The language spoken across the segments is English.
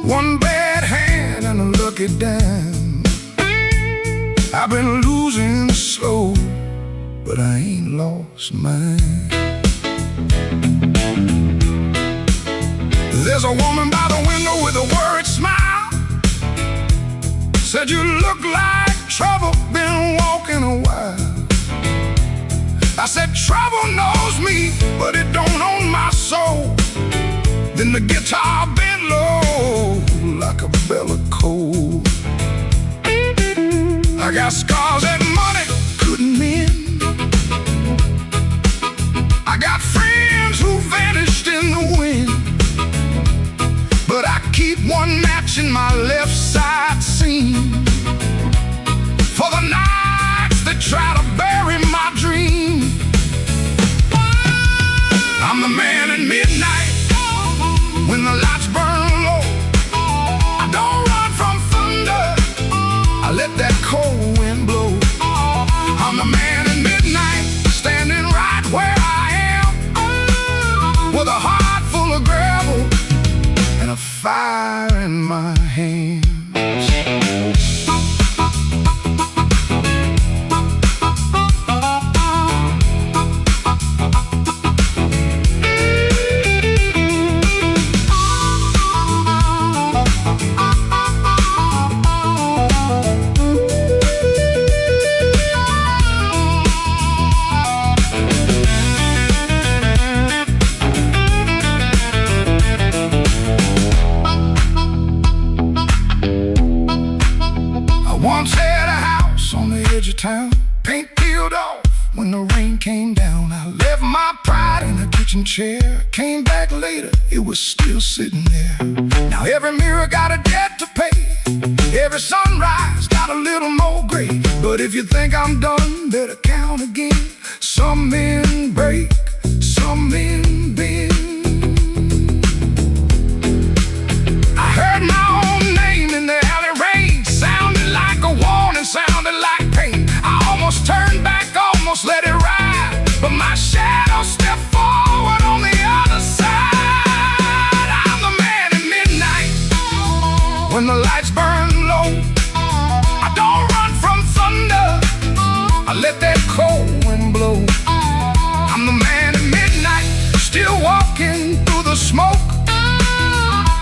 One bad hand and a lucky dime. I've been losing slow, but I ain't lost mine. There's a woman by the window with a worried smile. Said you look like trouble, been walking a while. I said trouble knows me, but it don't own my soul. Then the guitar bent low like a bell of coal. I got scars that money couldn't mend. I got friends who vanished in the wind. But I keep one match in my left side seam for the nights that try to bury my dream. I'm the man at midnight when the lights burn low. I don't run from thunder, I let that cold wind blow. I'm the man at midnight, standing right where I am, with a heart full of gravel and a fire in my hands. Once had a house on the edge of town, paint peeled off when the rain came down. I left my pride in a kitchen chair, came back later, it was still sitting there. Now every mirror got a debt to pay, every sunrise got a little more gray. But if you think I'm done, better count again. Some men break, some men bend. I heard my own name in the alley rain, sounded like a warning, sounded like pain. I almost turned back, almost let it ride, but my shadow stepped forward on the other side. I'm the man at midnight when the lights burn low. I don't run from thunder, I let that cold wind blow. I'm the man at midnight, still walking through the smoke,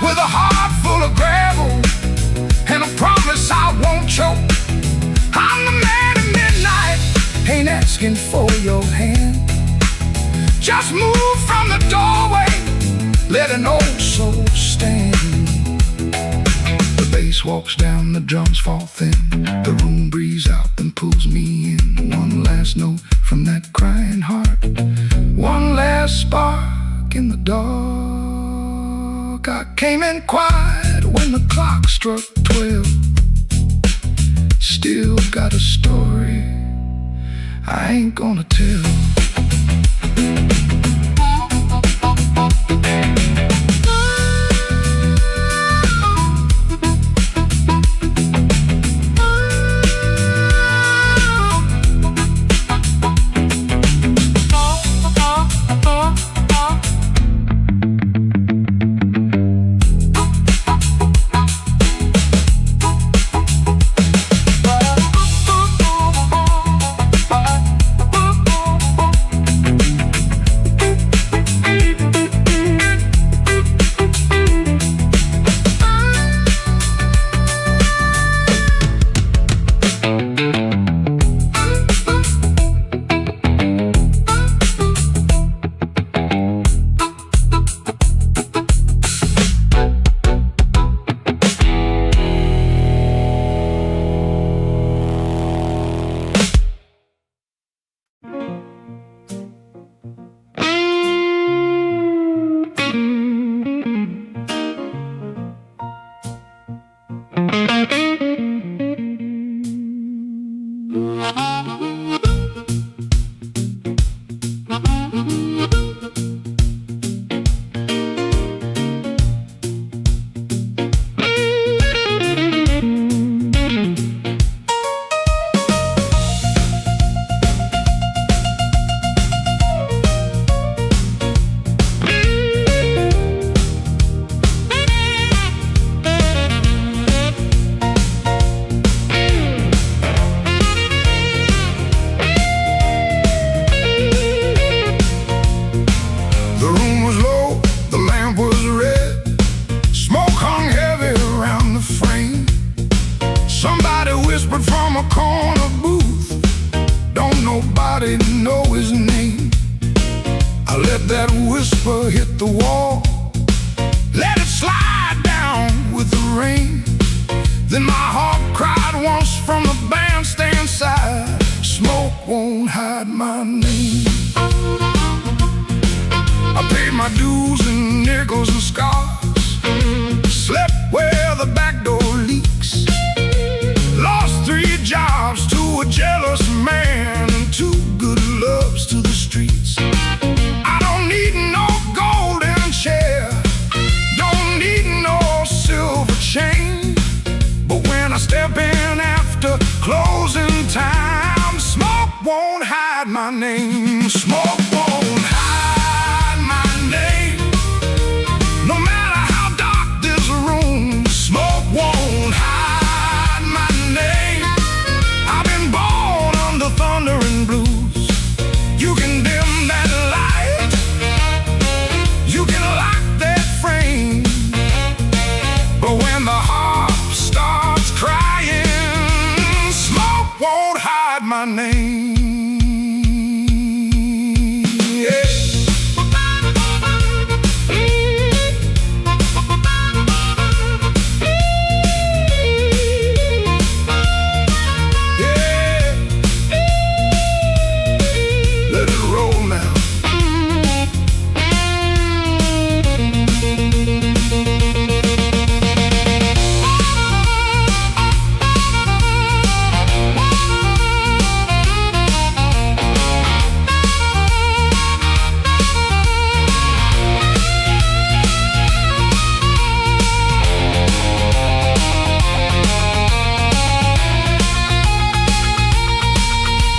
with a heart full of gravel and a promise I won't choke. I'm the man at midnight, ain't asking for your hand. Just move from the doorway, let an old soul stand. The bass walks down, the drums fall thin, the room breathes out and pulls me in. One last note from that crying heart, one last spark in the dark. I came in quiet when the clock struck 12. Still got a story I ain't gonna tell. closing time. Smoke won't hide my name. Smoke won't hide my name. No matter how dark this room, smoke won't hide my name. I've been born under thunder and blues. You can dim that light, you can lock that frame, but when the heart starts crying, smoke won't hide my name. Yeah. Let it roll now.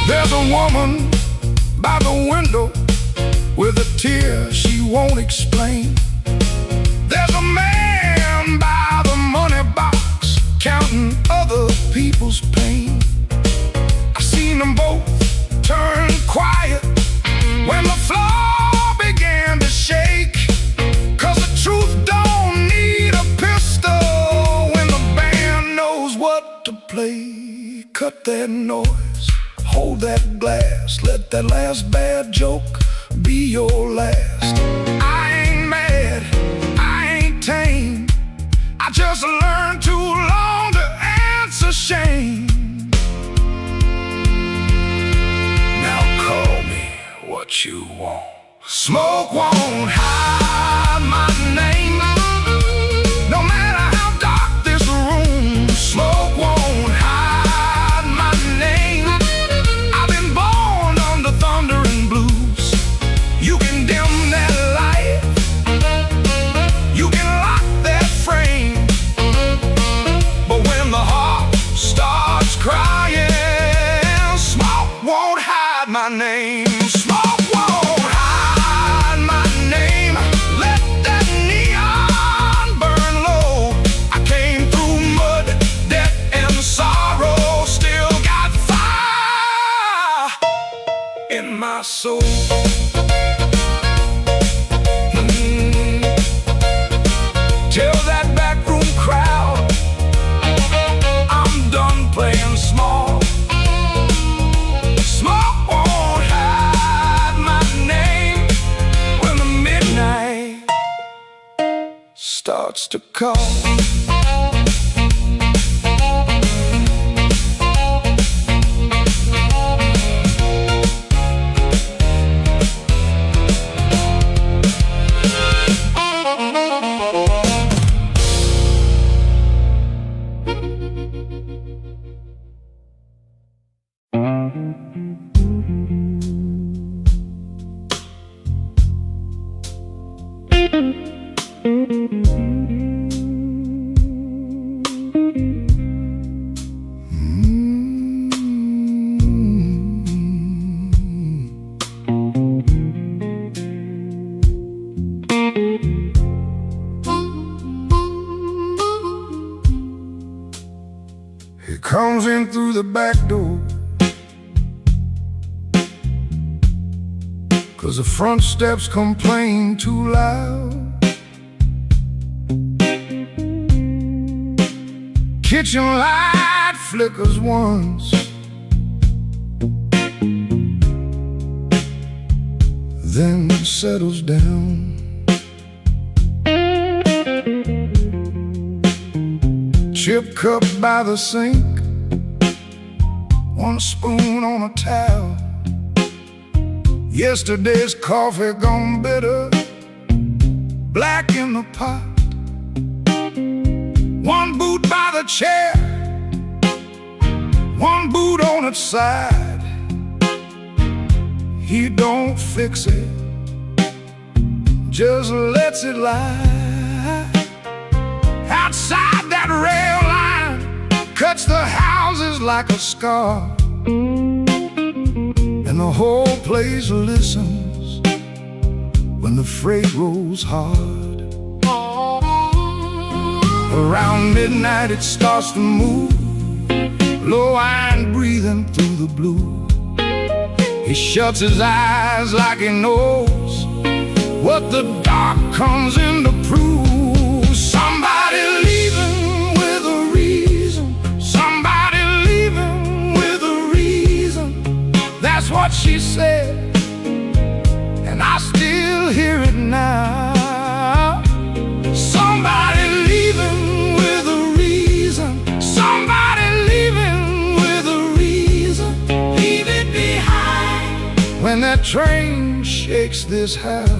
There's a woman by the window with a tear she won't explain. There's a man by the money box counting other people's pain. I've seen them both turn quiet when the floor began to shake, 'cause the truth don't need a pistol when the band knows what to play. Cut that noise, hold that glass, let that last bad joke be your last. I ain't mad, I ain't tame, I just learned too long to answer shame. Now call me what you want. Smoke won't hide my name. No matter how dark this room, smoke won't hide my name. I've been born under thunder and blues. You can dim that light, you can lock that frame, but when the heart starts crying, smoke won't hide my name. Smoke won't hide my name. Let that neon burn low. I came through mud, death, and sorrow. Still got fire in my soul. Tell that backroom crowd I'm done playing small. Smoke won't hide my name when the midnight starts to call. He comes in through the back door, 'cause the front steps complain too loud. Kitchen light flickers once, then settles down. Chip cup by the sink, one spoon on a towel. Yesterday's coffee gone bitter, black in the pot. One boot by the chair, one boot on its side. He don't fix it, just lets it lie. Outside that rail line cuts the house sounds is like a scar, and the whole place listens when the freight rolls hard. Around midnight it starts to move, low-eyed breathing through the blue. He shuts his eyes like he knows what the dark comes in to prove. Somebody leaving with a reason, somebody leaving with a reason. That's what she said, and I still hear it now. Somebody leaving with a reason, somebody leaving with a reason. Leave it behind when that train shakes this house.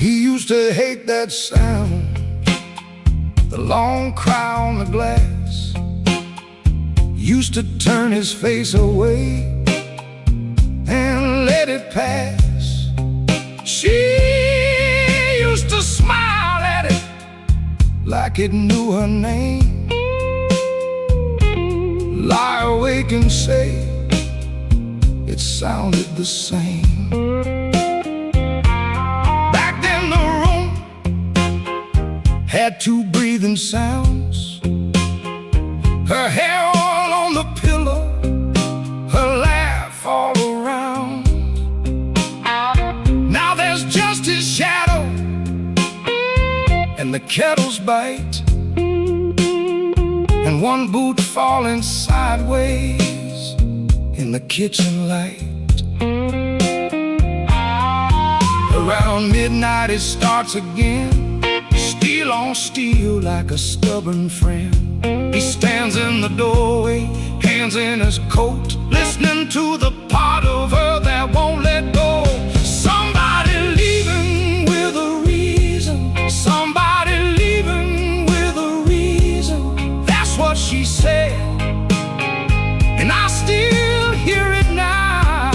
He used to hate that sound, the long cry on the glass. Used to turn his face away and let it pass. She used to smile at it like it knew her name, lie awake and say it sounded the same. Back then the room had two breathing sounds, her hair all on the pillow, her laugh all around. Now there's just his shadow and the kettle's bite, and one boot falling sideways in the kitchen light. Around midnight it starts again, steel on steel like a stubborn friend. He stands in the doorway, hands in his coat, listening to the part of her that won't let go. Somebody leaving with a reason, somebody leaving with a reason. That's what she said, and I still hear it now.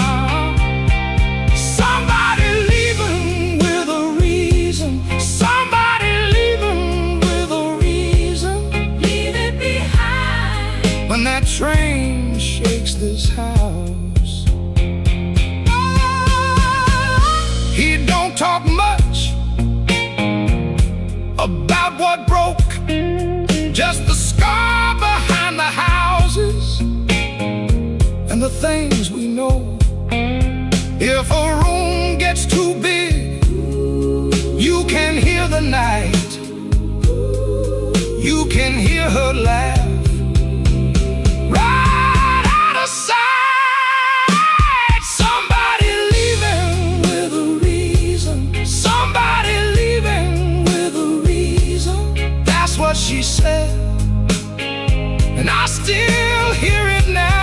Somebody leaving with a reason, somebody leaving with a reason. Leave it behind when that train shakes this house. He don't talk much about what broke, just the scar behind the houses and the things we know. If a room gets too big, you can hear the night, you can hear her laugh right out of sight. Somebody leaving with a reason, somebody leaving with a reason. That's what she said, and I still hear it now.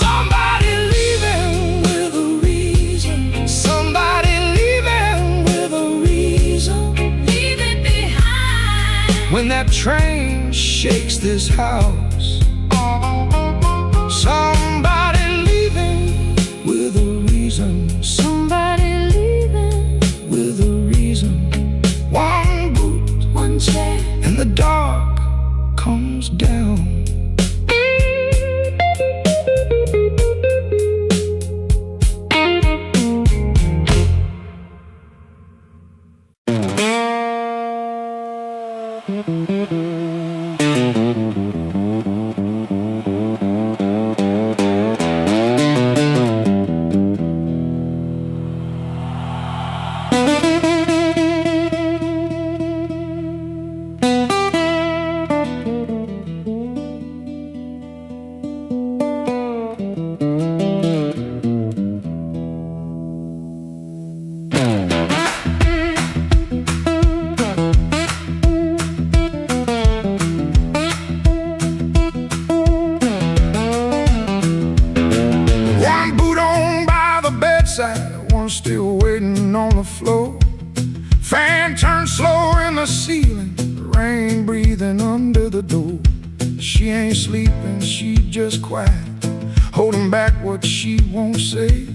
Somebody leaving with a reason, somebody leaving with a reason. Leave it behind when that train shakes this house. Somebody leaving with a reason, somebody leaving with a reason. One boot, one chair, and the dark comes down. One still waiting on the floor. Fan turns slow in the ceiling, rain breathing under the door. She ain't sleeping, she just quiet, holding back what she won't say.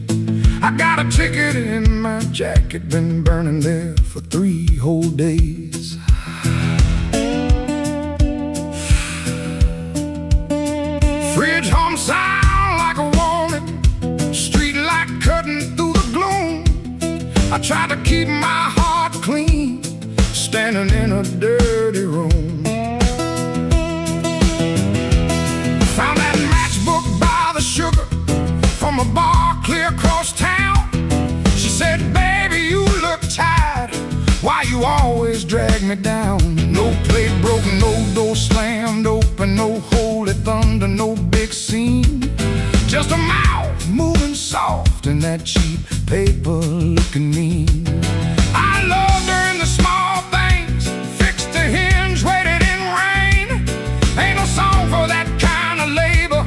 I got a ticket in my jacket, been burning there for 3 whole days. Fridge hum sound like a warning, street light cutting through the gloom. I try to keep my heart clean, standing in a dirty room. Found that matchbook by the sugar from a bar clear across town. She said, baby, you look tired, why you always drag me down? No plate broken, no door slammed open, no holy thunder, no big scene. Just a mouth moving soft and that cheap paper looking mean. I loved her in the small things, fixed a hinge, waited in rain. Ain't no song for that kind of labor,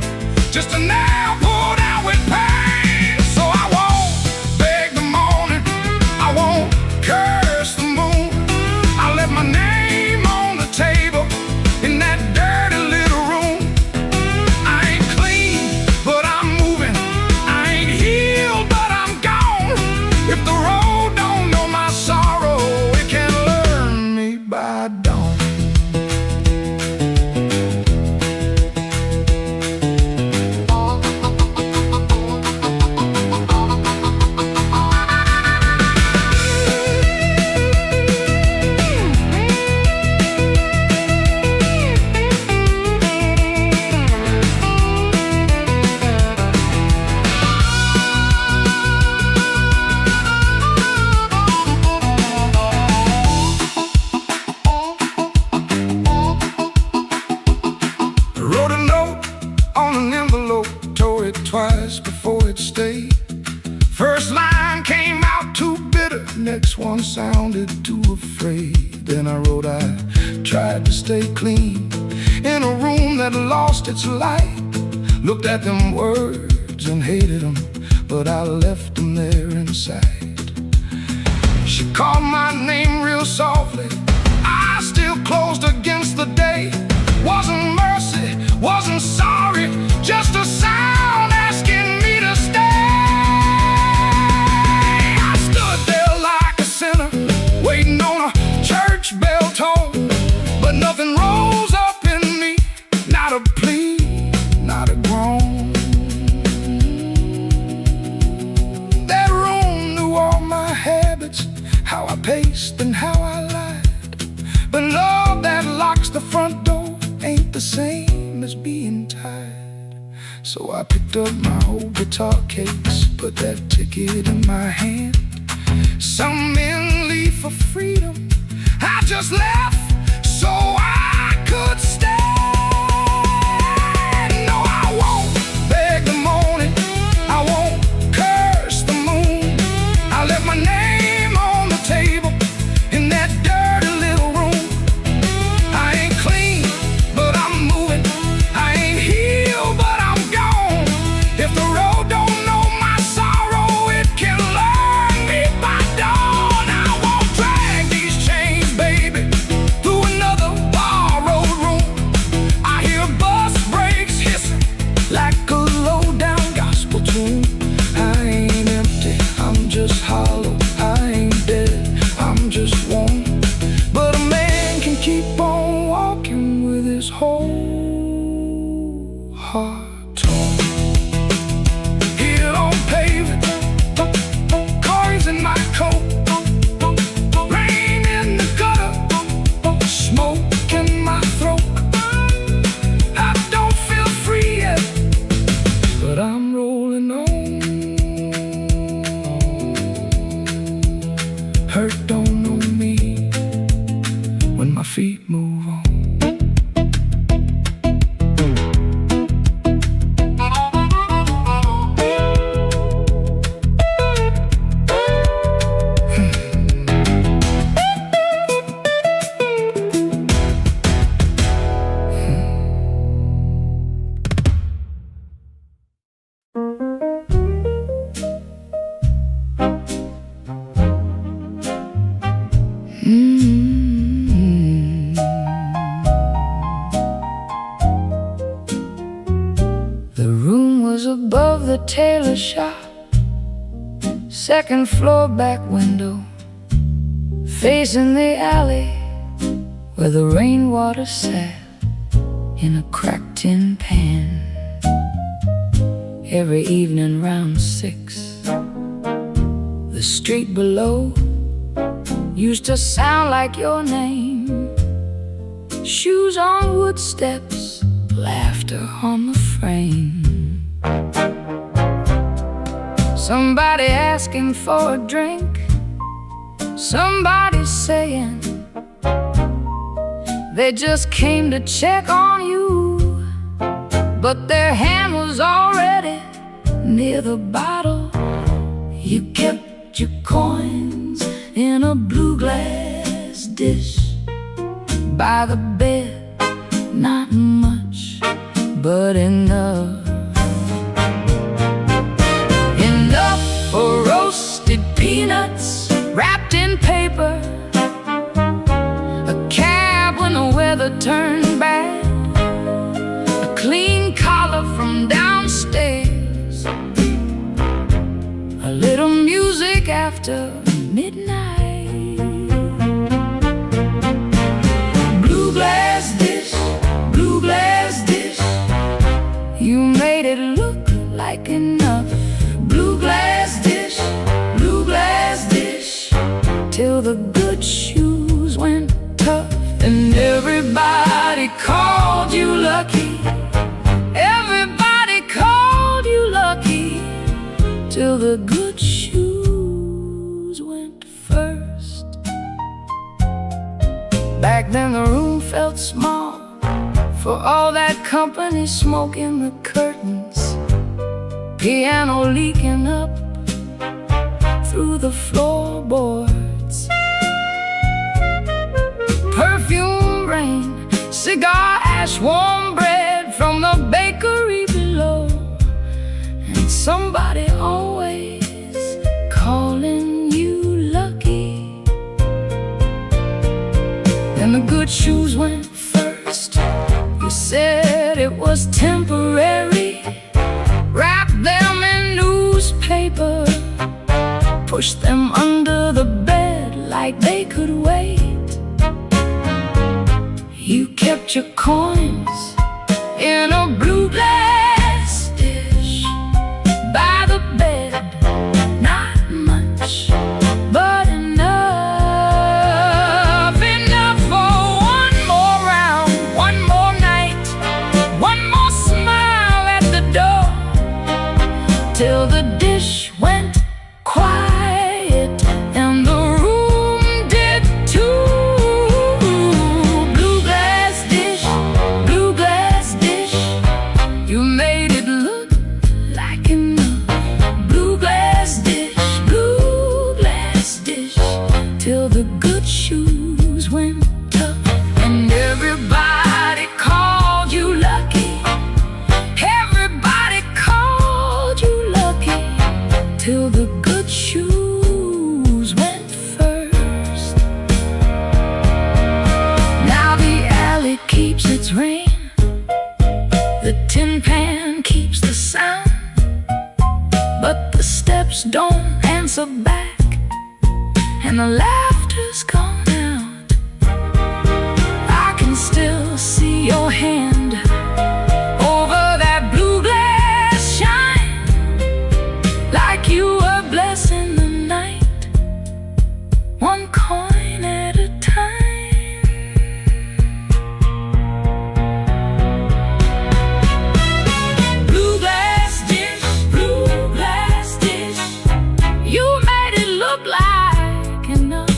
just a nail pulled out with pain. So I won't beg the morning, I won't curse the moon. I left my name on the table in that dirty little room. I ain't clean, but I'm moving. I ain't healed, but I'm gone. If the road don't know my sorrow, it can learn me by dawn. Wrote a note on an envelope, tore it twice before it stayed. First line came out too bitter, next one sounded too afraid. Then I wrote, I tried to stay clean in a room that lost its light. Looked at them words and hated them, but I left them there inside. She called my name real softly, I still closed against the day. Wasn't mercy, wasn't sorry, just a sound asking me to stay. I stood there like a sinner, waiting on a church bell tone, but nothing rose up in me, not a plea, not a groan. That room knew all my habits, how I paced and how I lied. But love that locks the front door ain't the same as being tired. So I picked up my old guitar case, put that ticket in my hand. Some men leave for freedom, I just left so I could stand. No, I won't beg the morning, I won't curse the moon. I left my name on the table in that dirty little room. I ain't clean, but I'm moving. I ain't healed, but I'm gone. If the road don't know my sorrow, it can learn me by dawn. I won't drag these chains, baby, through another borrowed room. I hear bus brakes hissing like a low-down gospel tune. I ain't empty, I'm just hollow. I ain't dead, I'm just warm. But a man can keep on walking with his whole heart torn. Here on pavement, coins in my coat, rain in the gutter, smoke in my throat. I don't feel free yet, but I'm rolling on. Hurt don't know me when my feet move on. The room was above the tailor shop, second floor back window, facing the alley where the rainwater sat in a cracked tin pan. Every evening round 6, the street below used to sound like your name. Shoes on wood steps, laughter on the frame. Somebody asking for a drink, somebody saying they just came to check on you, but their hand was already near the bottle. You kept your coins in a blue glass dish by the bed, not much, but enough. Enough for roasted peanuts wrapped in paper, a cab when the weather turned bad, a clean collar from downstairs, a little music after midnight. Blue glass dish, blue glass dish, you made it look like enough. Blue glass dish, till the good shoes went tough. And everybody called you lucky, everybody called you lucky, till the good shoes went first. Back then the room felt small, for all that company smoking the curtains, piano leaking up through the floorboards, perfume rain, cigar ash, warm bread from the bakery below, and somebody always calling you lucky. Then the good shoes went first. You said it was temporary, wrapped them in newspaper, pushed them under the bed like they could wait. You kept your coins in a blue glass dish by the bed, not much, but enough. Enough for one more round, one more night, one more smile at the door, till the dish went quiet and the room did too. Blue glass dish, you made it look like enough. Blue glass dish, till the good shoes went tough. And everybody called you lucky, everybody called you lucky, till the good shoes went first. Now the alley keeps its rain, the tin pan keeps the sound, but the steps don't answer back, and the laughter's gone out. I can still see your hand over that blue glass shine, like you were blessing the night, one coin at a time. Blue glass dish, you made it look like enough.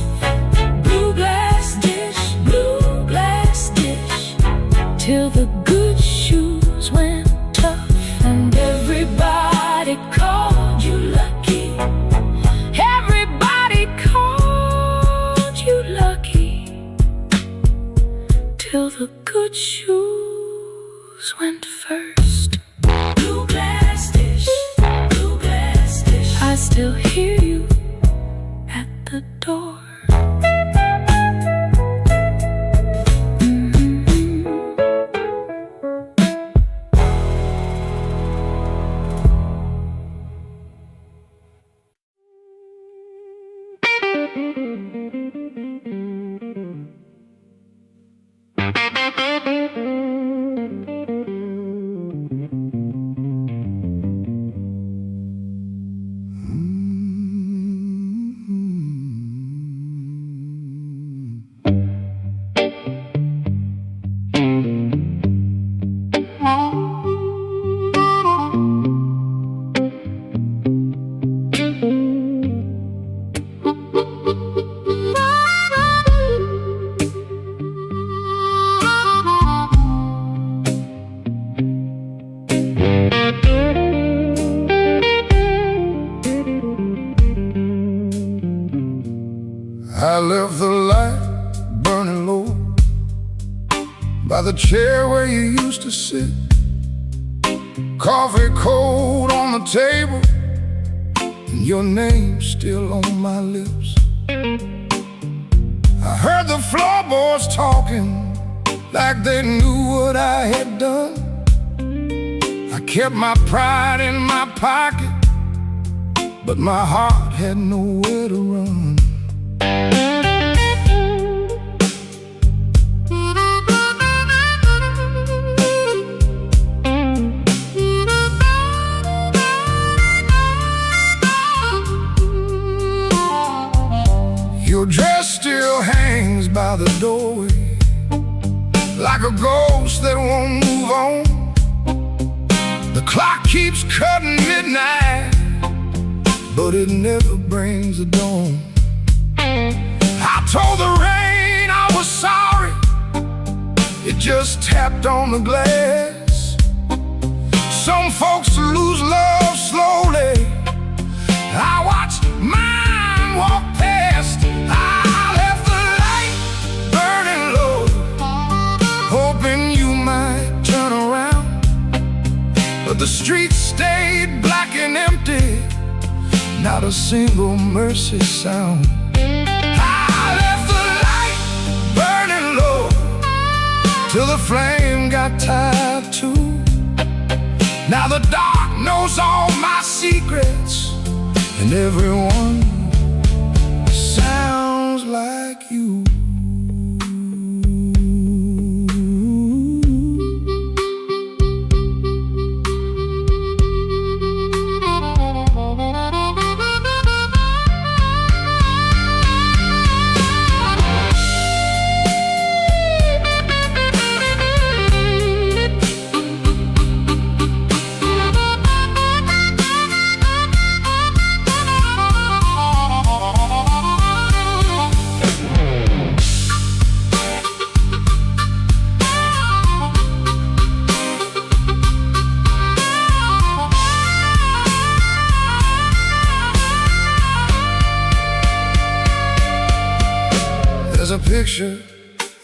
I left the light burning low by the chair where you used to sit. Coffee cold on the table, and your name still on my lips. I heard the floorboards talking like they knew what I had done. I kept my pride in my pocket, but my heart had nowhere to run. Your dress still hangs by the doorway like a ghost that won't move on. The clock keeps cutting midnight, but it never brings the dawn. I told the rain I was sorry, it just tapped on the glass. Some folks lose love slowly, I watched mine walk past. I left the light burning low, hoping you might turn around, but the streets stayed black and empty, not a single mercy sound. I left the light burning low till the flame got tired too. Now the dark knows all my secrets, and everyone sounds like you. There's a picture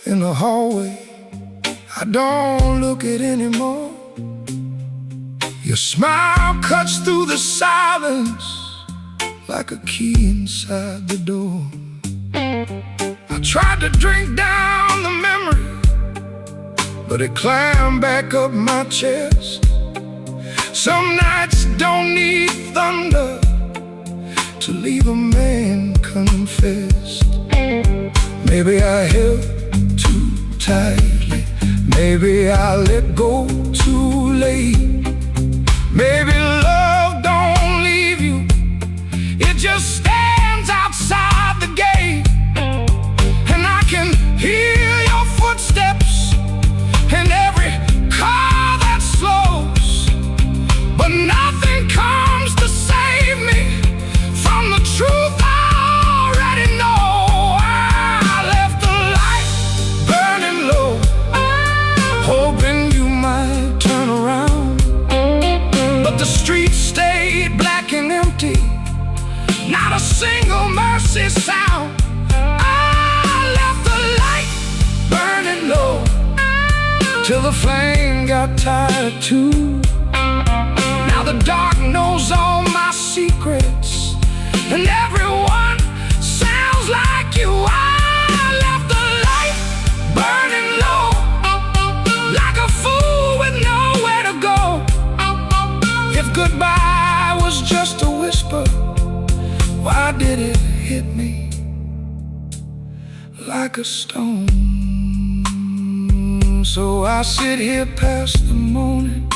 in the hallway I don't look at anymore. Your smile cuts through the silence like a key inside the door. I tried to drink down the memory, but it climbed back up my chest. Some nights don't need thunder to leave a man confessed. Maybe I held too tightly, maybe I let go too late. Maybe love don't leave you, it just stands outside the gate. And I can hear your footsteps in every car that slows, but nothing comes to save me from the truth I already know. Hoping you might turn around, but the streets stayed black and empty, not a single mercy sound. I left the light burning low till the flame got tired too. Now the dark knows all my secrets, and everyone sounds like you. I left the light burning low like a fool with nowhere to go. If goodbye was just a whisper, why did it hit me like a stone. So I sit here past the morning,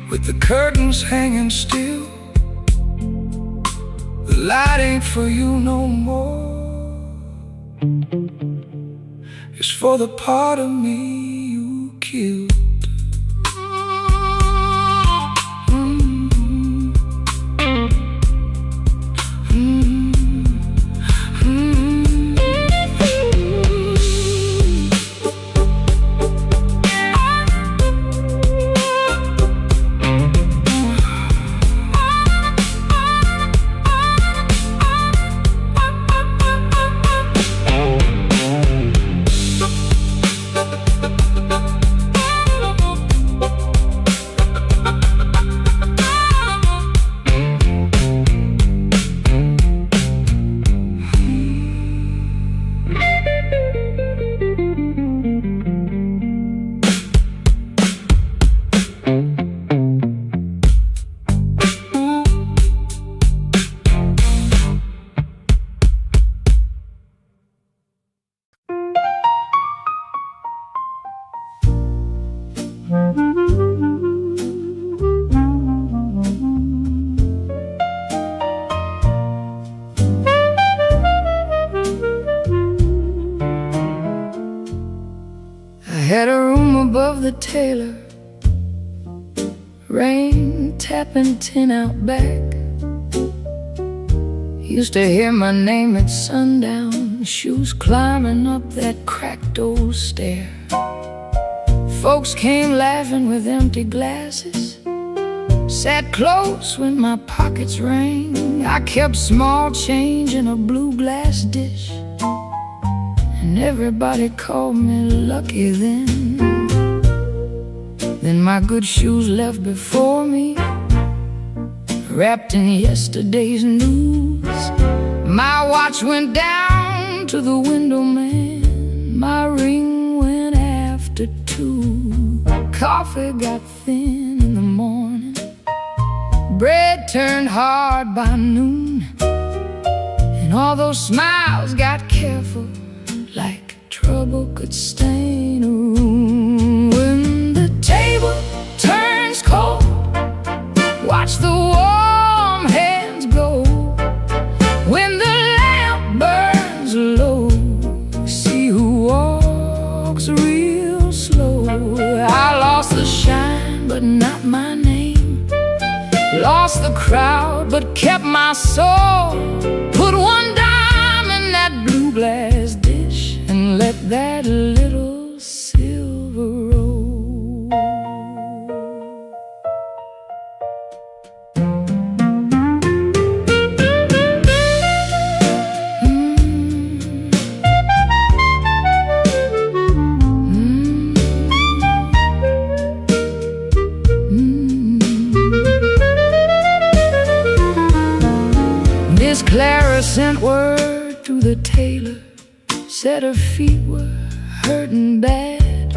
with the curtains hanging still. The light ain't for you no more. It's for the part of me you killed. Had a room above the tailor, rain tapping tin out back. Used to hear my name at sundown, shoes climbing up that cracked old stair. Folks came laughing with empty glasses, sat close when my pockets rang. I kept small change in a blue glass dish, and everybody called me lucky then. Then my good shoes left before me, wrapped in yesterday's news. My watch went down to the window man, my ring went after 2. Coffee got thin in the morning, bread turned hard by noon, and all those smiles got careful, like trouble could stain a room. When the table turns cold, watch the warm hands go. When the lamp burns low, see who walks real slow. I lost the shine, but not my name. Lost the crowd, but kept my soul. Put one dime in that blue glass dish, and let that little silver roll. Miss Clara sent word to the tailor, said her feet were hurting bad.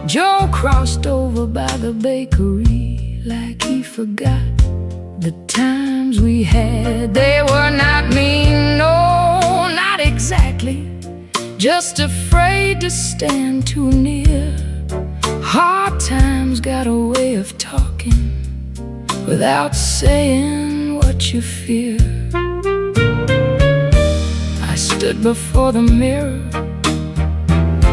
Joe crossed over by the bakery like he forgot the times we had. They were not mean, no, not exactly, just afraid to stand too near. Hard times got a way of talking without saying what you fear. I stood before the mirror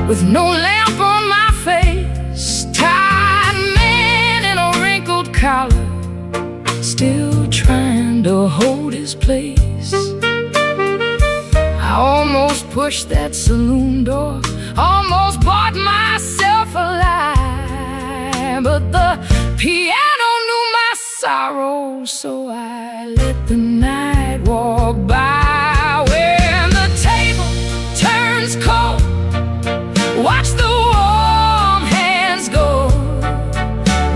with no lamp on my face, tired man in a wrinkled collar, still trying to hold his place. I almost pushed that saloon door, almost bought myself a lie, but the piano knew my sorrow, so I let the night walk by. When the table turns cold, watch the warm hands go.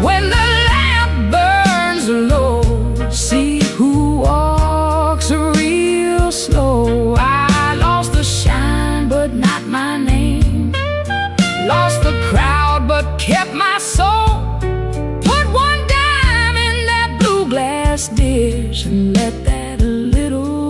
When the lamp burns low, see who walks real slow. I lost the shine, but not my name. Lost the crowd, but kept my soul. Put one dime in that blue glass dish, and let that little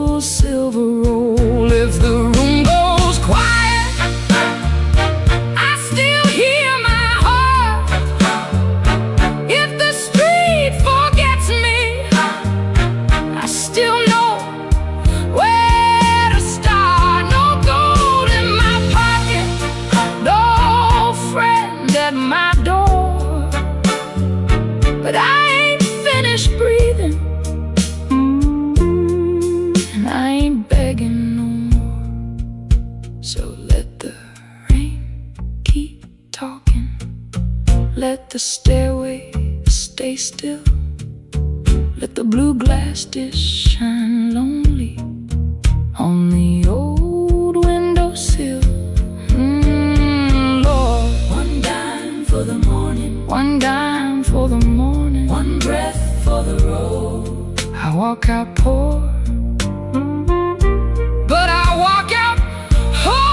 the stairway, stay still. Let the blue glass dish shine lonely on the old windowsill. Lord, one dime for the morning, one dime for the morning, one breath for the road. I walk out poor, but I walk out whole.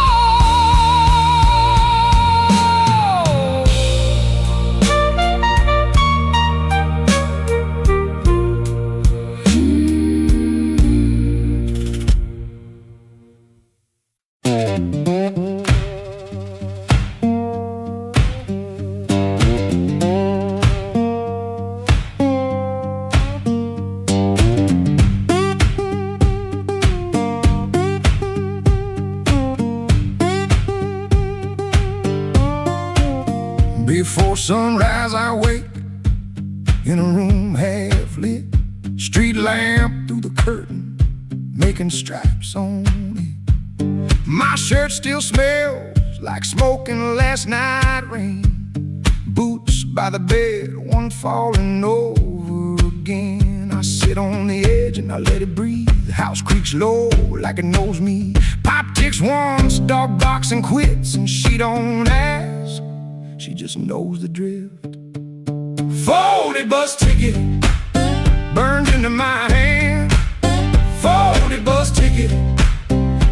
Before sunrise I wake in a room half lit, street lamp through the curtain, making stripes on it. My shirt still smells like smoking last night rain. Boots by the bed, one falling over again. I sit on the edge and I let it breathe. The house creaks low like it knows me. Pop ticks once, dog barks and quits, and she don't ask, she just knows the drift. Folded bus ticket burned into my hand. Folded bus ticket,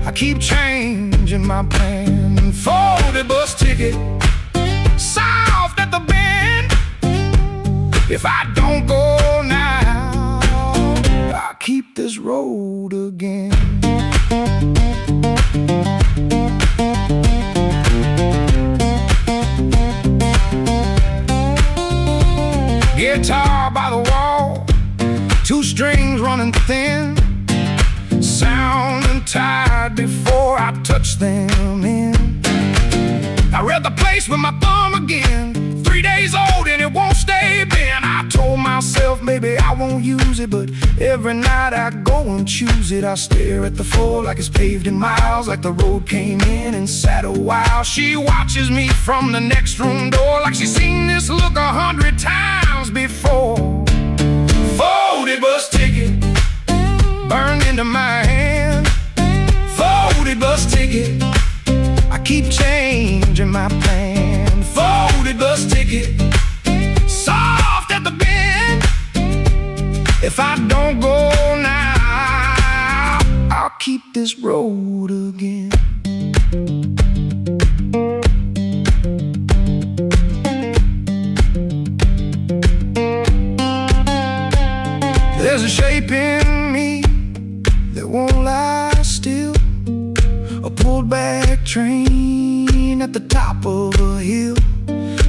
I keep changing my plan. Folded bus ticket, soft at the bend. If I don't go now, I'll keep this road again. Guitar by the wall, two strings running thin, sounding tired before I touch them in. I read the place with my thumb again, 3 days old and it won't stay bent. I told myself maybe I won't use it, but every night I go and choose it. I stare at the floor like it's paved in miles, like the road came in and sat a while. She watches me from the next room door like she's seen this look 100 times before. Folded bus ticket burned into my hand. Folded bus ticket, I keep changing my plan. Folded bus ticket, soft at the bend. If I don't go now, I'll keep this road again. There's a shape in me that won't lie still, a pulled back train at the top of a hill.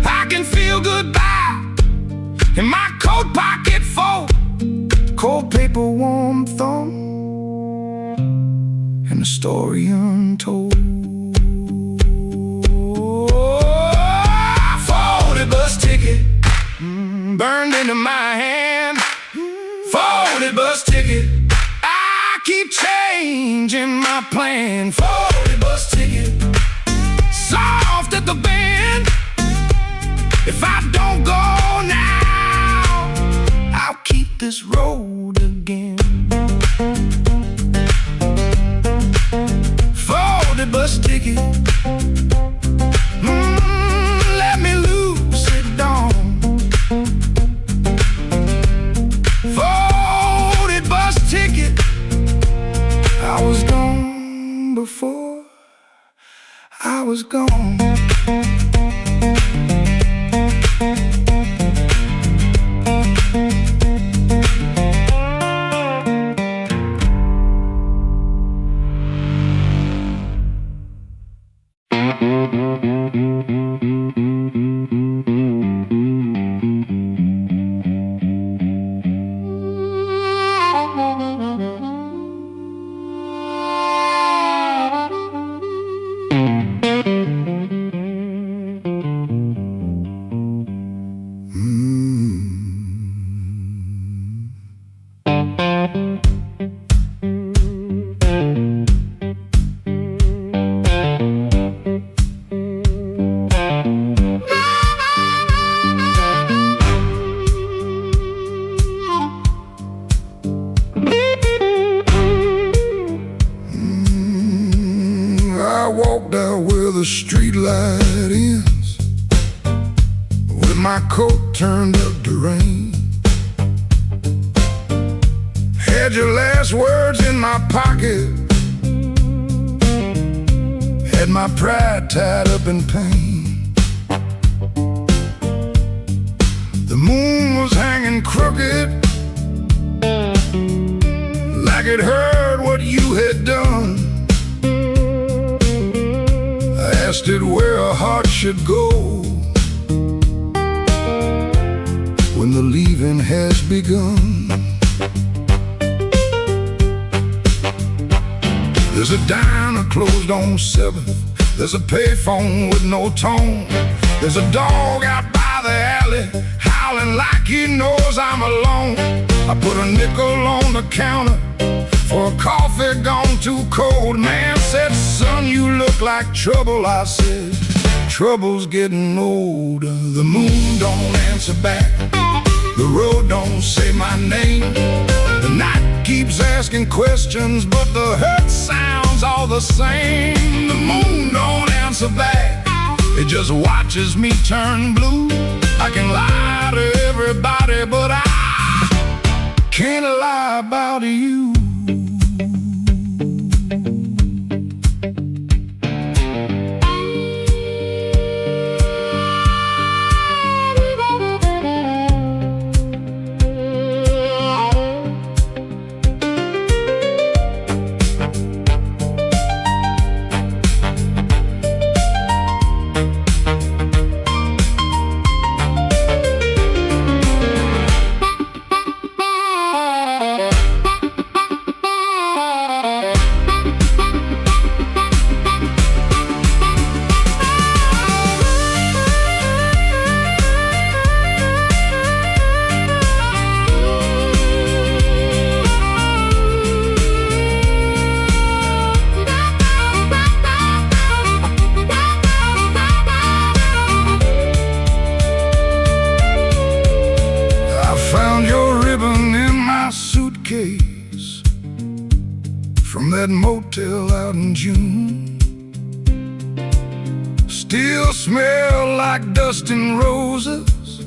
I can feel goodbye in my coat pocket full, cold paper, warm thumb, and a story untold. Folded bus ticket burned into my hand. Folded bus ticket, I keep changing my plan. Folded bus ticket, soft at the bend. If I don't go now, I'll keep this road again. Folded bus ticket, let me loose it down. Folded bus ticket, I was gone before I was gone. the streetlight ends, with my coat turned up to rain. Had your last words in my pocket, had my pride tied up in pain. The moon was hanging crooked, like it heard what you had done. I asked it where a heart should go when the leaving has begun. There's a diner closed on 7th. There's a payphone with no tone. There's a dog out by the alley howling like he knows I'm alone. I put a nickel on the counter for a coffee gone too cold. Man said, son, you look like trouble. I said, trouble's getting older. The moon don't answer back, the road don't say my name. The night keeps asking questions, but the hurt sounds all the same. The moon don't answer back, it just watches me turn blue. I can lie to everybody, but I can't lie about you. From that motel out in June, still smell like dust and roses,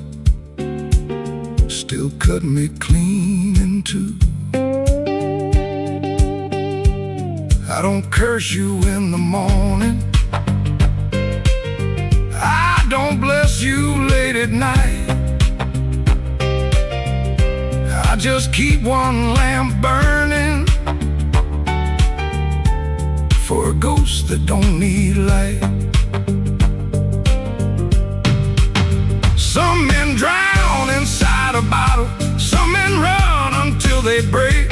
still cut me clean in two. I don't curse you in the morning, I don't bless you late at night. I just keep one lamp burning for a ghost that don't need light. Some men drown inside a bottle, some men run until they break.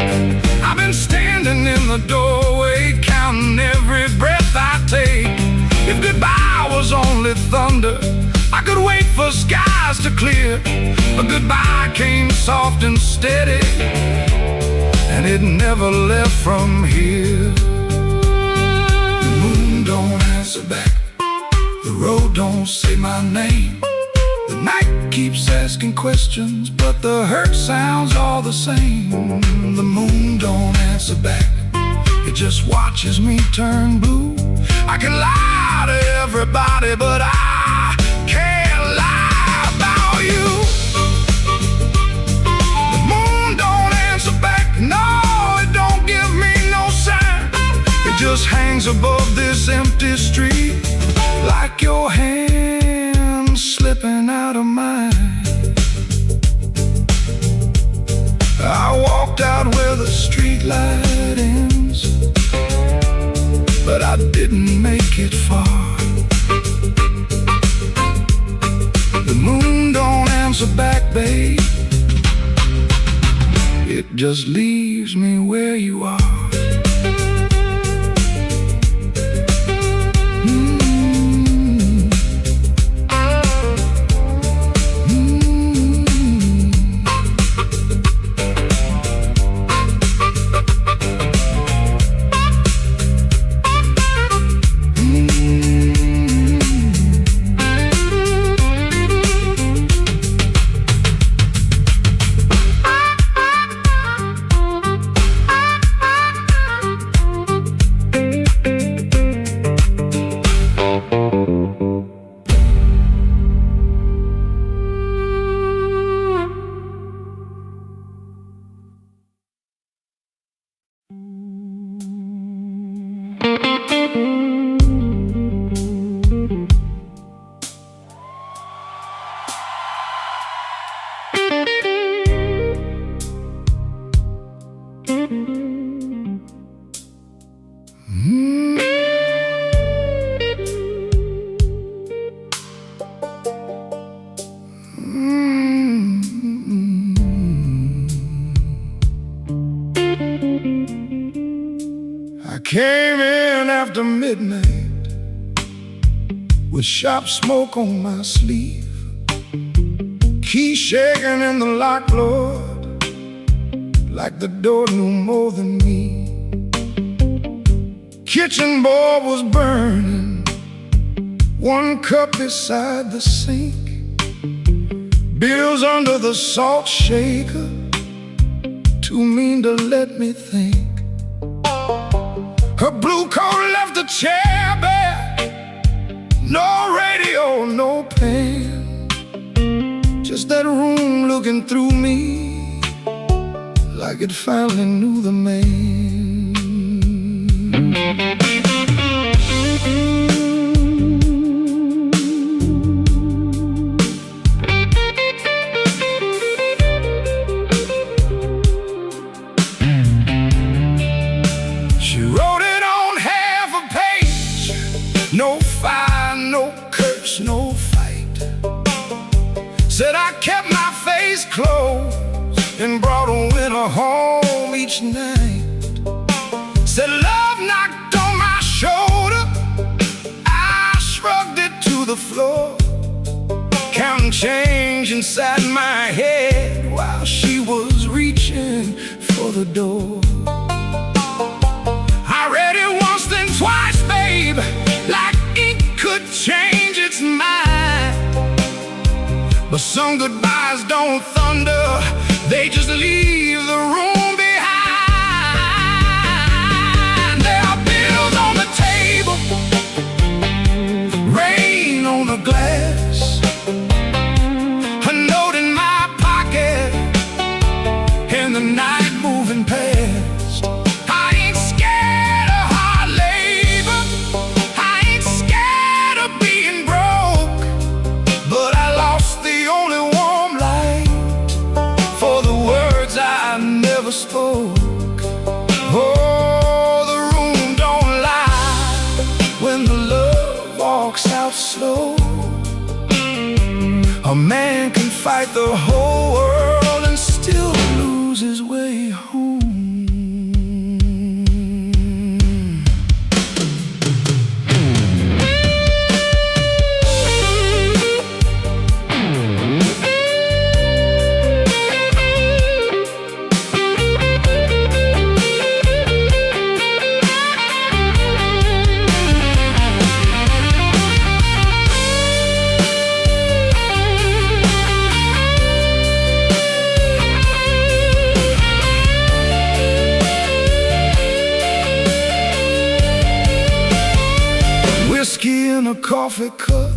I've been standing in the doorway, counting every breath I take. If goodbye was only thunder, I could wait for skies to clear. But goodbye came soft and steady, and it never left from here. Don't answer back, the road don't say my name. The night keeps asking questions, but the hurt sounds all the same. The moon don't answer back, it just watches me turn blue. I can lie to everybody, but I can't lie about you. The moon don't answer back, no, it don't give me no sign. It just hangs above this empty street, like your hand slipping out of mine. I walked out where the streetlight ends, but I didn't make it far. The moon don't answer back, babe, it just leaves me where you are. I came in after midnight with sharp smoke on my sleeve, key shaking in the lock, Lord, like the door knew more than me. Kitchen board was burning, one cup beside the sink, bills under the salt shaker, too mean to let me think. Her blue coat left the chair bare, no radio, no pen, just that room looking through me like it finally knew the man. She wrote it on half a page, no fire, no curse, no fight. Said I kept my face closed and brought a winter home each night. Said love knocked on my shoulder, I shrugged it to the floor, counting change inside my head while she was reaching for the door. I read it once, then twice, babe, like ink could change its mind. But some goodbyes don't thunder, they just leave the room behind. There are bills on the table, rain on the glass, a note in my pocket, and the night moving past. I ain't scared of hard labor, I ain't scared of being broke, but I lost the only warm light for the words I never spoke. Oh, the room don't lie when the love walks out slow. A man can fight the whole world and still lose his way home. Whiskey in a coffee cup,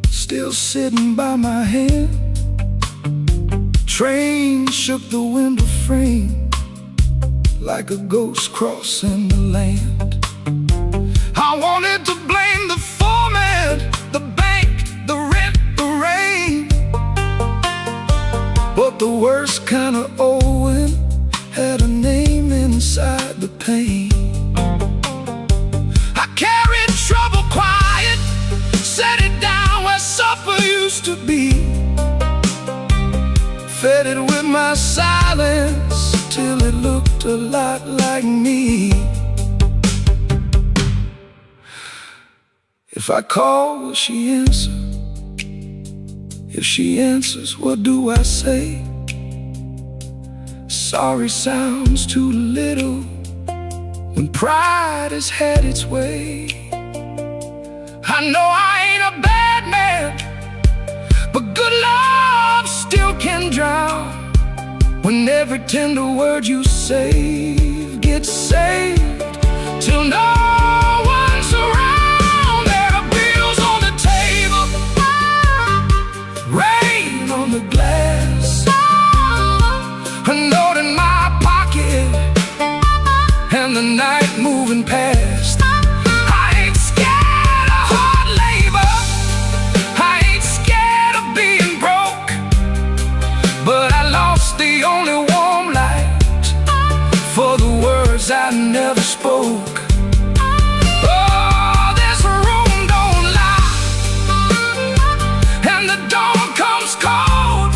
still sitting by my hand. Train shook the window frame like a ghost crossing the land. I wanted to blame the foreman, the bank, the rent, the rain, but the worst kind of owing had a name inside the pain. I carried trouble quiet, set it down where supper used to be, fed it with my silence till it looked a lot like me. If I call, will she answer? If she answers, what do I say? Sorry sounds too little when pride has had its way. I know I ain't a bad man, but good love still can drown when every tender word you say gets saved till no one's around. There are bills on the table, rain on the glass, a note in my pocket, and the night moving past. I ain't scared of hard labor, I ain't scared of being broke, but I lost the only warm light for the words I never spoke. Oh, this room don't lie, and the dawn comes cold.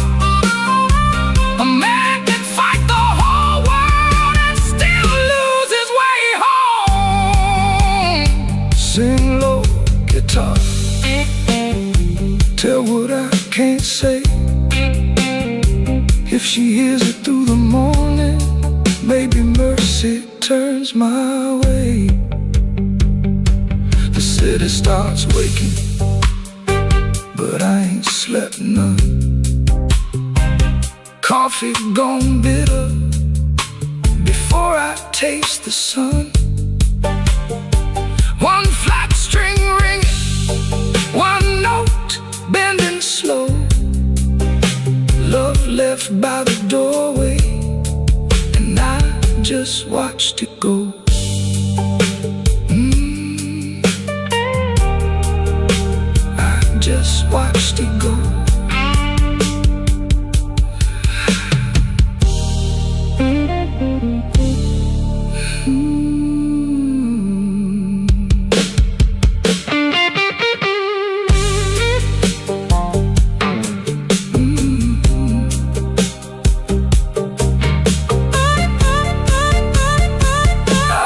A man can fight the whole world and still lose his way she hears it through the morning. Maybe mercy turns my way. The city starts waking, but I ain't slept none. Coffee gone bitter before I taste the sun. One flat string ringing, one note bending slow. Love left by the doorway, and I just watched it go. I just watched it go.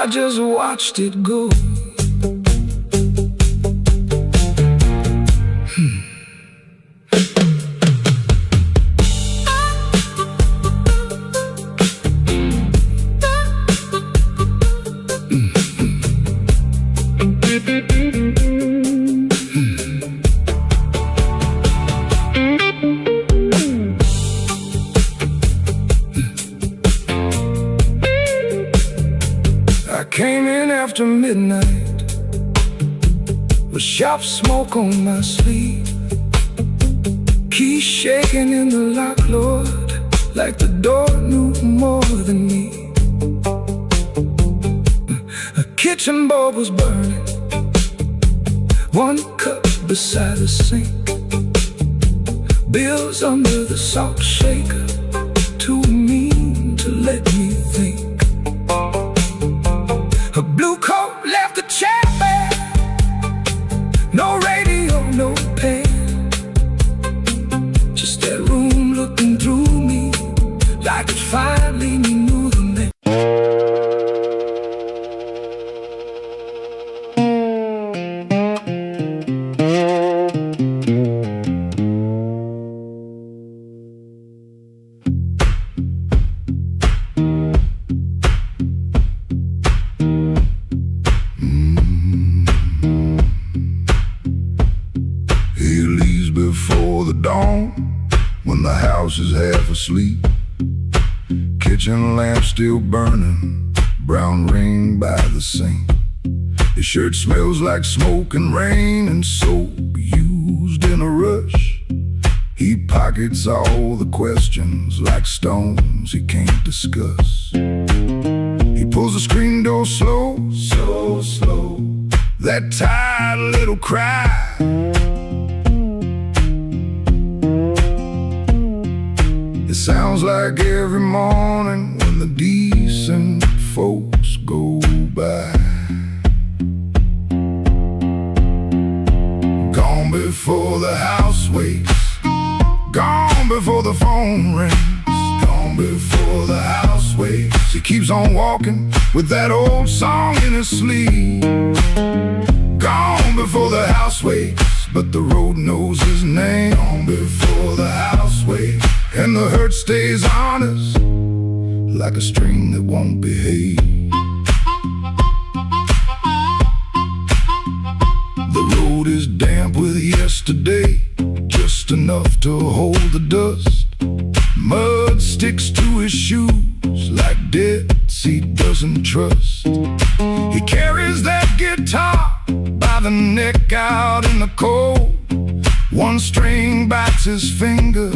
I just watched it go. I came in after midnight with sharp smoke on my sleeve, keys shaking in the lock, Lord, like the door knew more than me. A kitchen bulb was burning, one cup beside the sink, bills under the salt shaker, too mean to let me think. A blue coat left the chair bare, no radio, no pen, just that room looking through me like it finally knew the man. He leaves before the dawn, when the house is half asleep. Kitchen lamp still burning, brown ring by the sink. His shirt smells like smoke and rain and soap used in a rush. He pockets all the questions like stones he can't discuss. He pulls the screen door slow, so slow, that tired little cry. It sounds like every morning when the decent folks go by. Gone before the house wakes, gone before the phone rings, gone before the house wakes. He keeps on walking with that old song in his sleeve. Gone before the house wakes, but the road knows his name. Gone before the house wakes, and the hurt stays on us like a string that won't behave. The road is damp with yesterday, just enough to hold the dust. Mud sticks to his shoes like debts he doesn't trust. He carries that guitar by the neck out in the cold. One string bites his finger,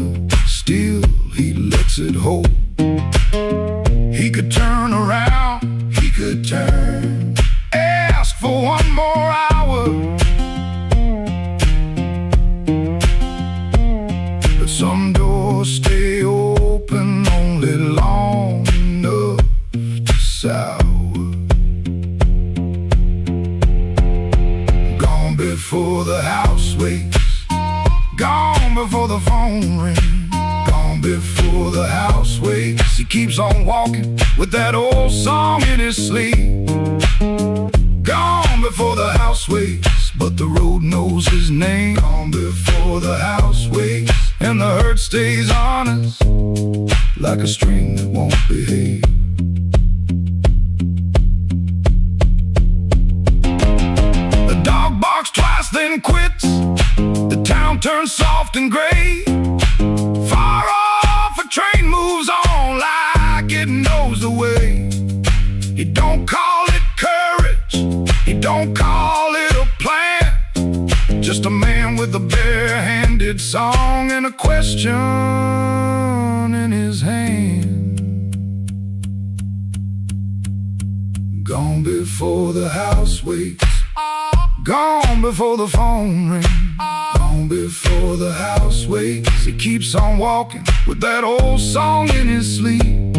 still he lets it hold. He could turn around, he could turn, ask for one more hour, but some doors stay open only long enough to sour. Gone before the house wakes, gone before the phone rings, gone before the house wakes. He keeps on walking with that old song in his sleep. Gone before the house wakes, but the road knows his name. Gone before the house wakes, and the hurt stays on us like a string that won't behave. The dog barks twice then quits. The town turns soft and gray. Far off a train moves on like it knows the way. He don't call it courage, he don't call it a plan. Just a man with a bare-handed song and a question in his hand. Gone before the house wakes, gone before the phone rings, gone before the house wakes. He keeps on walking with that old song in his sleep.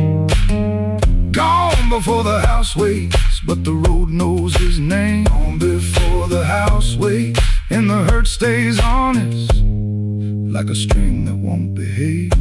Gone before the house wakes, but the road knows his name. Gone before the house wakes, and the hurt stays honest, like a string that won't behave.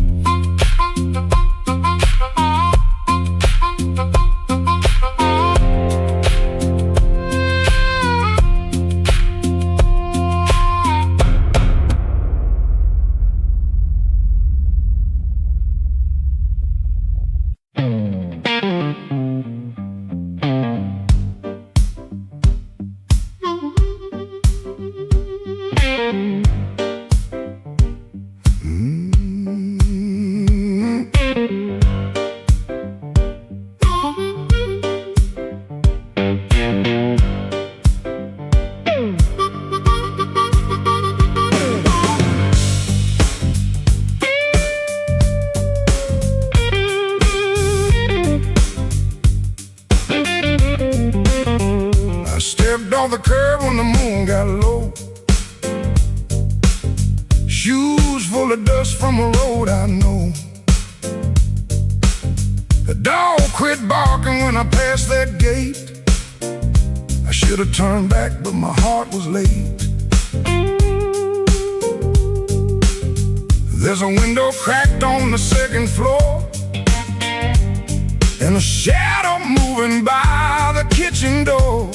On the curb when the moon got low, shoes full of dust from a road I know. The dog quit barking when I passed that gate. I should have turned back, but my heart was late. There's a window cracked on the second floor, and a shadow moving by the kitchen door.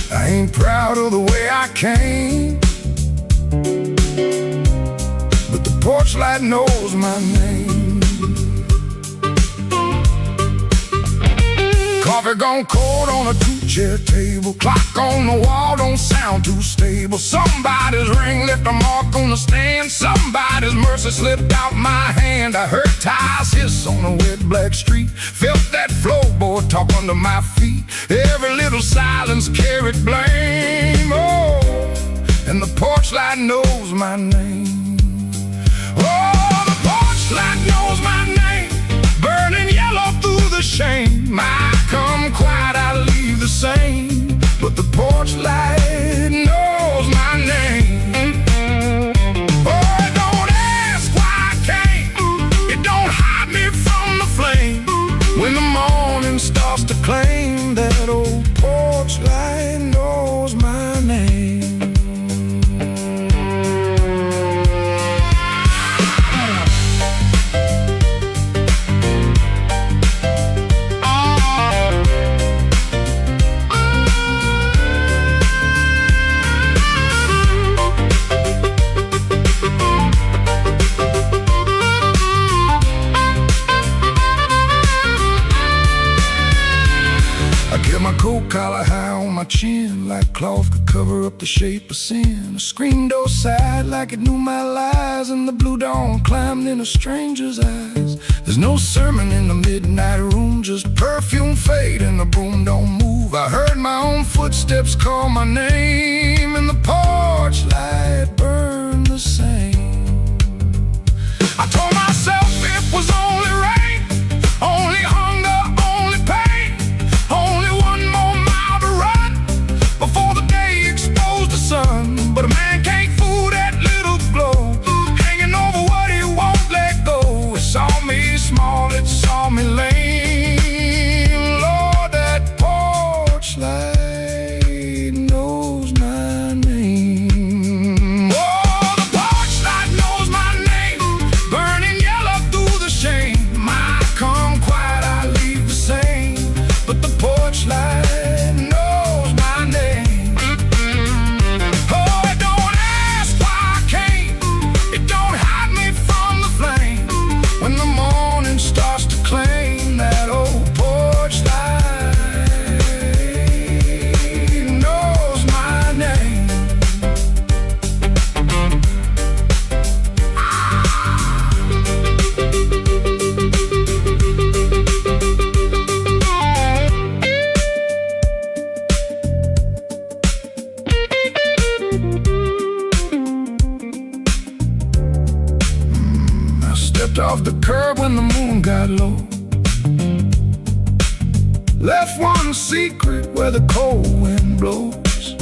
I ain't proud of the way I came, but the porch light knows my name. Coffee gone cold on a two-chair table. Clock on the wall don't sound too stable. Somebody's ring left a mark on the stand. Somebody's mercy slipped out my hand. I heard tires hiss on a wet black street. Felt that floorboard talk under my feet. Every little silence carried blame. Oh, and the porch light knows my name. Oh, the porch light knows my name. Burning yellow through the shame. I come quiet, I leave the same, but the porch light knows my name. Oh, it don't ask why I came. It don't hide me from the flame. When the morning starts to claim, that old porch light knows my name. My coat collar high on my chin, like cloth could cover up the shape of sin. The screen door sighed like it knew my lies, and the blue dawn climbed in a stranger's eyes. There's no sermon in the midnight room, just perfume fade and the broom don't move. I heard my own footsteps call my name, and the porch light burned the same. I told myself it was only rain, only hunger, only pain, only one more mile to run before the day exposed the sun. But a man can't fool that little glow, hanging over what he won't let go. It saw me small, it saw me lame. Lord, that porch light knows my off the curb when the moon got low. Left one secret where the cold wind blows.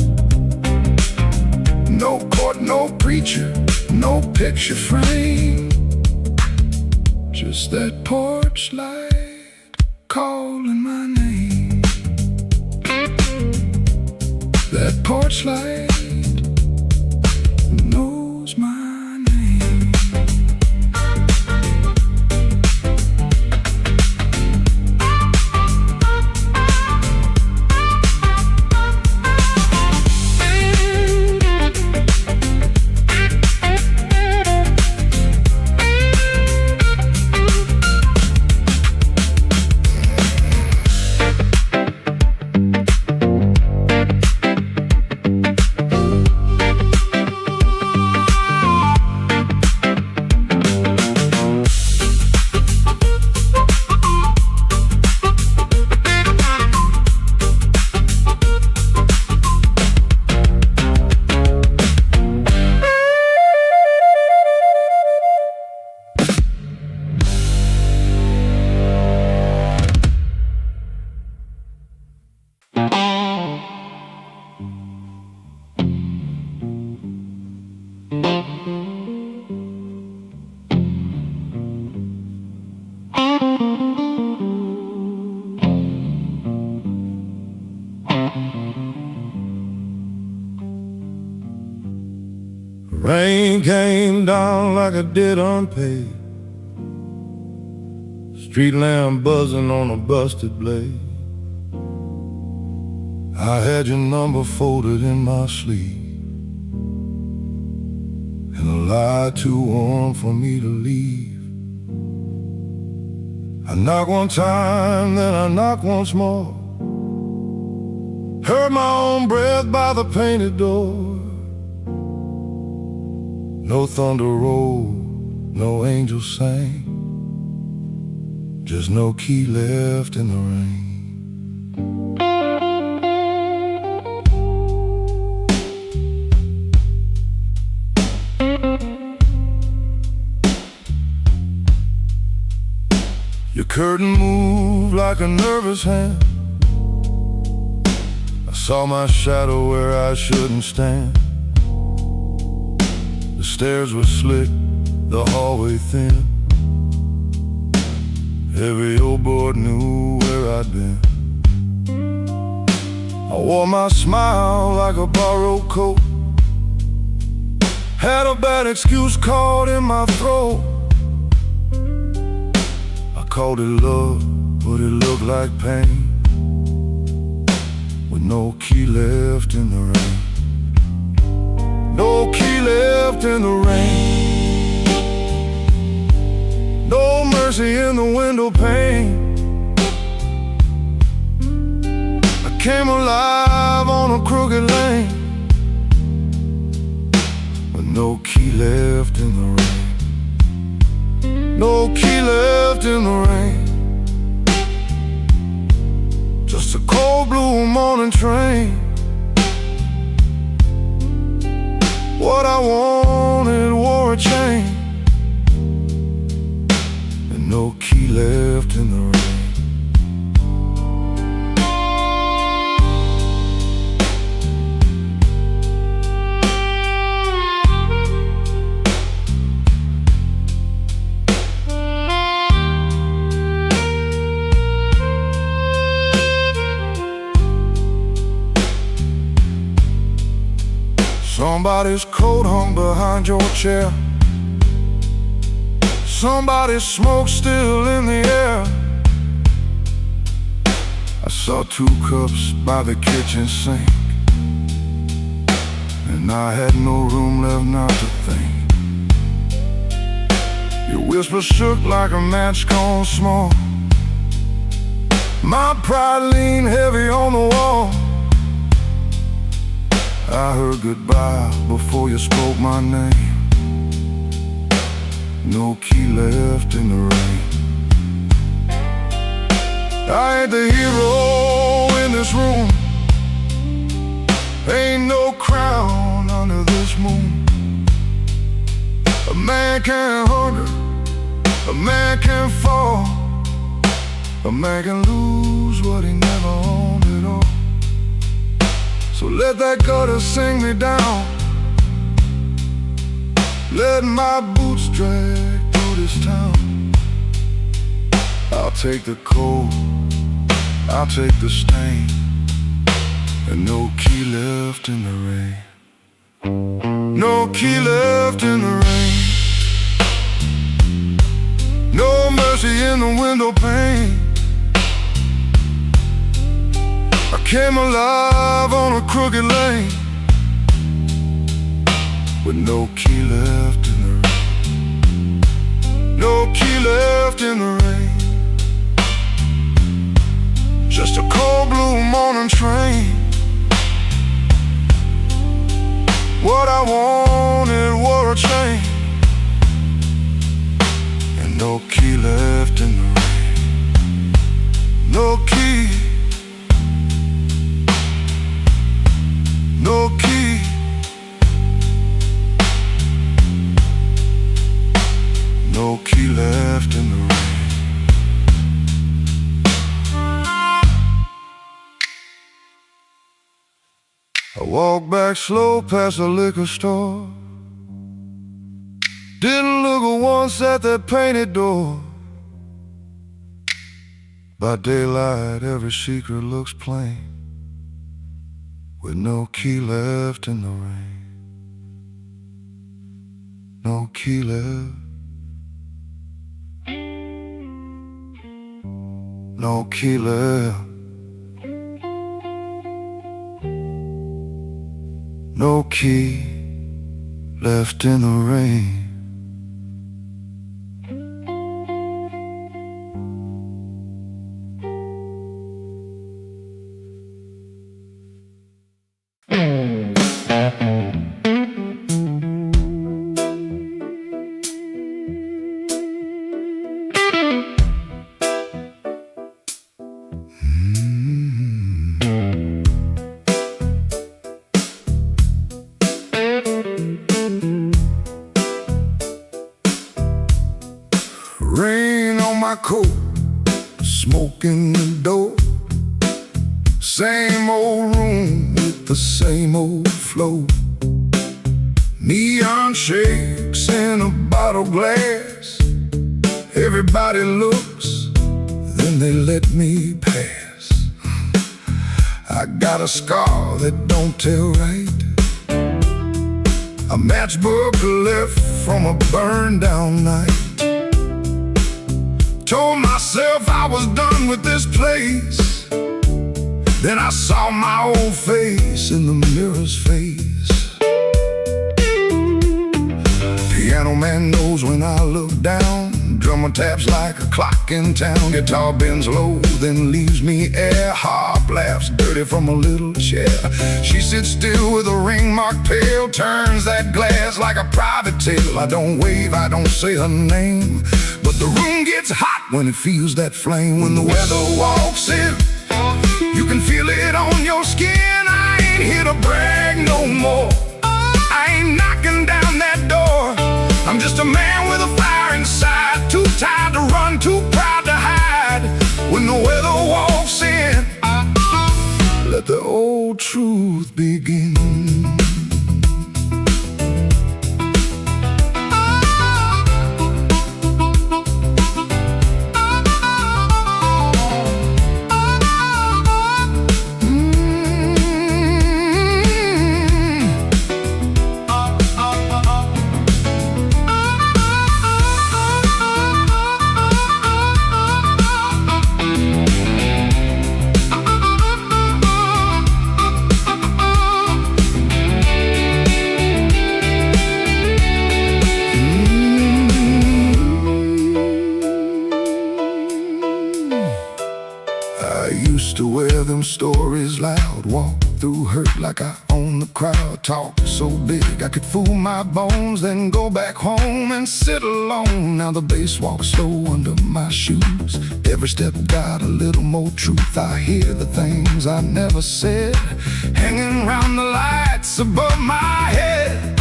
No court, no preacher, no picture frame. Just that porch light calling my name. That porch light knows my name. Rain came down like it did unpaid. Street lamp buzzing on a busted blade. I had your number folded in my sleeve, and a lie too warm for me to leave. I knock one time, then I knock once more. Heard my own breath by the painted door. No thunder rolled, no angel sang, just no key left in the rain. Your curtain moved like a nervous hand. I saw my shadow where I shouldn't stand. The stairs were slick, the hallway thin. Every old board knew where I'd been. I wore my smile like a borrowed coat. Had a bad excuse caught in my throat. I called it love, but it looked like pain, with no key left in the rain. No key left in the rain. No mercy in the window pane. I came alive on a crooked lane, with no key left in the rain. No key left in the rain. Just a cold blue morning train. What I wanted wore a chain, and no key left in the rain. Somebody's coat hung behind your chair. Somebody's smoke still in the air. I saw 2 cups by the kitchen sink, and I had no room left not to think. Your whisper shook like a match gone small. My pride leaned heavy on the wall. I heard goodbye before you spoke my name. No key left in the rain. I ain't the hero in this room. Ain't no crown under this moon. A man can't hunger, a A man can lose what he never owned at all. So let that gutter sing me down. Let my boots drag through this town. I'll take the cold, I'll take the stain, and no key left in the rain. No key left in the rain. No mercy in the window pane. I came alive on a crooked lane with no key left in the rain. No key left in the rain. Just a cold blue morning train. What I wanted wore a chain, and no key left in the rain. No key. No key. No key left in the rain. I walked back slow past the liquor store. Didn't look once at that painted door. By daylight every secret looks plain, with no key left in the rain. No key left. No key left. No key left in the rain. Rain on my coat, smoke in the door. Same old room with the same old flow. Neon shakes in a bottle glass. Everybody looks, then they let me pass. I got a scar that don't tell right, a matchbook left from a burned down night. Told myself I was done with this place. Then I saw my old face in the mirror's face. Piano man knows when I look down. Drummer taps like a clock in town. Guitar bends low, then leaves me air. Harp laughs dirty from a little chair. She sits still with a ring marked pale. Turns that glass like a private tale. I don't wave, I don't say her name, but the room gets hot when it feels that flame. When the weather walks in, you can feel it on your skin. I ain't here to brag no more. I ain't knocking down that door. I'm just a man with a fire inside, too tired to run, too proud to hide. When the weather walks in, let the old truth begin. I used to wear them stories loud, walk through hurt like I own the crowd. Talk so big I could fool my bones, then go back home and sit alone. Now the bass walks slow under my shoes. Every step got a little more truth. I hear the things I never said, hanging round the lights above my head.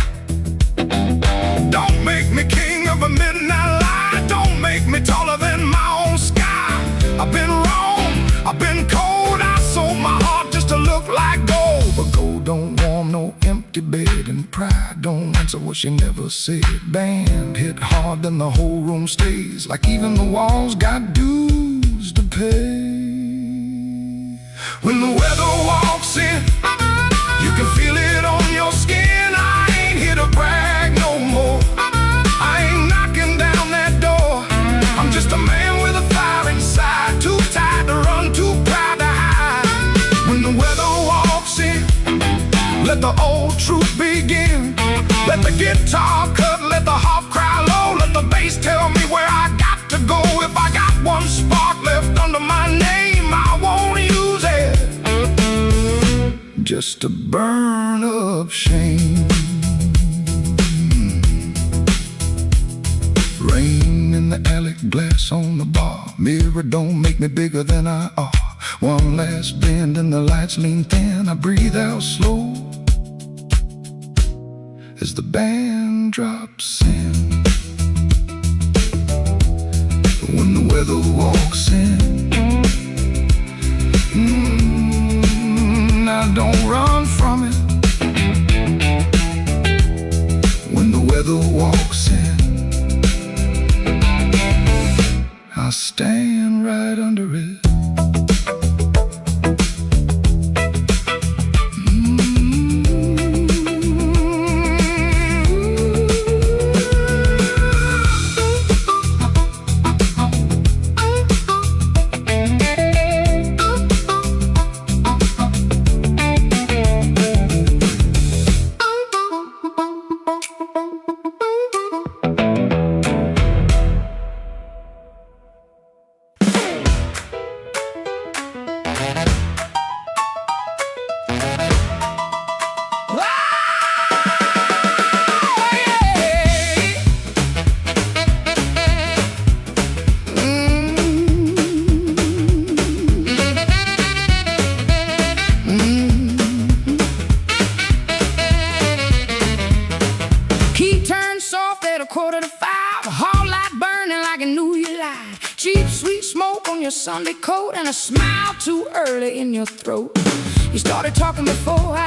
Don't make me king of a midnight light. Don't make me taller than my own sky. I've been empty bed and pride don't answer what she never said. Band hit hard, then the whole room stays, like even the walls got dues to pay. When the weather walks in, you can feel it on your skin. I ain't here to brag no more. I ain't knocking down that door. I'm just a man with a fire inside, too tired to run, too proud to hide. When the weather walks in, let the old truth begin. Let the guitar cut, let the harp cry low, let the bass tell me where I got to go. If I got one spark left under my name, I won't use it just to burn up shame. Rain in the alley, glass on the bar. Mirror don't make me bigger than I are. One last bend and the lights lean thin. I breathe out slow as the band drops in. When the weather walks in, I don't run from it. When the weather walks in, I stand right under it. Sunday coat and a smile too early in your throat. You started talking before I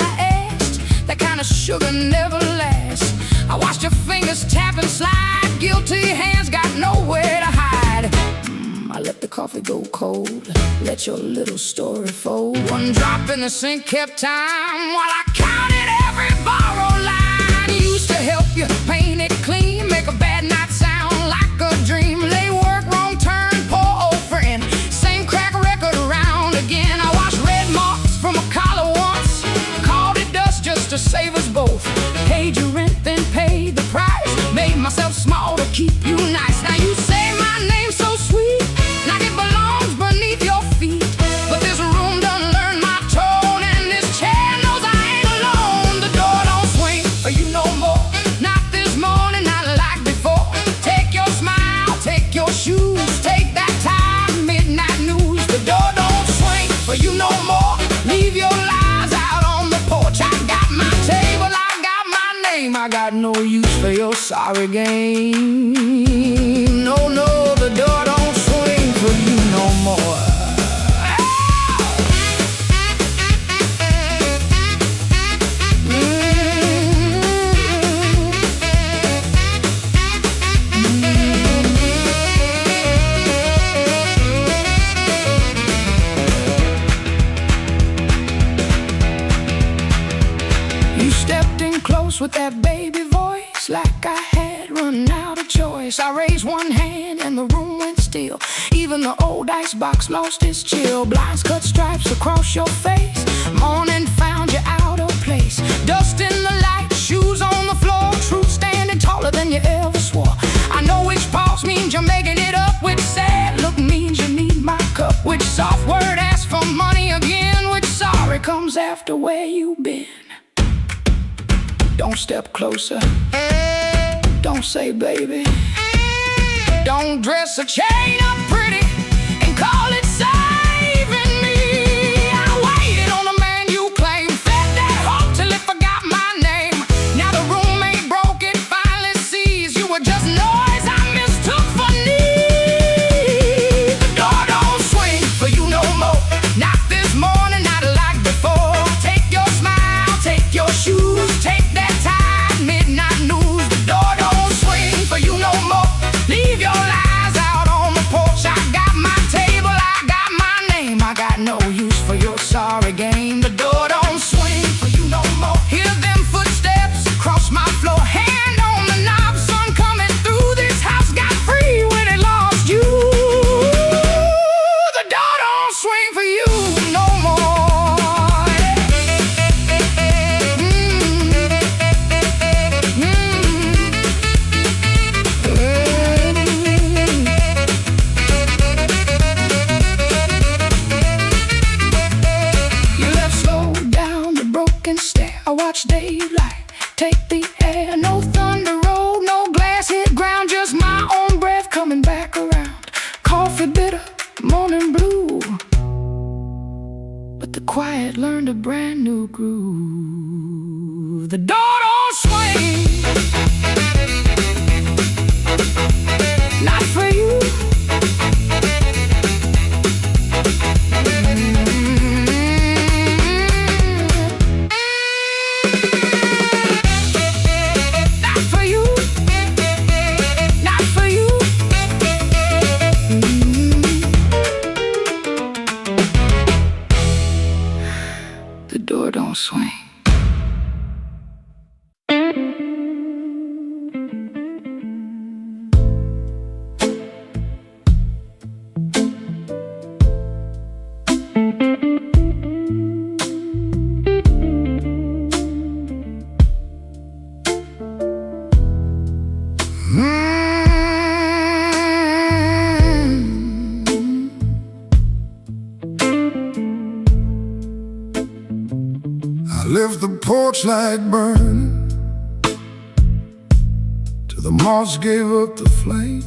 asked. That kind of sugar never lasts. I watched your fingers tap and slide. Guilty hands got nowhere to hide. I let the coffee go cold. Let your little story fold. One drop in the sink kept time while I counted every borrowed line. Used to help you paint it clean, make a bad night sound like a dream. Lay work, wrong turn, poor old friend. Crack record around again. I washed red marks from a collar once, called it dust just to save us both. Paid your rent, then paid the price. Made myself small to keep you nice. Now you say my name so sweet, like it belongs beneath your feet. But this room done learned my tone, and this chair knows I ain't alone. The door don't swing for you no more, not this morning, not like before. Take your smile, take your shoes, take that time, midnight news. The door don't swing for you no more. Leave your lies out on the porch. I got my table, I got my name. I got no use for your sorry game. No, no, the door don't swing for you no more. With that baby voice, like I had run out of choice. I raised one hand and the room went still. Even the old icebox lost its chill. Blinds cut stripes across your face. Morning found you out of place. Dust in the light, shoes on the floor. Truth standing taller than you ever swore. I know which pause means you're making it up. Which sad look means you need my cup. Which soft word asks for money again. Which sorry comes after where you've been. Don't step closer. Don't say baby. Don't dress a chain up pretty and call it saving me. I waited on the man you claim, fed that hope till it forgot my name. Now the room ain't broke, it finally sees you were just noise I mistook for need. The door don't swing for you no more, not this morning, not like before. Take your smile, take your shoes, take your sorry game. The door don't swing for you no more. Hear them footsteps across my floor. Hand on the knob, sun coming through. This house got free when it lost you. The door don't swing for you no more. You left slow down the broken stair. I watched daylight take the air. No thunder roll, no glass hit ground, just my own breath coming back around. Coffee bitter, morning blue, but the quiet learned a brand new groove. The door don't swing, not for you. Not for you, not for you. The door don't swing. I left the porch light burning till the moss gave up the flame.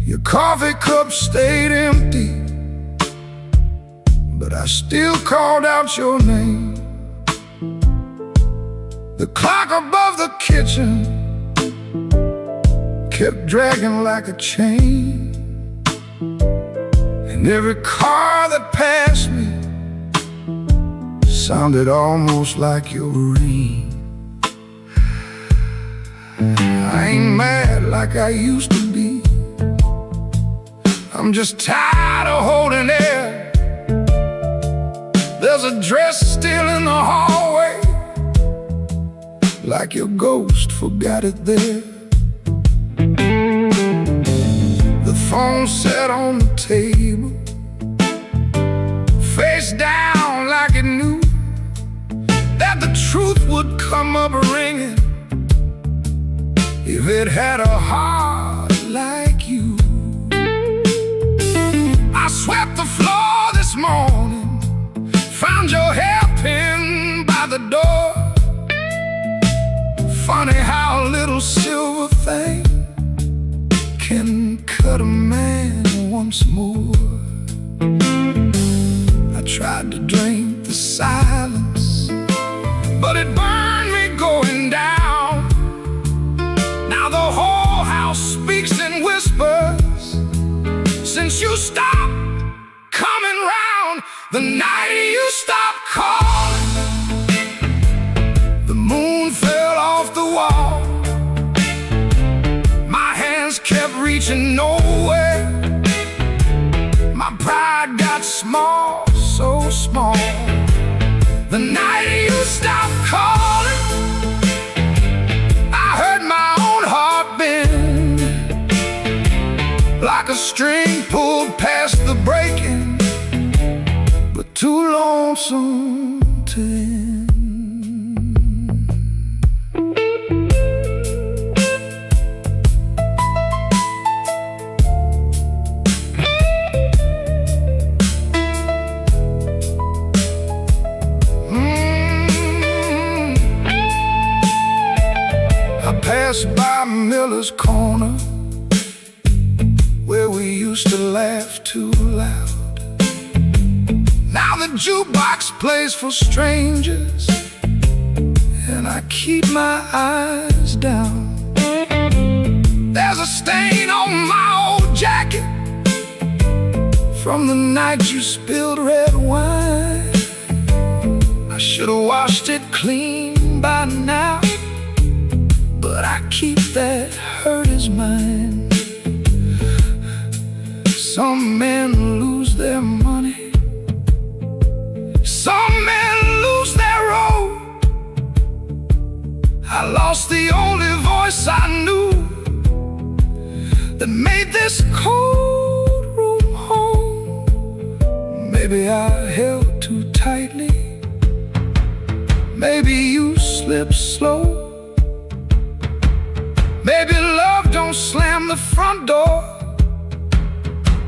Your coffee cup stayed empty, but I still called out your name. The clock above the kitchen kept dragging like a chain, and every car that passed me sounded almost like your rain. I ain't mad like I used to be. I'm just tired of holding air. There's a dress still in the hallway, like your ghost forgot it there. The phone sat on the table, face down like it knew that the truth would come up ringing if it had a heart like you. I swept the floor this morning, found your hairpin by the door. Funny how a little silver thing can cut a man once more. I tried to drink the silence, but it burned me going down. Now the whole house speaks in whispers since you stopped coming round. The night you stopped calling, the moon fell off the wall. My hands kept reaching nowhere. My pride got small, so small. The night you stopped calling, I heard my own heart bend, like a string pulled past the breaking, but too lonesome to end. Passed by Miller's Corner, where we used to laugh too loud. Now the jukebox plays for strangers, and I keep my eyes down. There's a stain on my old jacket from the night you spilled red wine. I should have washed it clean by now, but I keep that hurt as mine. Some men lose their money lost the only voice I knew that made this cold room home. Maybe I held too tightly, maybe you slipped slow, maybe love don't slam the front door,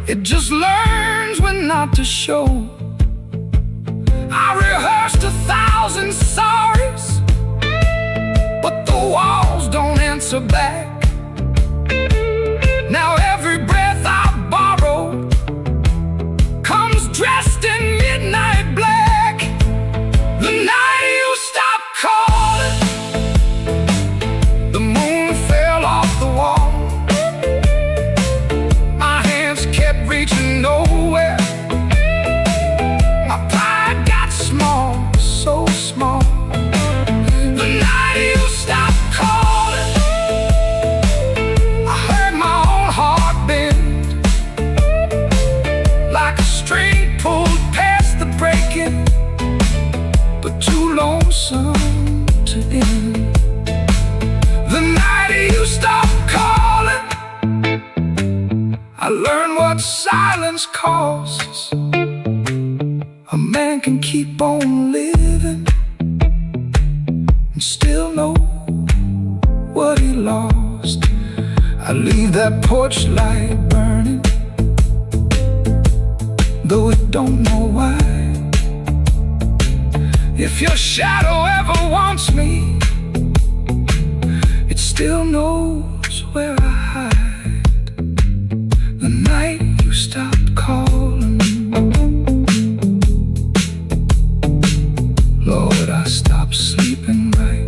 it just learns when not to show. I rehearsed 1,000 sorries, but the walls don't answer back. Now every breath I borrow comes dressed in midnight black. The night you stopped calling, the moon fell off the wall. My hands kept reaching nowhere. My pride got small, so small. The night you stopped calling, I heard my own heart bend, like a string pulled past the breaking, but too lonesome to end. The night you stopped calling, I learned what silence costs. A man can keep on living and still know what he lost. I leave that porch light burning, though it don't know why. If your shadow ever wants me, it still knows where I hide. The night you stopped calling, Lord, I stopped sleeping right.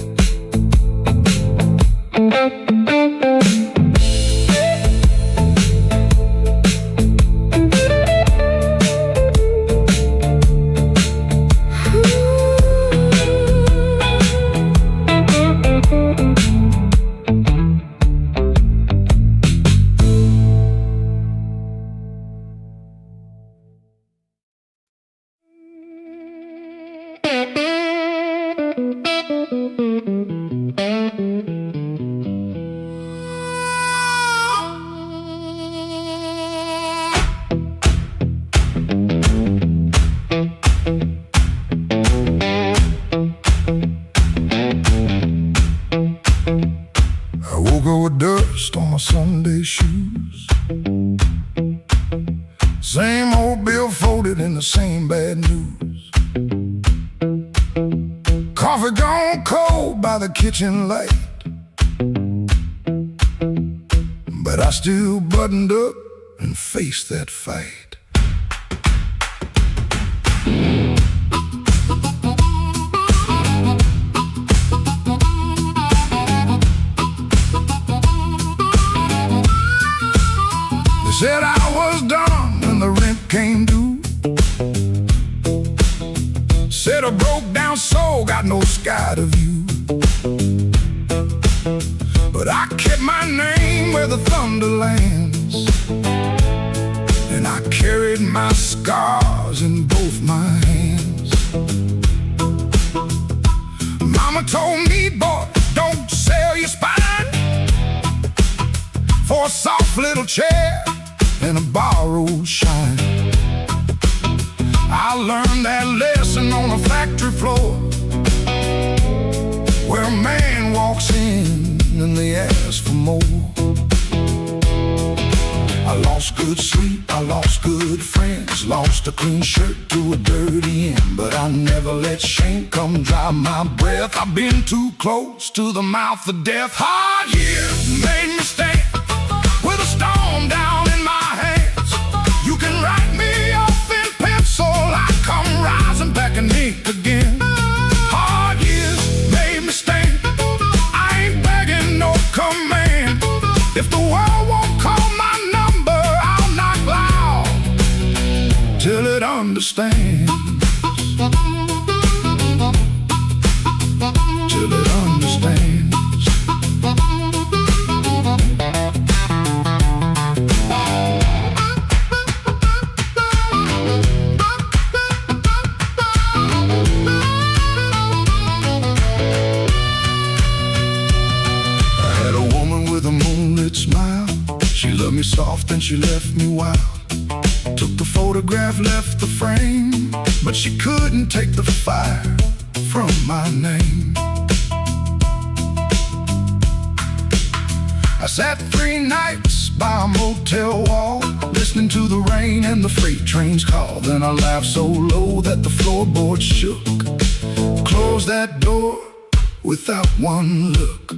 I woke up with dust on my Sunday shoes. Same old bill folded in the same bad news. Coffee gone cold by the kitchen light, but I still buttoned up and faced that fight. They said I was done when the rent came due. Said a broke down soul got no sky to view. But I kept my name where the thunder lands, and I carried my scars in both my hands. Mama told me, boy, don't sell your spine for a soft little chair and a borrowed shine. I learned that lesson on a factory floor, where a man walks in and they ask for more. I lost good sleep, I lost good friends, lost a clean shirt to a dirty end, but I never let shame come dry my breath. I've been too close to the mouth of death. Hard years made me stand with a storm down in my hands. You can write me off in pencil, I come rising back and ink again. Hard years made me stand, I ain't begging no command. If the world won't call my number, I'll knock loud till it understands. Till it understands. me soft, then she left me wild. Took the photograph, left the frame, but she couldn't take the fire from my name. I sat 3 nights by a motel wall, listening to the rain and the freight trains call. Then I laughed so low that the floorboards shook. Closed that door without one look.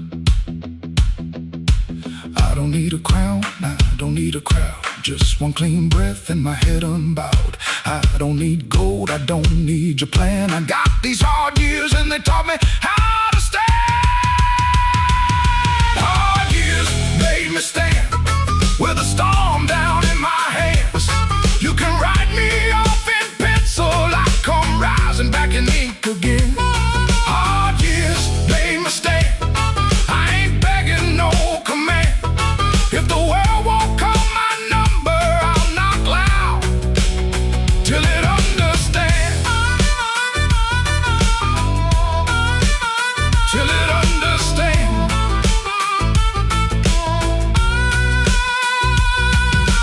I don't need a crown, I don't need a crowd, just one clean breath and my head unbowed. I don't need gold, I don't need your plan. I got these hard years and they taught me how to stand. Hard years made me stand with a storm down in my hands. You can write me off in pencil, I come rising back in ink again. Hard years made me stand, I ain't begging no command. If the world won't call my number, I'll knock loud till it understands. Till it understands.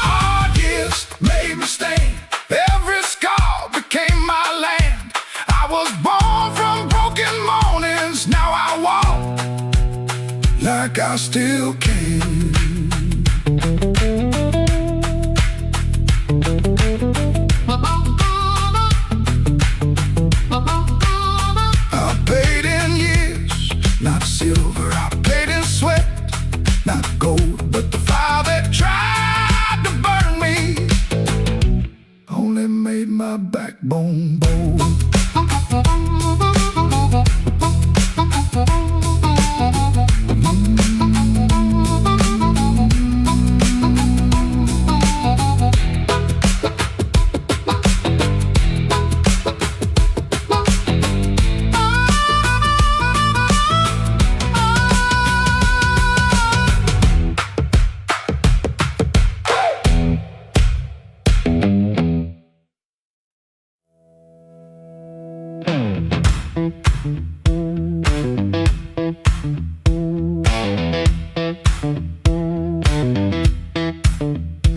Hard years made me stand. Every scar became my land. I was born from broken mornings. Now I walk like I still can. I paid in years, not silver. I paid in sweat, not gold. But the fire that tried to burn me only made my backbone bold.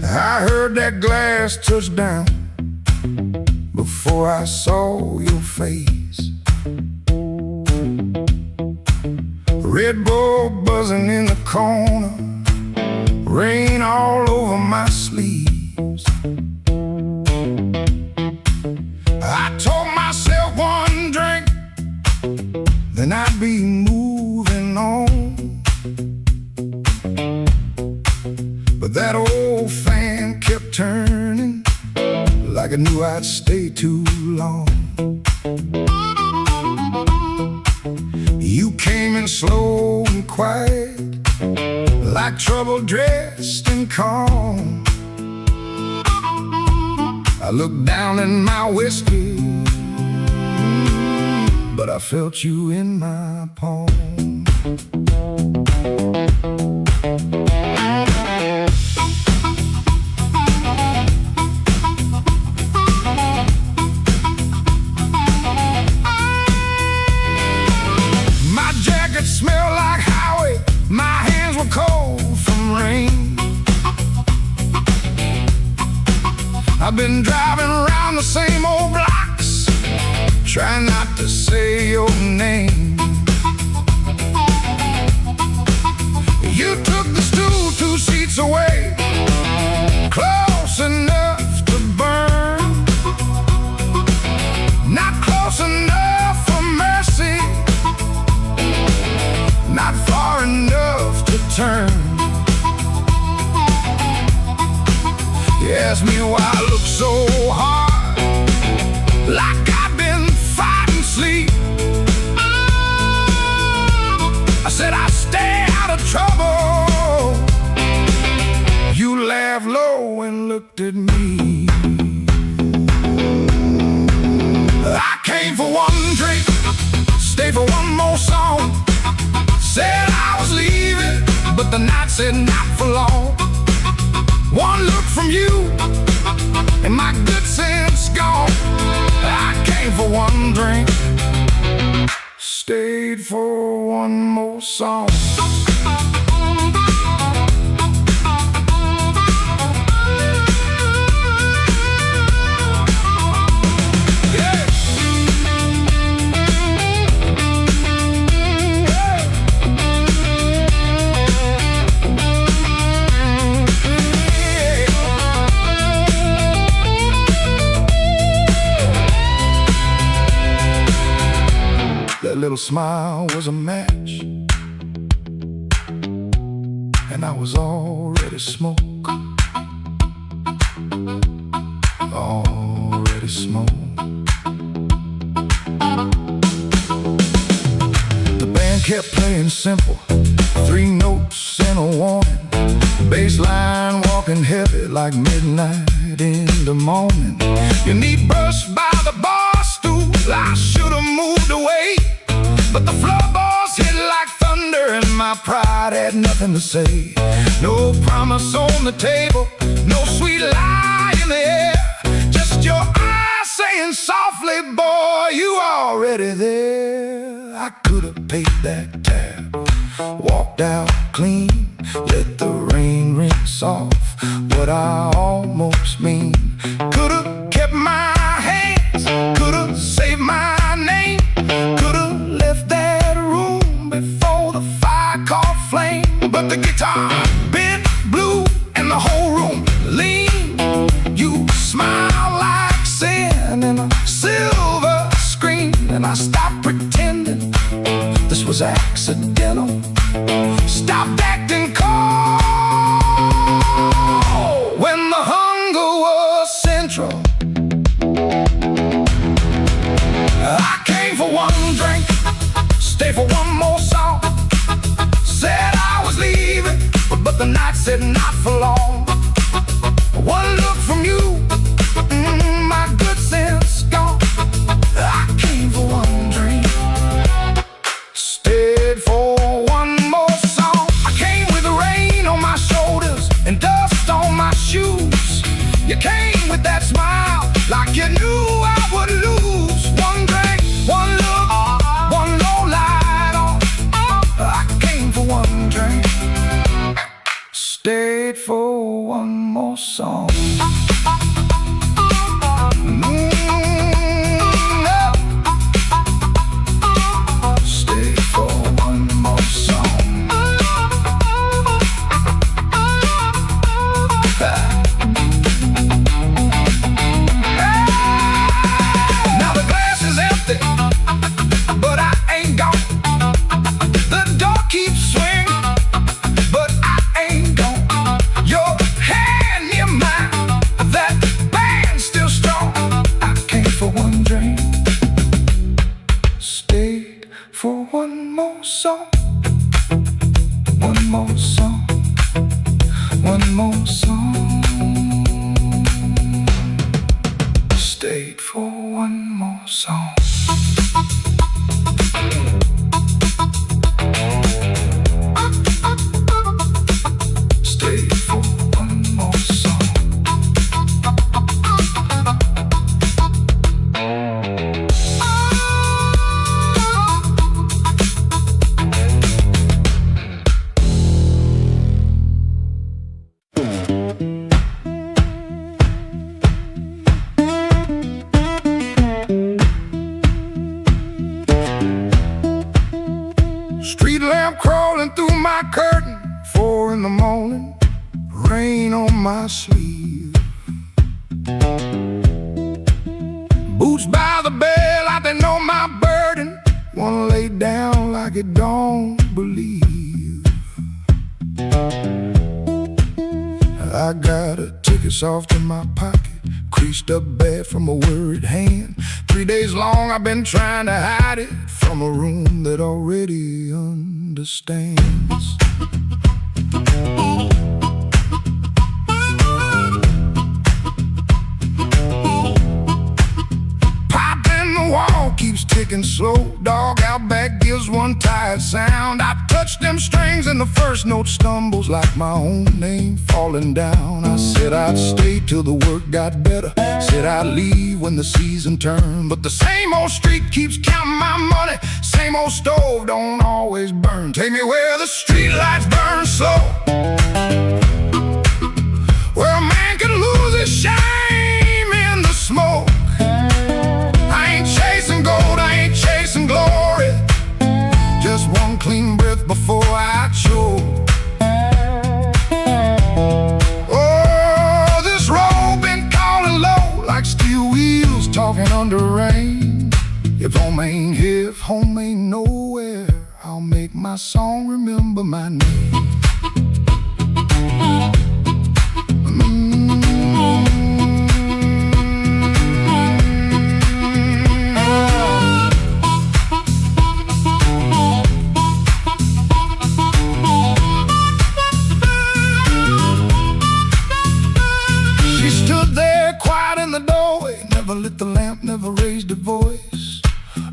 I heard that glass touch down before I saw your face. Red Bull buzzing in the corner, rain all over my sleeves. I told myself one drink, then I'd be moving on. But that old fan kept turning, like I knew I'd stay too long. You came in slow and quiet, like trouble dressed in calm. I looked down in my whiskey, but I felt you in my palm. My jacket smelled like highway, my hands were cold from rain. I've been driving around the same old blocks, trying not to say your name. You took the stool 2 seats away, close enough to burn, not close enough for mercy, not far enough to turn. You asked me why I look so hard, like I've been fighting sleep. I said I stay out of trouble. You laughed low and looked at me. I came for one drink, stayed for one more song. Said I was leaving, but the night said not for long. One look from you, and my good sense gone. I came for one drink, stayed for one more song. little smile was a match, and I was already smoke. Already smoke. The band kept playing simple, 3 notes and a warning. Bass line walking heavy like midnight in the morning. You need brushed by the bar stool, I should've moved away, but the floorboards hit like thunder and my pride had nothing to say. No promise on the table, no sweet lie in the air, just your eyes saying softly, boy, you already there. I could've paid that tab, walked out clean, let the rain rinse off what I almost mean. Could've kept my hands, could've saved my name, could've left that room before the fire caught flame. But the guitar bent blue and the whole room lean. You smile like sin in a silver screen, and I stopped pretending this was accidental. Stopped acting cold when the hunger was central. I came for one drink, stay for one more song. Said I was leaving, but the night said not for long. One look from you, my good sense gone. I came for one drink, stayed for one more song. I came with rain on my shoulders and dust on my shoes. You came with that smile like you knew I would lose. One drink, one look, one low light on. I came for one drink, stayed for one more song. Stay for one more song. Now the glass is empty, but I ain't gone. The door keeps swinging, but I ain't gone. Your hand near mine, that band's still strong. I came for one drink, stayed for one more song. One more song, one more song. Stayed for one more song. Stayed for one more song. Street lamp crawling through my curtain, 4 in the morning, rain on my sleeve. Boots by the bed like they know my burden, wanna lay down like it don't believe. I got a ticket soft in my pocket, creased up bad from a worried hand. 3 days long I've been trying to hide it from a room that already understands. Pipe in the wall keeps ticking slow, dog out back gives one tired sound. I touch them strings and the first note stumbles like my own name falling down. I said I'd stay till the work got better, said I'd leave when the season turned, but the same old street keeps counting my money, same old stove don't always burn. Take me where the street lights burn slow, where a man can lose his shame in the smoke. I ain't chasing gold, I ain't chasing glory, just one clean breath before I choke. Oh, this road been calling low like steel wheels talking under rain. If home ain't here, home ain't nowhere, I'll make my song remember my name. She stood there quiet in the doorway, never lit the lamp, never raised her voice.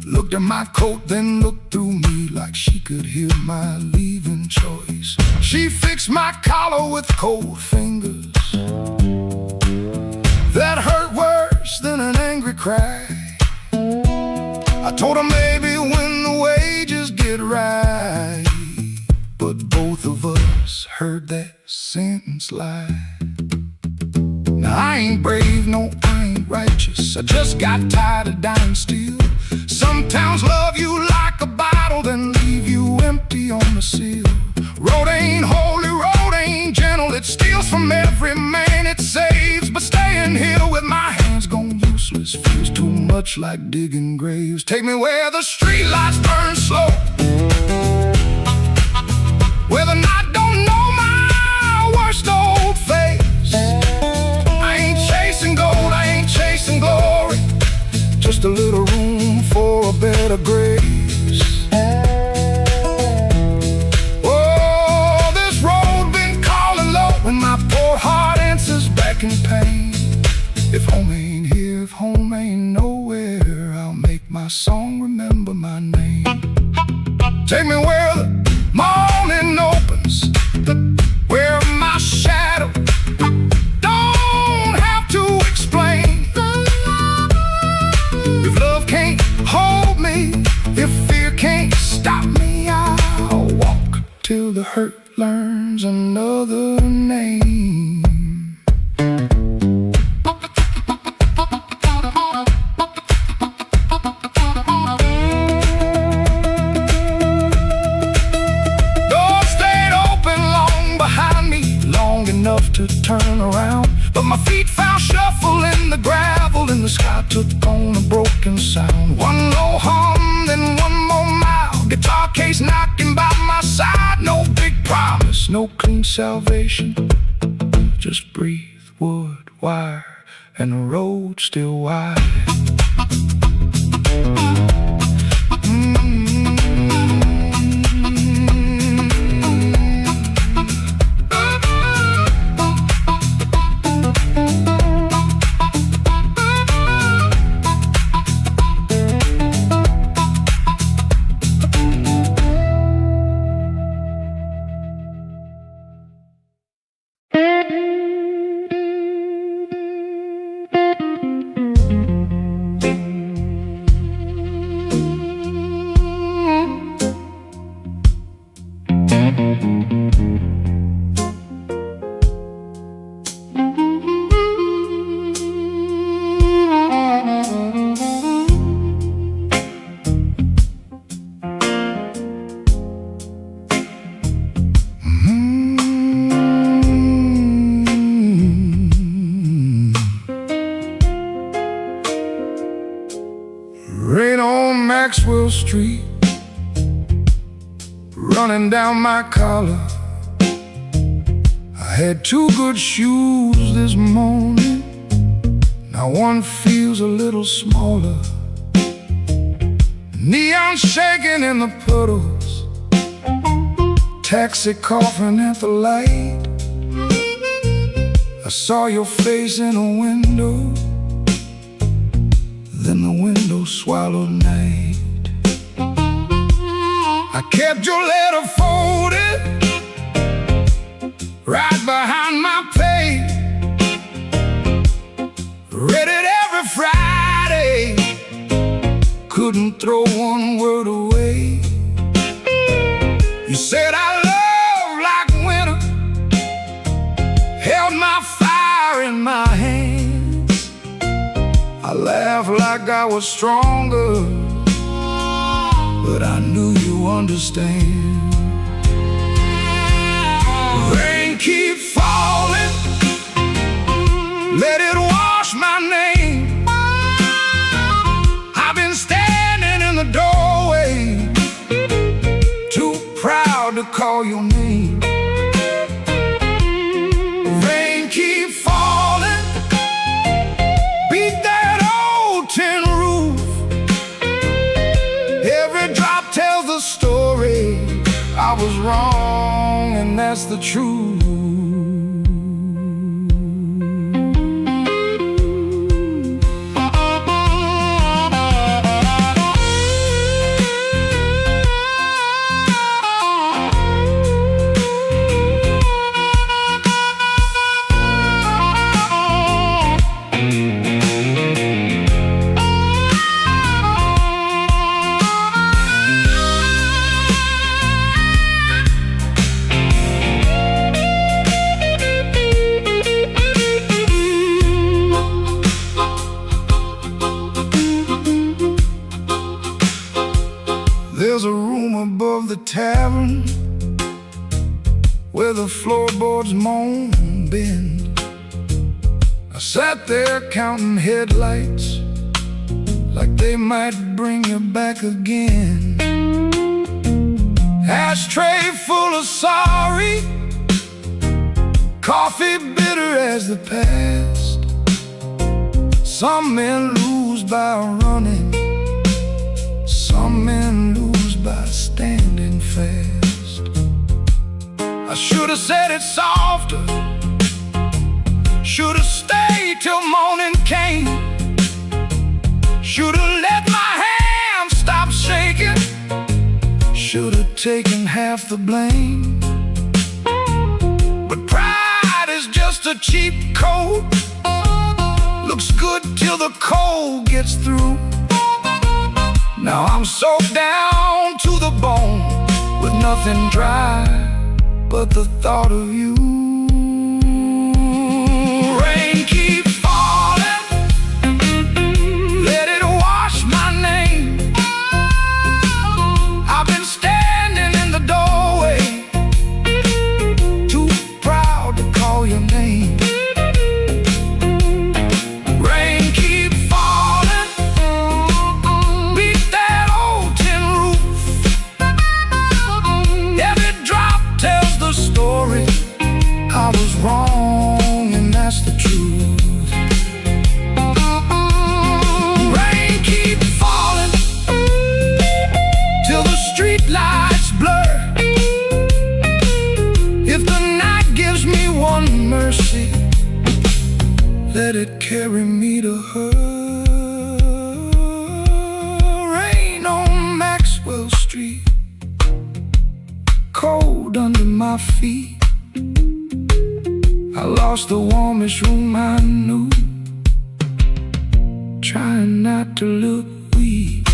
Looked at my coat, then looked through me like she could hear my leaving choice. She fixed my collar with cold fingers that hurt worse than an angry cry. I told her maybe when the wages get right, but both of us heard that sentence lie. Now I ain't brave, no, I ain't righteous, I just got tired of dying still. Some towns love you like a bottle, then leave you empty on the seal. Road ain't holy, road ain't gentle, it steals from every man it saves. But staying here with my hands gone useless feels too much like digging graves. Take me where the streetlights burn slow, where the night don't know my worst old face. I ain't chasing gold, I ain't chasing glory, just a little room for a better grace. Oh, this road been calling low, and my poor heart answers back in pain. If home ain't here, if home ain't nowhere, I'll make my song remember my name. Take me where the morning opens, where my shadow don't have to explain. If love can't hold me, if fear can't stop me, I'll walk till the hurt learns another name. Doors stayed open long behind me, long enough to turn around, but my feet found shuffle in the gravel, and the sky took on a broken sound. One low hum, then one more mile, guitar case knocking by my side. No big promise, no clean salvation, just breathe, wood, wire, and the road still wide. Rain on Maxwell Street, running down my collar. I had two good shoes this morning, now one feels a little smaller. Neon shaking in the puddles, taxi coughing at the light. I saw your face in a window, then the window swallowed night. I kept your letter folded right behind my page, read it every Friday, couldn't throw one word away. You said our love like winter held my fire in my hands. I laughed like I was stronger, but I knew you understand. Rain keep falling, let it wash my name. I've been standing in the doorway, call your name. Rain keep falling, beat that old tin roof. Every drop tells the story. I was wrong, and that's the truth. There's a room above the tavern where the floorboards moan and bend. I sat there counting headlights like they might bring you back again. Ashtray full of sorry, coffee bitter as the past. Some men lose by running, some men lose by standing fast. I should have said it softer, should have stayed till morning came, should have let my hand stop shaking, should have taken half the blame. But pride is just a cheap coat, looks good till the cold gets through. Now I'm soaked down to the bone with nothing dry but the thought of you. Rain keep falling, let it wash my name. I've been standing in the doorway, too proud to call your name. Rain keep falling, beat that old tin roof. Every drop tells the story. I was wrong, and that's the truth. Rain keep falling till the street lights blur. If the night gives me one mercy, let it carry me to her. Rain on Maxwell Street, cold under my feet. I lost the warmest room I knew, trying not to look weak.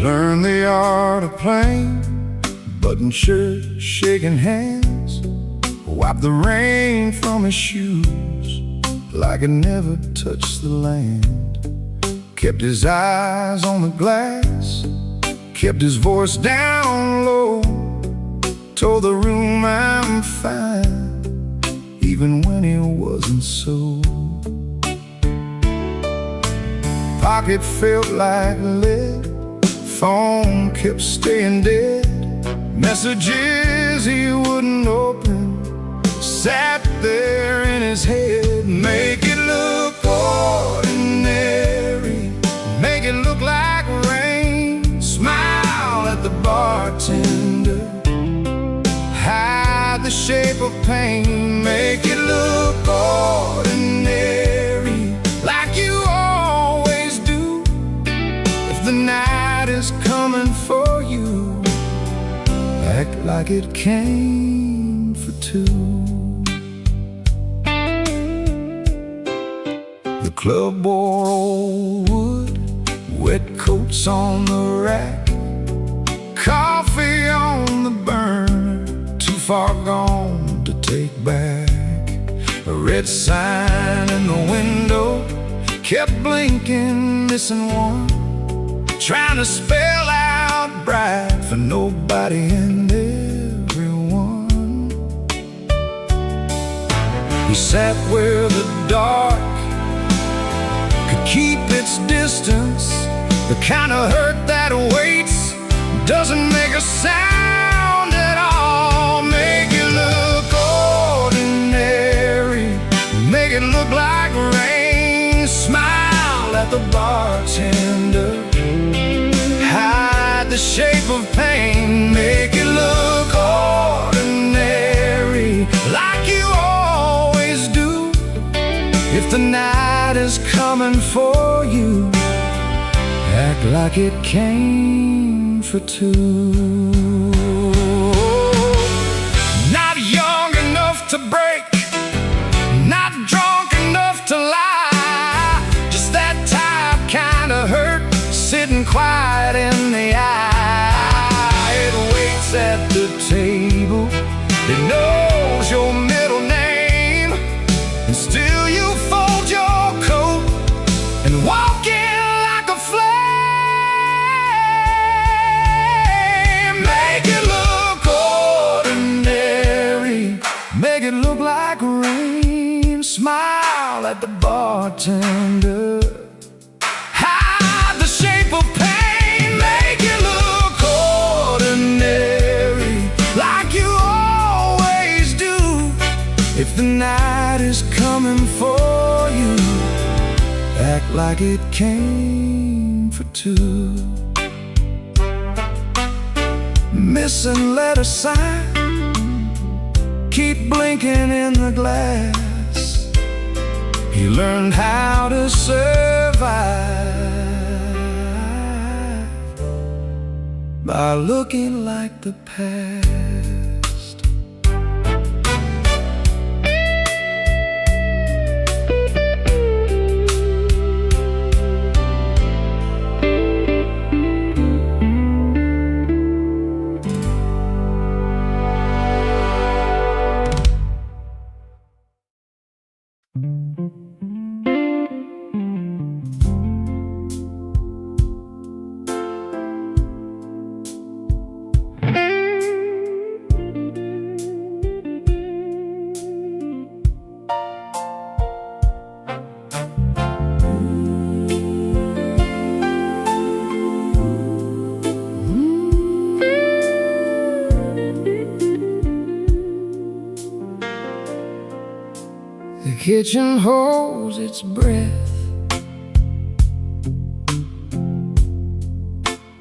Learn the art of playing, button shirt, shaking hands, wipe the rain from his shoes like it never touched the land. Kept his eyes on the glass, kept his voice down low, told the room I'm fine, even when he wasn't so. Pocket felt like lead, phone kept staying dead, Messages he wouldn't open sat there in his head. Make it look ordinary, make it look like rain. Smile at the bartender, hide the shape of pain. Make it look ordinary, like you always do. If the night is coming for you, act like it came for two. The club wore old wood, wet coats on the rack, coffee on the burner, too far gone to take back. A red sign in the window kept blinking, missing one, trying to spell out bright for nobody and everyone. He sat where the dark could keep its distance, the kind of hurt that waits, doesn't make a sound at all. Make it look ordinary, make it look like rain. Smile at the bartender, hide the shape of pain. Make it look ordinary, like you always do. If the night is coming for you, act like it came for two. Not young enough to break, not drunk enough to lie, just that type kind of hurt sitting quiet in the eye. It waits at the table, it knows your middle name, and still you fold your coat and walk in like a flame. Make it look ordinary, make it look like rain. Smile at the bartender, hide the shape of pain. Make it look ordinary, like you always do. If the night is coming for you, act like it came for two. Missing letter sign, keep blinking in the glass. He learned how to survive by looking like the past. The kitchen holds its breath,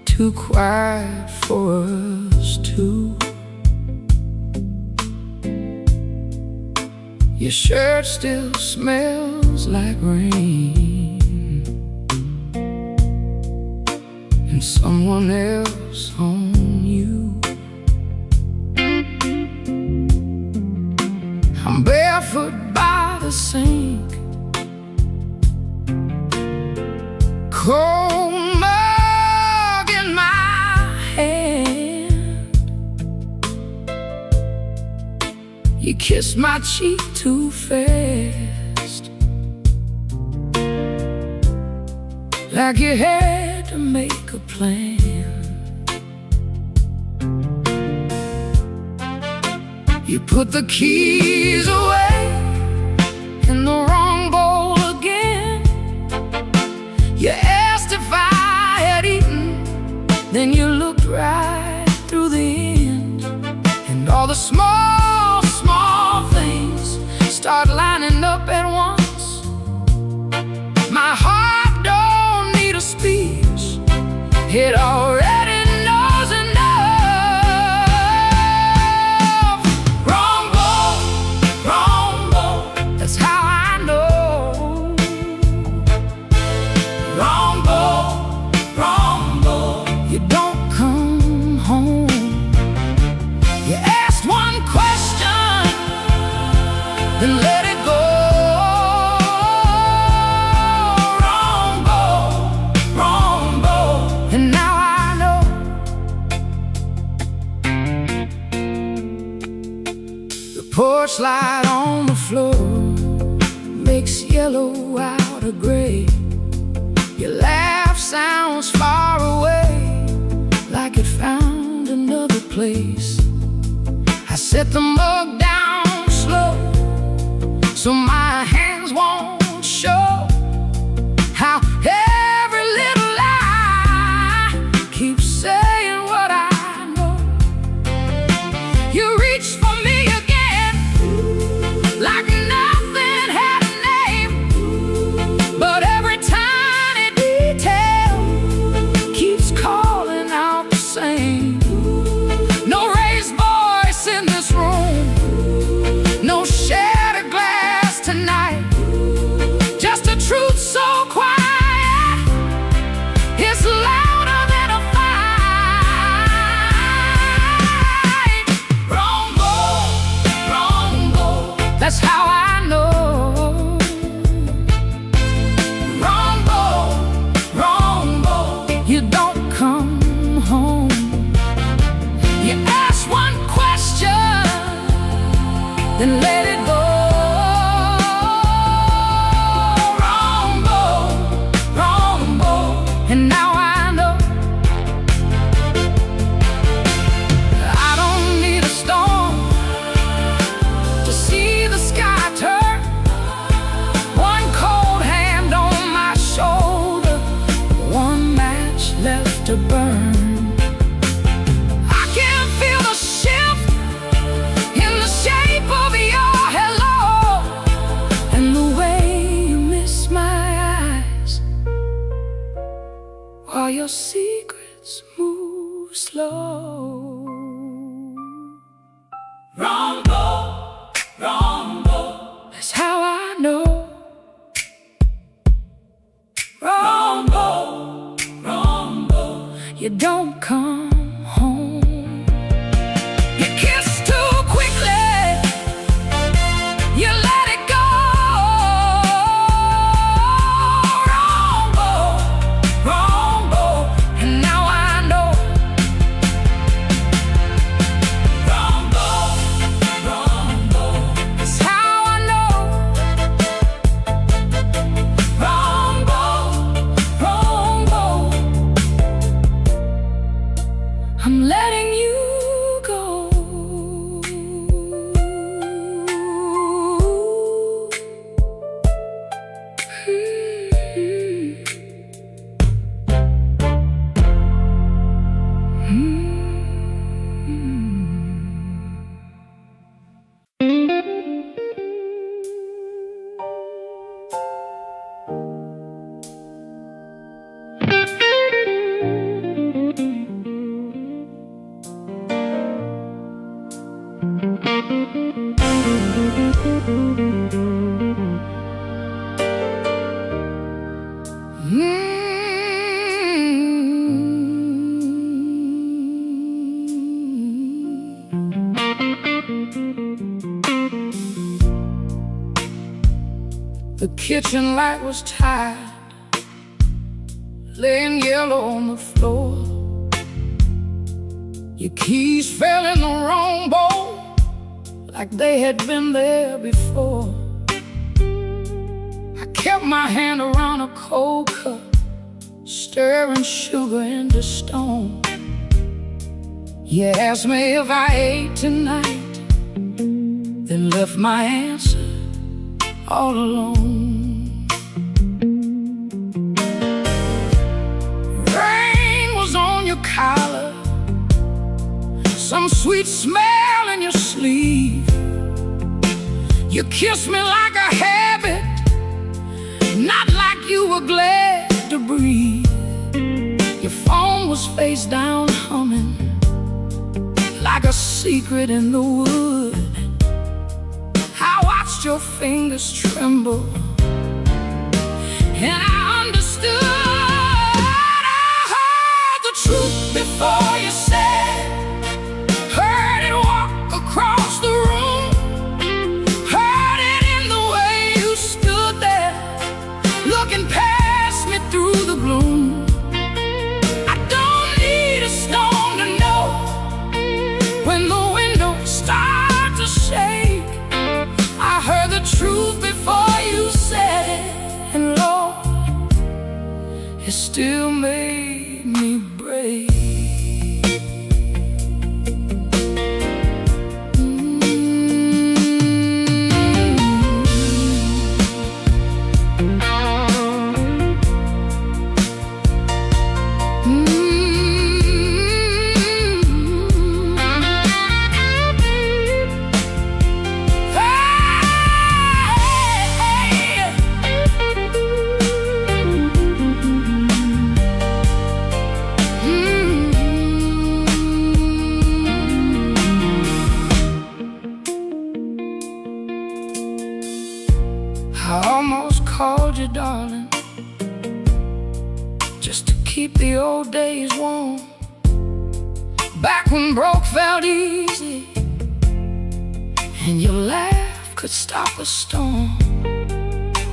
too quiet for us two. Your shirt still smells like rain, and someone else on you. I'm barefoot by the sink, cold mug in my hand. You kissed my cheek too fast, like you had to make a plan. You put the keys away in the wrong bowl again. You asked if I had eaten, then you looked right through the end. the small, small things start lining up at once. My heart don't need a speech, it already knows enough. Wrong boat, that's how I know. Wrong boat, you don't come home. You asked one question, then let it go. Wrong boat, and now I know. The porch light on the floor makes yellow out of gray. Your laugh sounds far away, like it found another place. I set the mug down slow, so my hands won't show how every little lie keeps saying what I know. You reached for me again, like nothing had a name, but every tiny detail keeps calling out the same. No raised voice in this room, no shattered glass tonight, just a truth so quiet, it's louder than a fight. Wrong boat, that's how I know. Wrong boat, you don't come home. You ask one question, then let it go. Wrong boat, and now I know. I don't need a storm to see the sky turn. One cold hand on my shoulder, one match left to burn. I can feel the shift in the shape of your hello, and the way you miss my eyes while your secrets move slow. Wrong boat, that's how I know. Wrong boat, you don't come home. You kiss too quickly, you let it go. Wrong boat, and now I know. Wrong boat, that's how I know. Wrong boat, I'm letting you go. The kitchen light was tired, laying yellow on the floor. Your keys fell in the wrong bowl, like they had been there before. I kept my hand around a cold cup, stirring sugar into stone. You asked me if I ate tonight, then left my answer all alone. Rain was on your collar, some sweet smell in your sleeve. You kissed me like a habit, not like you were glad to breathe. Your phone was face down humming like a secret in the wood. I watched your fingers tremble and I understood. I heard the truth before you said it, heard it walk across the room, heard it in the way you stood there, looking past me through the gloom. I don't need a stone to know when the windows start to shake. I heard the truth before you said it, and Lord, it still made me break. I almost called you darling, just to keep the old days warm. Back when broke felt easy and your laugh could stop a storm.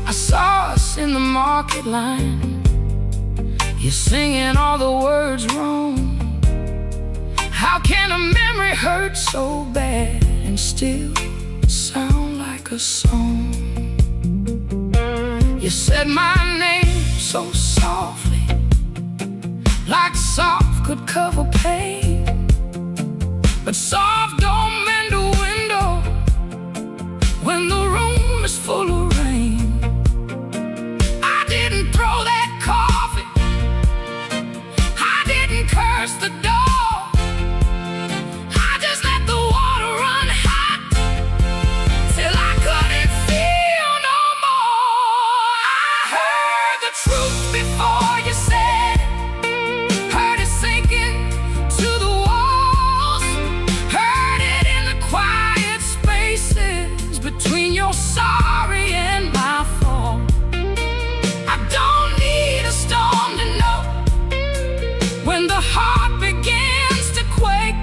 I saw us in the market line, you singing all the words wrong. How can a memory hurt so bad and still sound like a song? You said my name so softly, like soft could cover pain, but soft don't mend a window when the room is full of rain. I didn't throw that coffee, I didn't curse the dog, I just let the water run hot till I couldn't feel no more. I heard the truth before you said it, heard it sinking to the walls, heard it in the quiet spaces between your sorry and my fault. I don't need a storm to know when the heart begins to quake.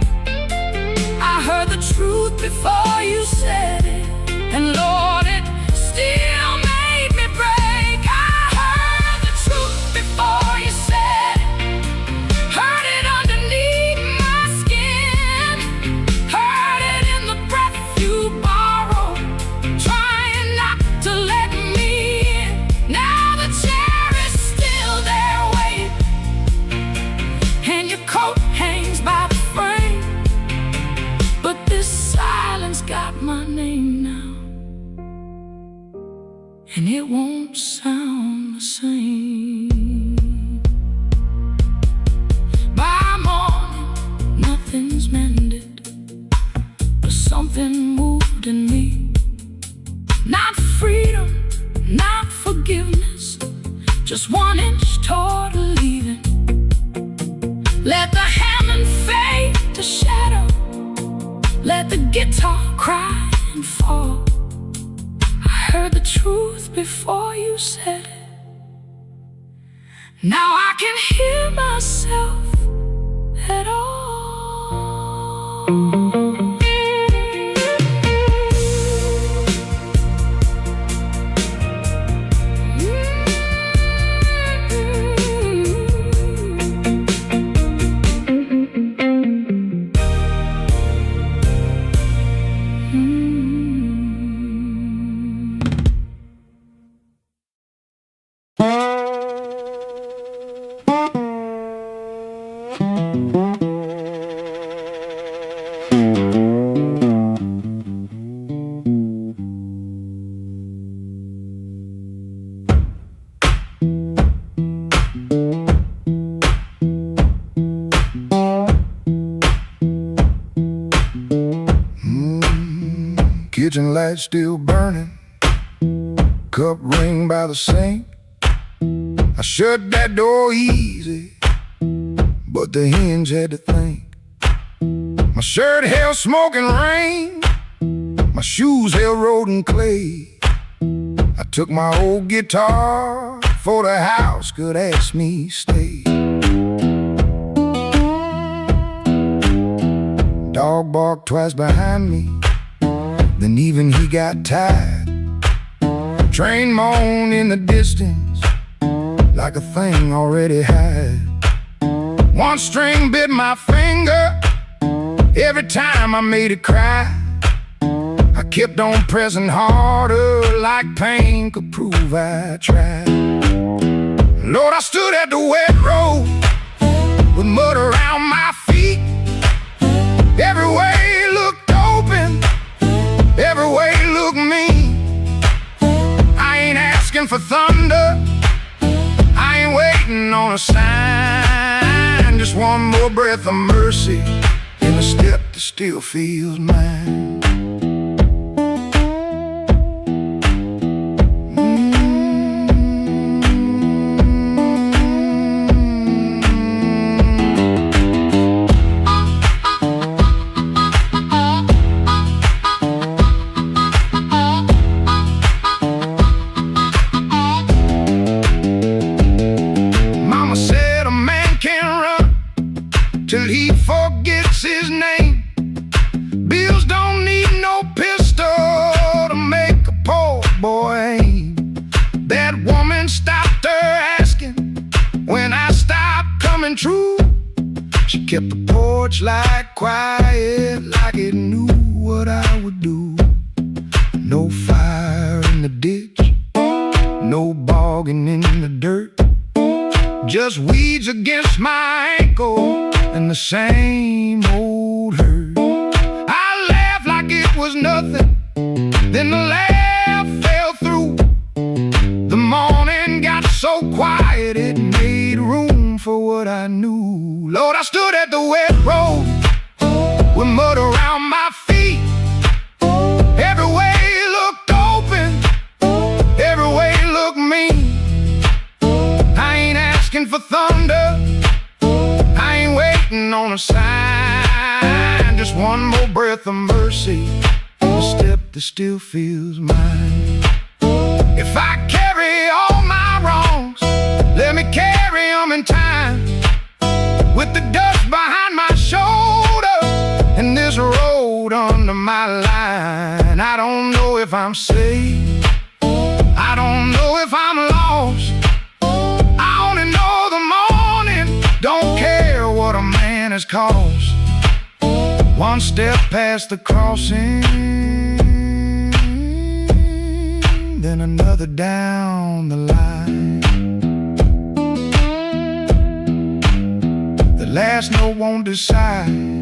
I heard the truth before you said it, and Lord, it still made me break. I heard the truth before you said it, heard it underneath my skin, heard it in the breath you borrow, trying not to let me in. Now the chair is still there waiting, and your coat hangs by the frame, but this silence got my name now, and it won't sound the same. By morning, nothing's mended, but something moved in me. Not freedom, not forgiveness, just 1 inch toward leaving. Let the Hammond fade to shadow, let the guitar cry and fall. I heard the truth before you said it, now I can hear myself at all. Kitchen light still burning, cup ring by the sink. I shut that door easy, but the hinge had to think. My shirt held smoke and rain, my shoes held road and clay. I took my old guitar for the house could ask me stay. Dog barked twice behind me, then even he got tired. Train moaned in the distance like a thing already had. One string bit my finger every time I made it cry. I kept on pressing harder like pain could prove I tried. Lord, I stood at the wet road with mud around my feet. Every way looked open, every way looked mean. I ain't asking for thunder, I ain't waiting on a sign. Just one more breath of mercy in a step that still feels mine. Till he forgets his name. Bills don't need no pistol to make a poor boy aim. That woman stopped her asking when I stopped coming true. She kept the porch light quiet like it knew what I would do. No fire in the ditch, no bogging in the dirt, just weeds against my ankle and the same old hurt. I laughed like it was nothing, then the laugh fell through. The morning got so quiet it made room for what I knew. Lord, I stood at the wet road with mud around my feet. Every way looked open, every way looked mean. I ain't asking for thunder, I ain't waiting on a sign. Just one more breath of mercy, a step that still feels mine. If I carry all my wrongs, let me carry them in time. With the dust behind my shoulder and this road under my line. I don't know if I'm safe, I don't know if I'm lost. I only know the morning don't care what a man has cost. One step past the crossing, then another down the line. The last note won't decide.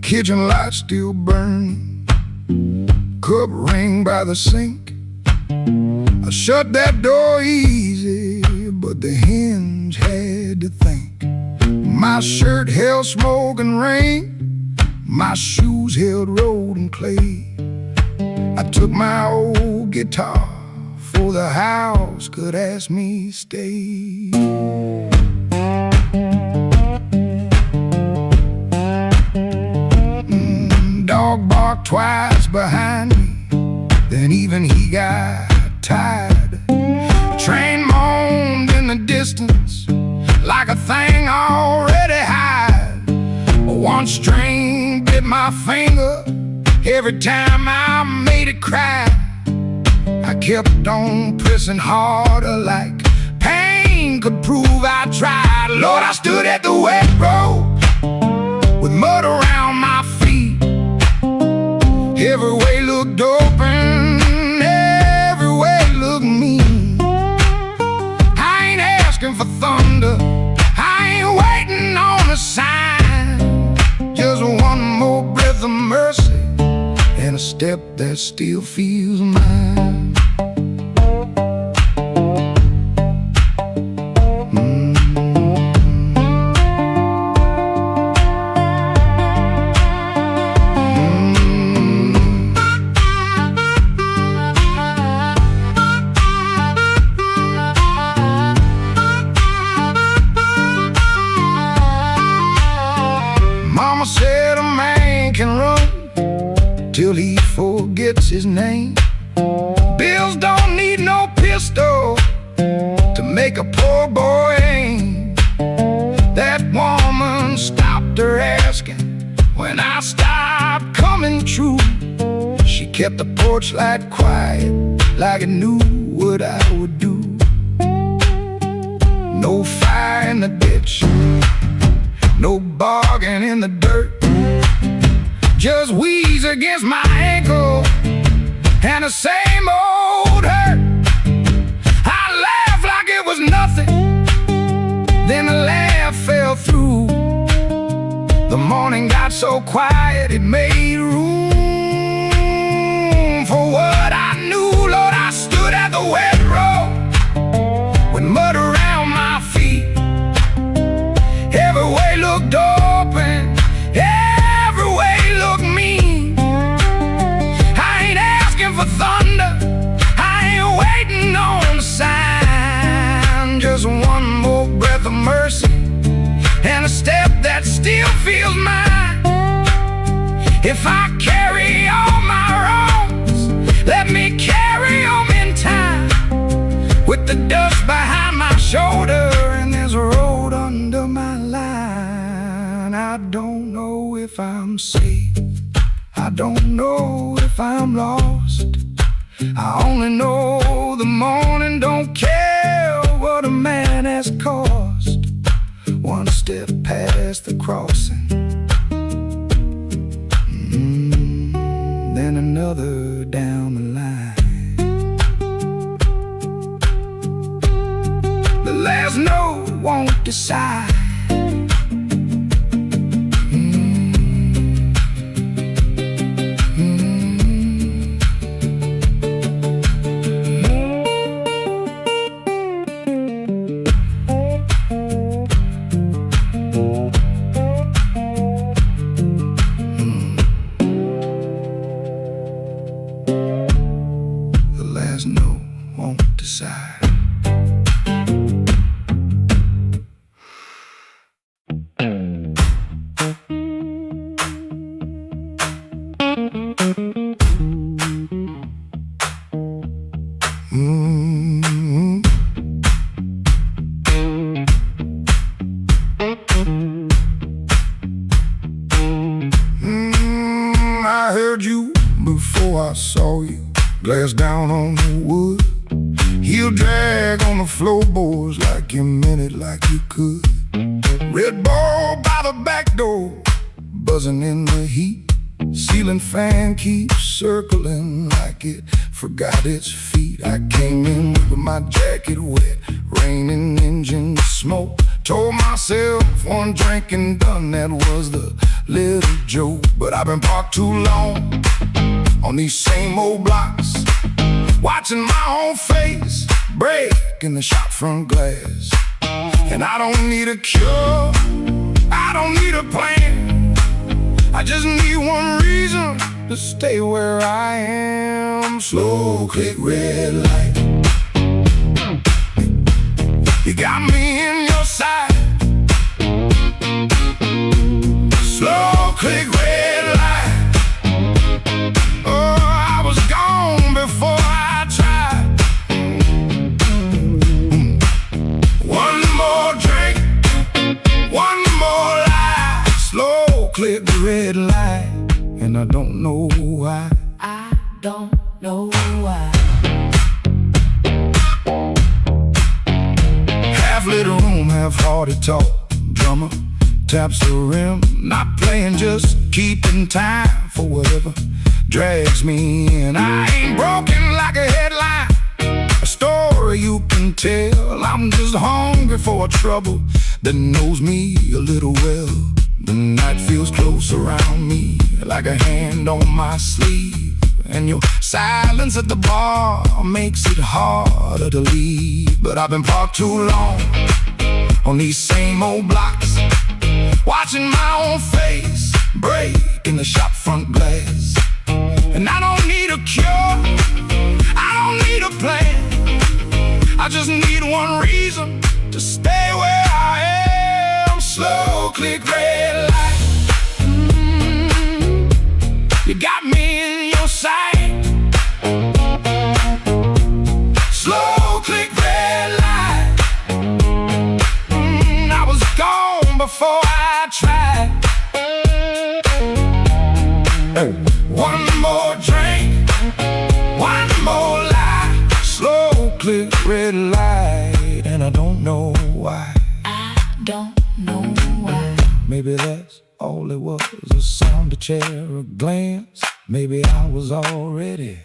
Kitchen light still burning, cup ring by the sink. I shut that door easy, but the hinge had to think. My shirt held smoke and rain, my shoes held road and clay. I took my old guitar for the house could ask me stay. Dog barked twice behind me, then even he got tired. Train moaned in the distance like a thing already hired. One string bit my finger every time I made it cry. I kept on pressing harder like pain rain could prove I tried. Lord, I stood at the wet road with mud around my feet. Every way looked open, every way looked mean. I ain't asking for thunder, I ain't waiting on a sign. Just one more breath of mercy and a step that still feels mine. Mama said a man can run till he forgets his name. Bills don't need no pistol to make a poor boy aim. That woman stopped her asking when I stopped coming true. She kept the porch light quiet like it knew what I would do. No fire in the ditch, no bargain in the dirt, just wheeze against my ankle and the same old hurt. I laughed like it was nothing, then the laugh fell through. The morning got so quiet it made room for what I knew. Lord, I stood at the wet road with mud around my feet. Every way looked open, every way looked mean. I ain't asking for thunder, I ain't waiting on a sign. Just one more breath of mercy and a step that still feels mine. If I carry all my wrongs, let me carry them in time. With the dust behind my shoulder and there's a road under my line. I don't know if I'm safe, I don't know if I'm lost. I only know the morning don't care what a man has cost. One step past the crossing, then another down the line. The last note won't decide. The last note won't decide. I heard you before I saw you. Glass down on the wood, heel drag on the floorboards like you meant it, like you could. Red ball by the back door, buzzing in the heat. Ceiling fan keeps circling like it forgot its feet. I came in with my jacket wet, raining engine smoke. Told myself one drink and done, that was the little joke. But I've been parked too long on these same old blocks, watching my own face break in the shop front glass. And I don't need a cure, I don't need a plan, I just need one reason to stay where I am. Slow click red light, you got me in your sight. Slow click red light, oh, I was gone before I tried. One more drink, one more lie. Slow click red light, and I don't know why. I don't know why. Half party talk. Drummer taps the rim, not playing, just keeping time for whatever drags me in. I ain't broken like a headline, a story you can tell. I'm just hungry for a trouble that knows me a little well. The night feels close around me, like a hand on my sleeve, and your silence at the bar makes it harder to leave. But I've been parked too long on these same old blocks, watching my own face break in the shop front glass. And I don't need a cure, I don't need a plan, I just need one reason to stay where I am. Slow click red light, you got me in your sight. Slow click red light, I was gone before I tried. One more drink, one more lie. Slow click red light, and I don't know why. I don't know why. Maybe that's all it was, a sound, a chair, a glance. Maybe I was already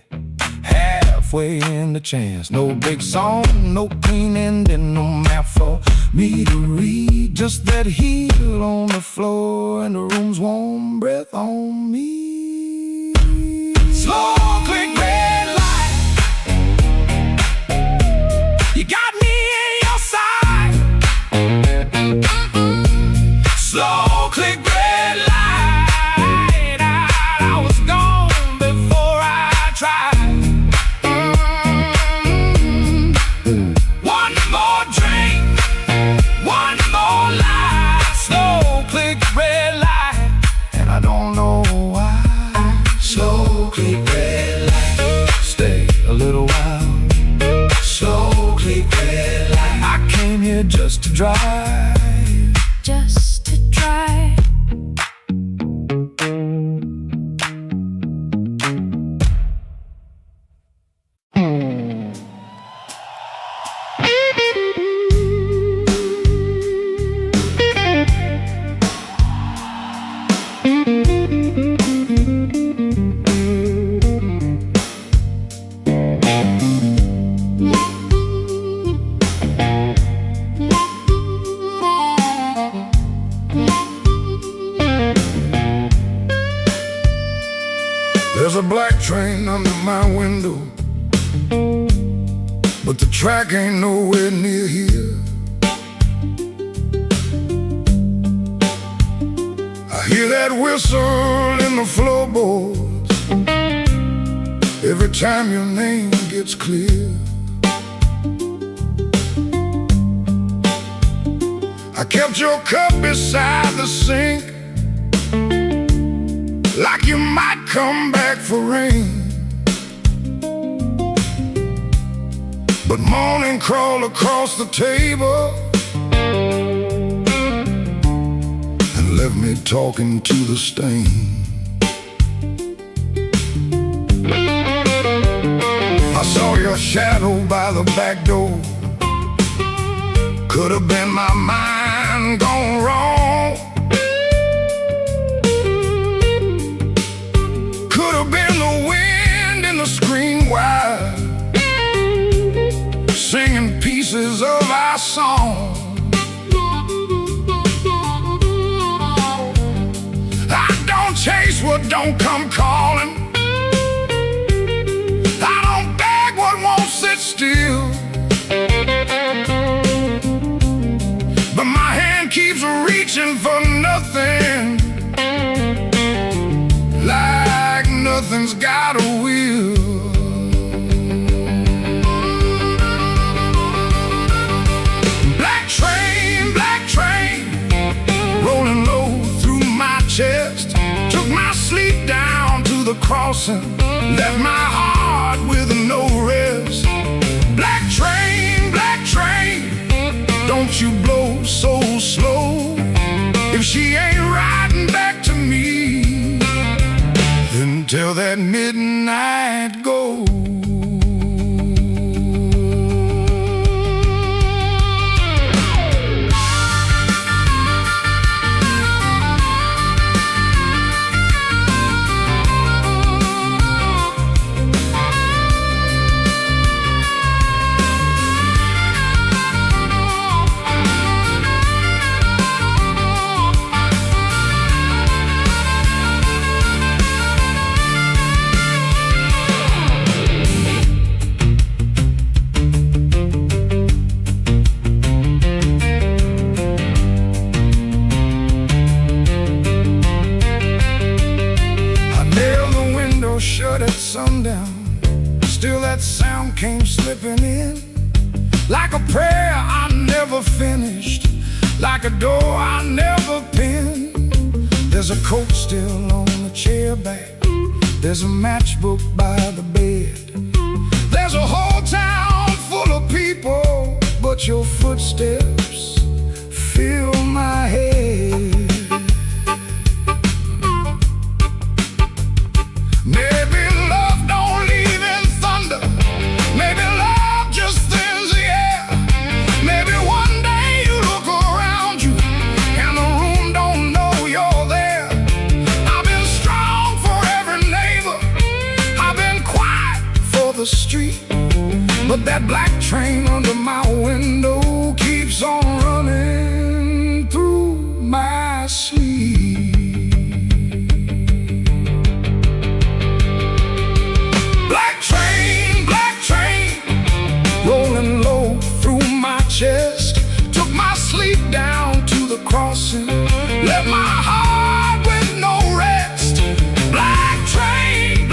halfway in the chance. No big song, no clean ending, no map for me to read. Just that heel on the floor and the room's warm breath on me. Slow click red light, you got me in your sight. Slow click red light, I was gone before I tried. One more drink, one more lie. Slow click red light, and I don't know why. Slow click red light, stay a little while. Slow click red light, I came here just to drive. Just to try. There's a black train under my window, but the track ain't nowhere near here. I hear that whistle in the floorboards every time your name gets clear. I kept your cup beside the sink, like you might come back for rain. But morning crawled across the table and left me talking to the stain. I saw your shadow by the back door. Could have been my mind gone wrong. Could have been the wind in the screen wire, singing pieces of our song. I don't chase what don't come calling, I don't beg what won't sit still, but my hand keeps reaching for nothing, like nothing's got a will. Black train, rolling low through my chest, took my sleep down to the crossing, left my heart with no rest. Black train, don't you blow so slow. If she ain't riding back to me, then till that midnight goes. came slipping in, like a prayer I never finished, like a door I never pinned. There's a coat still on the chair back, there's a matchbook by the bed. There's a whole town full of people, but your footsteps fill my head. Maybe love don't leave in thunder, maybe love just thins the air. Maybe one day you look around you and the room don't know you're there. I've been strong for every neighbor, I've been quiet for the street, but that black train under my window keeps on running through my sleep. Black train, rolling low through my chest, took my sleep down to the crossing, left my heart with no rest. Black train,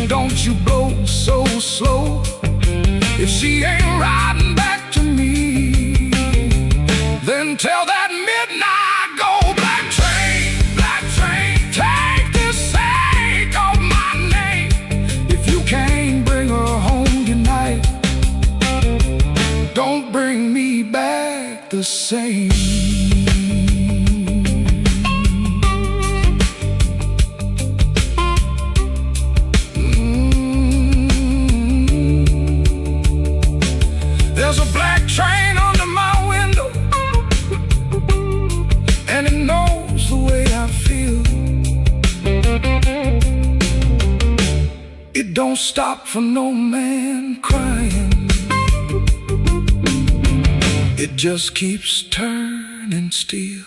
don't you blow so slow. If she ain't riding back to me, then tell that midnight go. Black train, take the sake of my name. If you can't bring her home tonight, don't bring me back the same. There's a black train under my window, and it knows the way I feel. It don't stop for no man crying, it just keeps turning steel.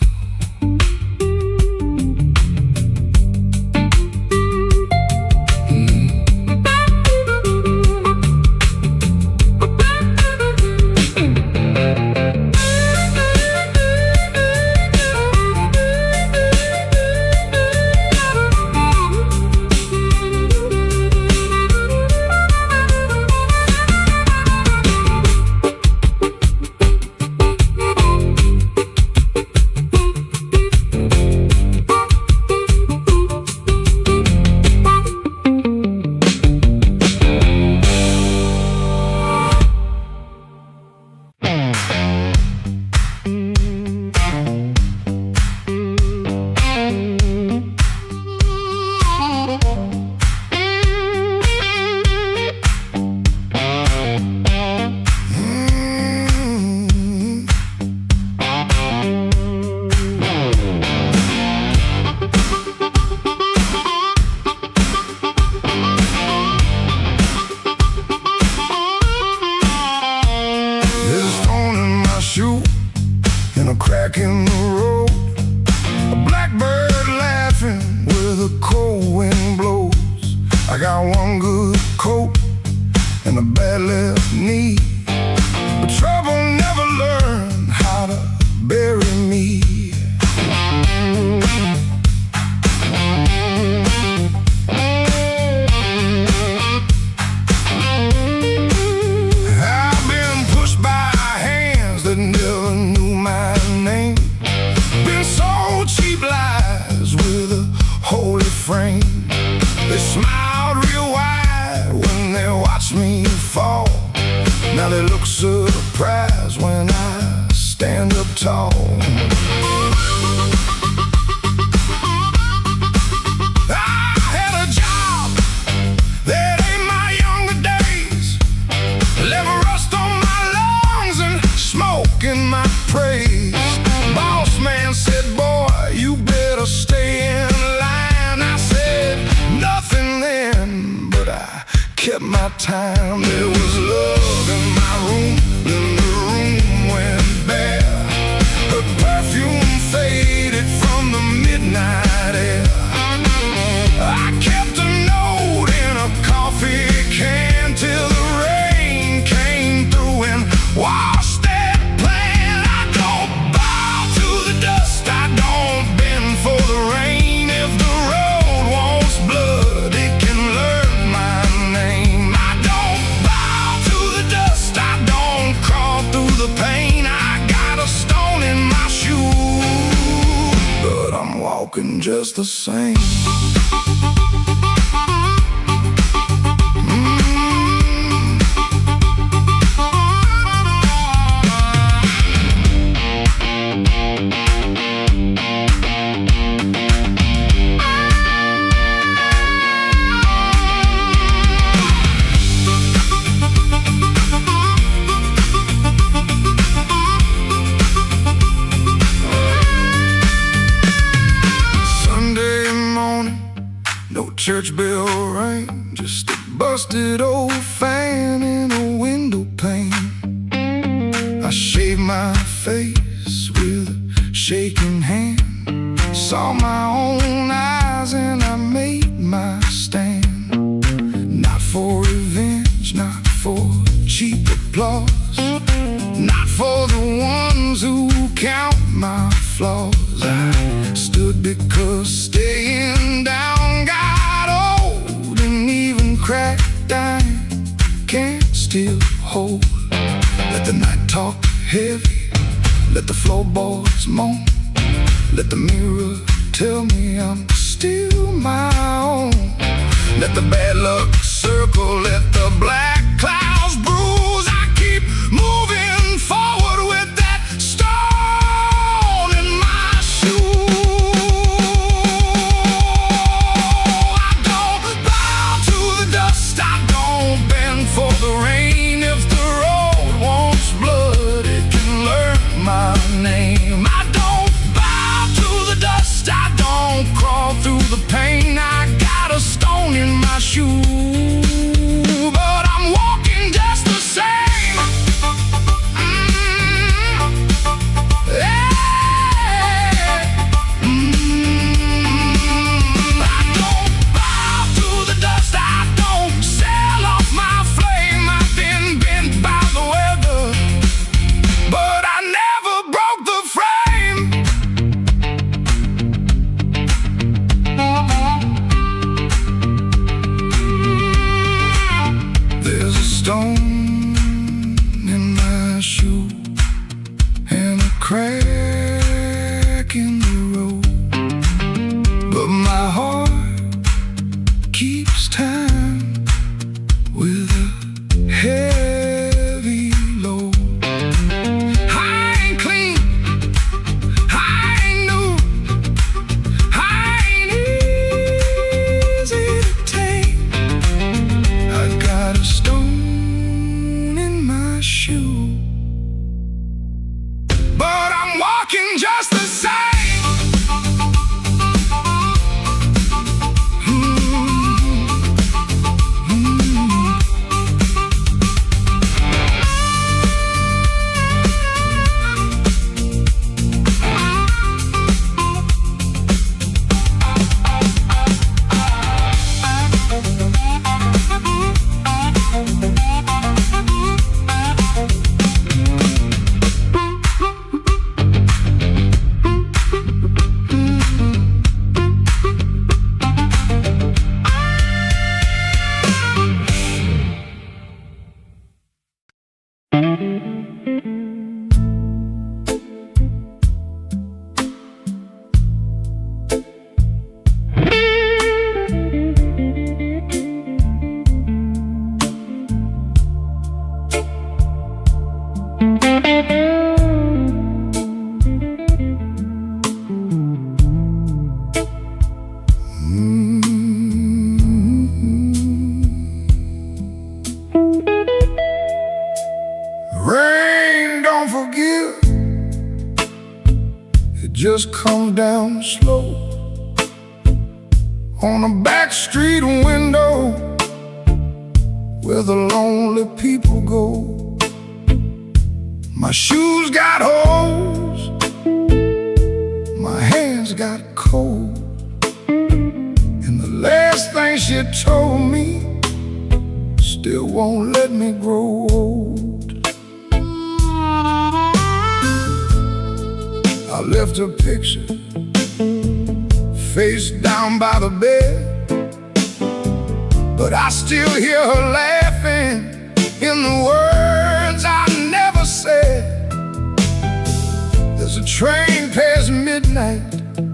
Crack in the road, a blackbird laughing where the cold wind blows. I got one good coat and a bad left knee, but trouble never learned how to bury me. I've been pushed by hands that never knew my name, been sold cheap lies with a holy frame. They smiled real wide when they watched me fall, now they look surprised when I stand up tall. I had a job that ain't my younger days, left rust on my lungs and smoke in my praise. Boss man said, boy, you better stay in line. I said nothing then, but I kept my time. There was love in my room, then the room went bare. Her perfume faded from the midnight air. I kept a note in a coffee can till the rain came through and washed that plan. I don't bow to the dust, I don't bend for the rain. If the road wants blood, it can learn my name. I don't just the same. Church bell rang, just a busted old fan in a window pane. I shaved my face with a shaking hand, saw my own eyes and I made my stand. Not for revenge, not for cheap applause, not for the ones who count my flaws. I stood because staying down got cracked iron can't still hold. Let the night talk heavy, let the floorboards moan, let the mirror tell me I'm still my own. Let the bad luck circle, let the black clouds bruise. I keep moving forward with that stone in my shoe. For the rain, if the road wants blood, it can learn my name. I don't bow to the dust, I don't crawl through the pain. I got a stone in my shoe, but I'm walking just the same. I don't bow to the dust, I don't sell off my flame. I've been bent by the weather, but I never broke the frame. There's a stone in my shoe and a crack in the road, but my heart keeps time with a heavy load. I ain't clean, I ain't new, I ain't easy to take. I got a stone in my shoe, but I'm walking just the same. Rain don't forgive, it just comes down slow on a back street window where the lonely people go. My shoes got holes, my hands got cold, and the last thing she told me still won't let me grow old. I left her picture face down by the bed, but I still hear her laughing in the words I never said. There's a train past midnight,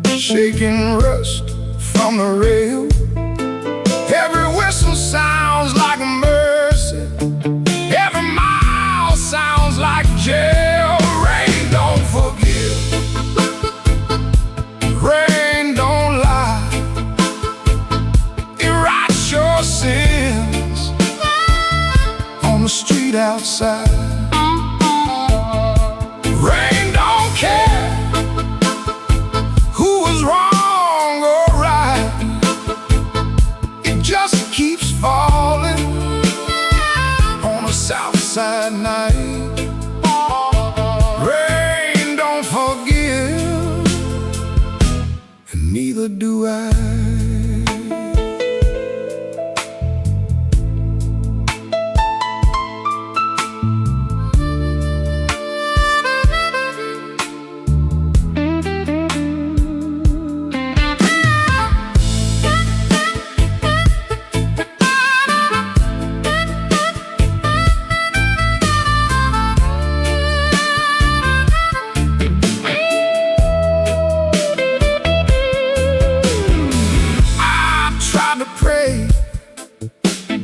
shaking rust on the rail. Every whistle sounds like mercy. Every mile sounds like jail. Rain don't forgive. Rain don't lie. It writes your sins on the street outside. Rain don't care who was wrong or right. It just keeps falling on a south side night. Rain don't forgive, and neither do I.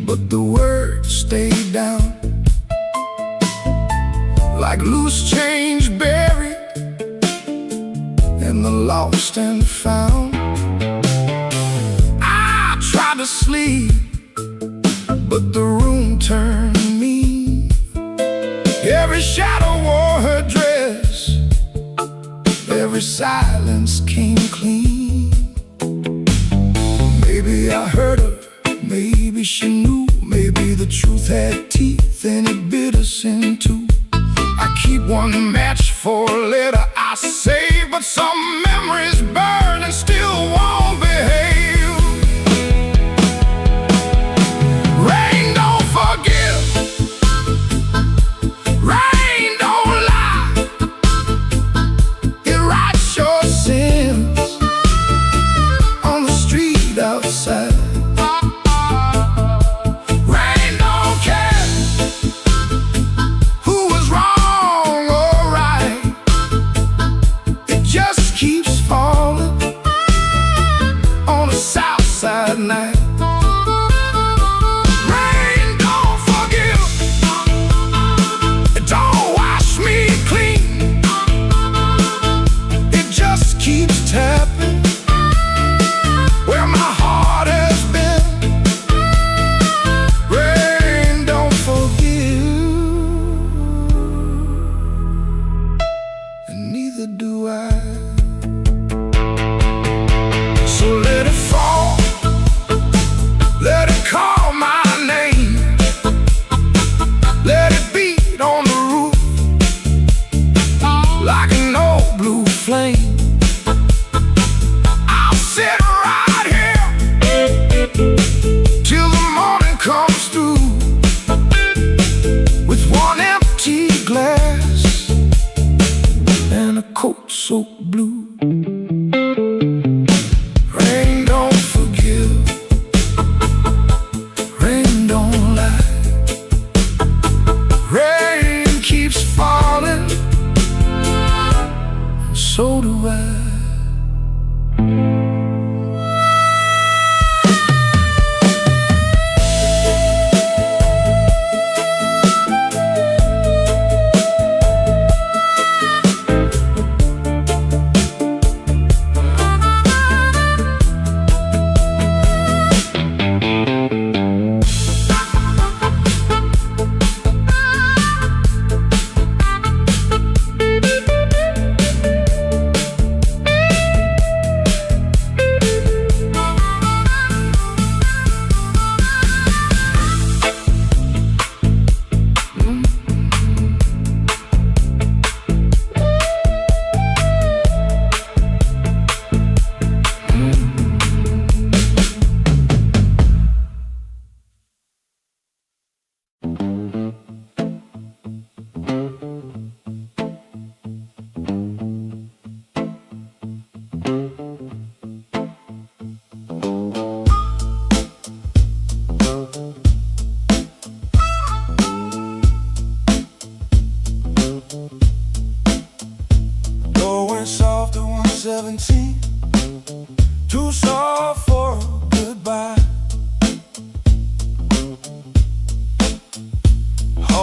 But the words stayed down like loose change buried in the lost and found. I tried to sleep, but the room turned me. Every shadow wore her dress. Every silence came clean. Maybe I heard her. Maybe she knew, maybe the truth had teeth and it bit us in two. I keep one match for later I save, but some memories burn and still won't behave. Rain don't forgive. Rain don't lie. It writes your sins on the street outside.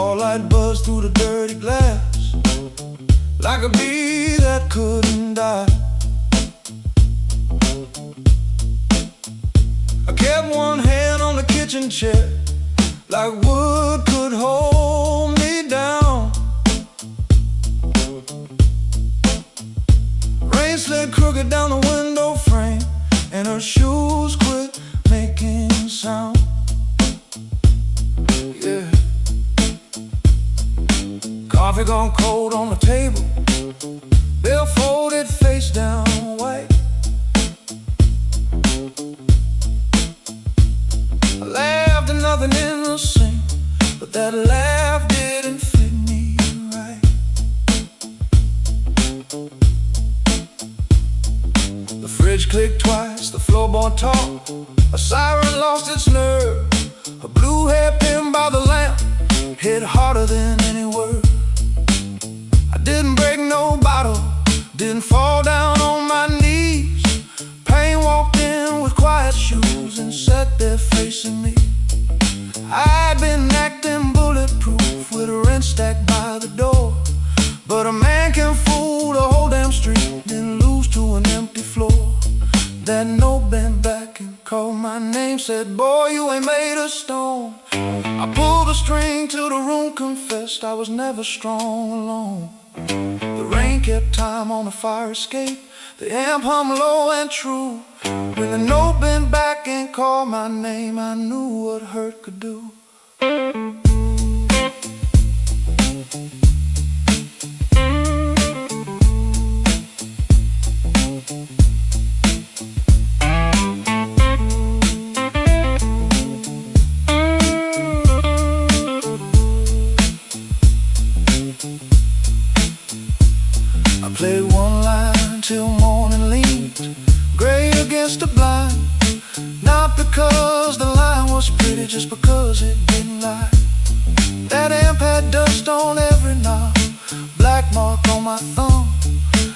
Starlight buzzed through the dirty glass like a bee that couldn't die. I kept one hand on the kitchen chair like wood could hold me down. Rain slid crooked down the window frame and her shoes quit making sound. Yeah. Coffee gone cold on the table, bill folded face down white. I laughed and nothing innocent, but that laugh didn't fit me right. The fridge clicked twice, the floorboard talked, a siren lost its nerve. A blue hairpin by the lamp hit harder than any word. I didn't break no bottle, didn't fall down on my knees. Pain walked in with quiet shoes and sat there facing me. I'd been acting bulletproof with a wrench stacked by the door, but a man can fool the whole damn street, then lose to an empty floor. That note bent back and called my name, said, boy, you ain't made of stone. I pulled the string till the room confessed I was never strong alone. The rain kept time on the fire escape, the amp hummed low and true. When the note bent back and called my name, I knew what hurt could do. Played one line till morning leaned gray against the blind. Not because the line was pretty, just because it didn't lie. That amp had dust on every knob, black mark on my thumb.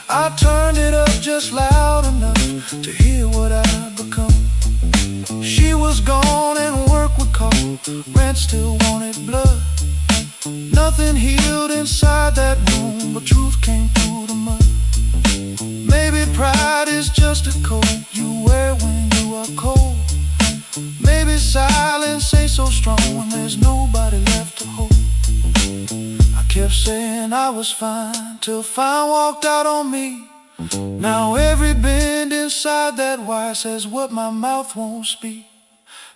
I turned it up just loud enough to hear what I'd become. She was gone and work would call, rent still wanted blood. Nothing healed inside that room, but truth came through the mud. Maybe pride is just a coat you wear when you are cold. Maybe silence ain't so strong when there's nobody left to hold. I kept saying I was fine till fine walked out on me. Now every bend inside that wire says what my mouth won't speak.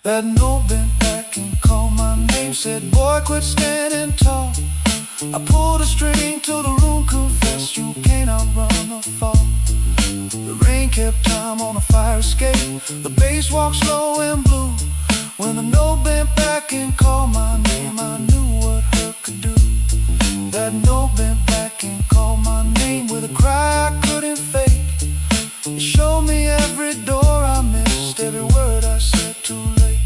That note bent back and called my name, said, boy, quit standing tall. I pulled a string till the room confessed you can't outrun the fall. The rain kept time on a fire escape, the bass walked slow and blue. When the note bent back and called my name, I knew what hurt could do. That note bent back and called my name with a cry I couldn't fake. It showed me every door I missed, every word I said too late.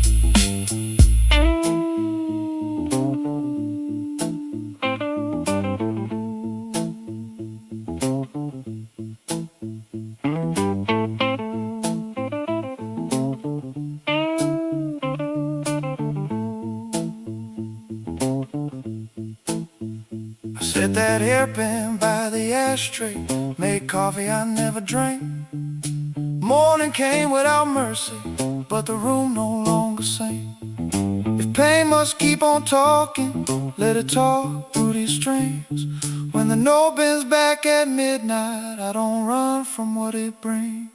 Set that hairpin by the ashtray, made coffee I never drank. Morning came without mercy, but the room no longer sang. If pain must keep on talking, let it talk through these strings. When the note bends back at midnight, I don't run from what it brings.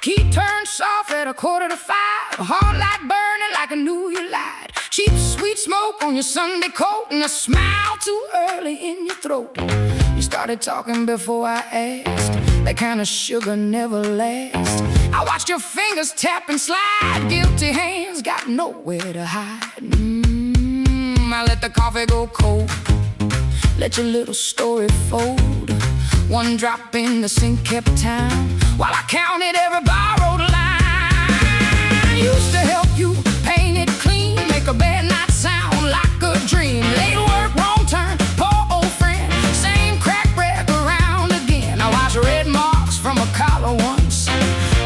Key turned soft at 4:45. A heart light burning like I knew you lied. Cheap sweet smoke on your Sunday coat, and a smile too early in your throat. You started talking before I asked. That kind of sugar never lasts. I watched your fingers tap and slide. Guilty hands got nowhere to hide. I let the coffee go cold. Let your little story fold. One drop in the sink kept time, while I counted every borrowed line. Used to help you paint it clean, make a bad night sound like a dream. Late work, wrong turn, poor old friend. Same crack wreck around again. I watched red marks from a collar once.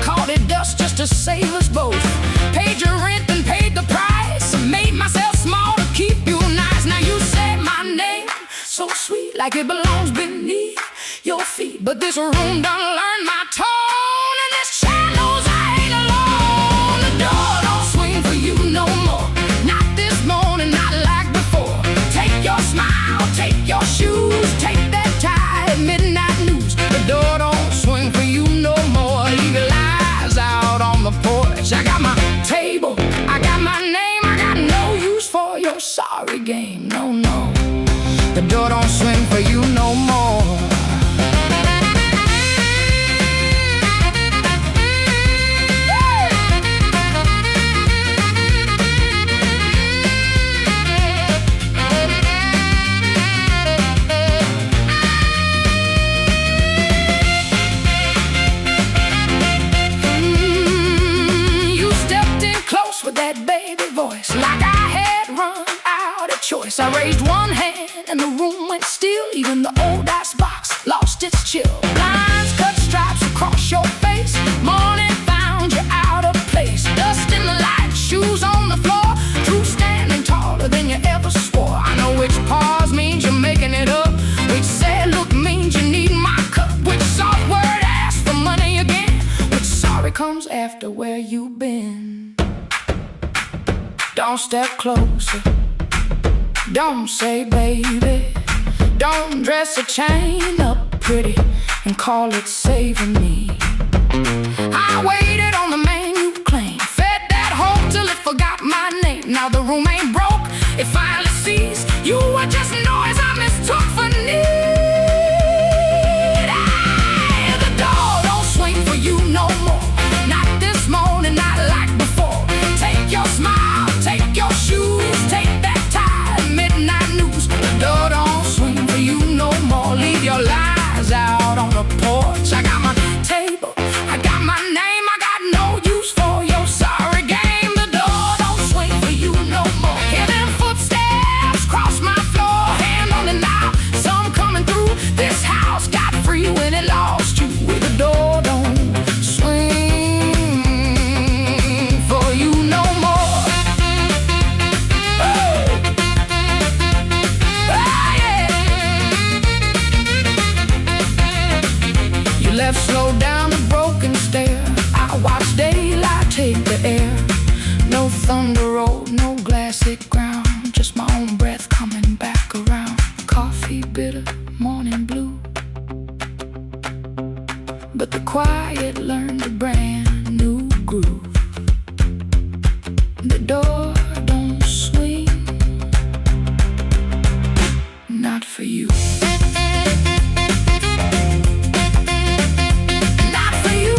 Called it dust just to save us both. Paid your rent and paid the price. Made myself small to keep you nice. Now you say my name so sweet, like it belongs beneath your feet. But this room done learned my tone, and this chair knows I ain't alone. The door don't swing for you no more. Not this morning, not like before. Take your smile, take your shoes, take that tie at midnight news. The door don't swing for you no more. Leave your lies out on the porch. I got my table, I got my name, I got no use for your sorry game. No, no. The door don't swing for you no more. You stepped in close with that baby voice, like I had run out of choice. I raised one hand and the room went still. Even the old icebox lost its chill. Lines cut stripes across your face. Morning found you out of place. Dust in the light, shoes on the floor. True standing taller than you ever swore. I know which pause means you're making it up. Which sad look means you need my cup. Which soft word asks for money again. Which sorry comes after where you've been. Don't step closer. Don't say baby. Don't dress a chain up pretty and call it saving me. I waited on the man you claim. Fed that hope till it forgot my name. Now the room ain't broke, it finally sees you were just noise I mistook for need. The door don't swing for you no more. Not this morning, not like before. Take your smile, take your shoes, take that tie, midnight news. The door don't swing for you no more. Leave your lies out on the porch. I got my table, I got my name, I got no use for your sorry game. The door don't swing for you no more. Hear them footsteps cross my floor, hand on the knob, some coming through. This house got free when it lost you. The door don't swing for you no more. Oh, yeah. You left slow down the broken stair. I watched daylight take the air. No thunder road, no glassy ground. Just my own breath coming back around. Coffee bitter, morning blue. But the quiet learned a brand new groove. The door don't swing, not for you. Not for you.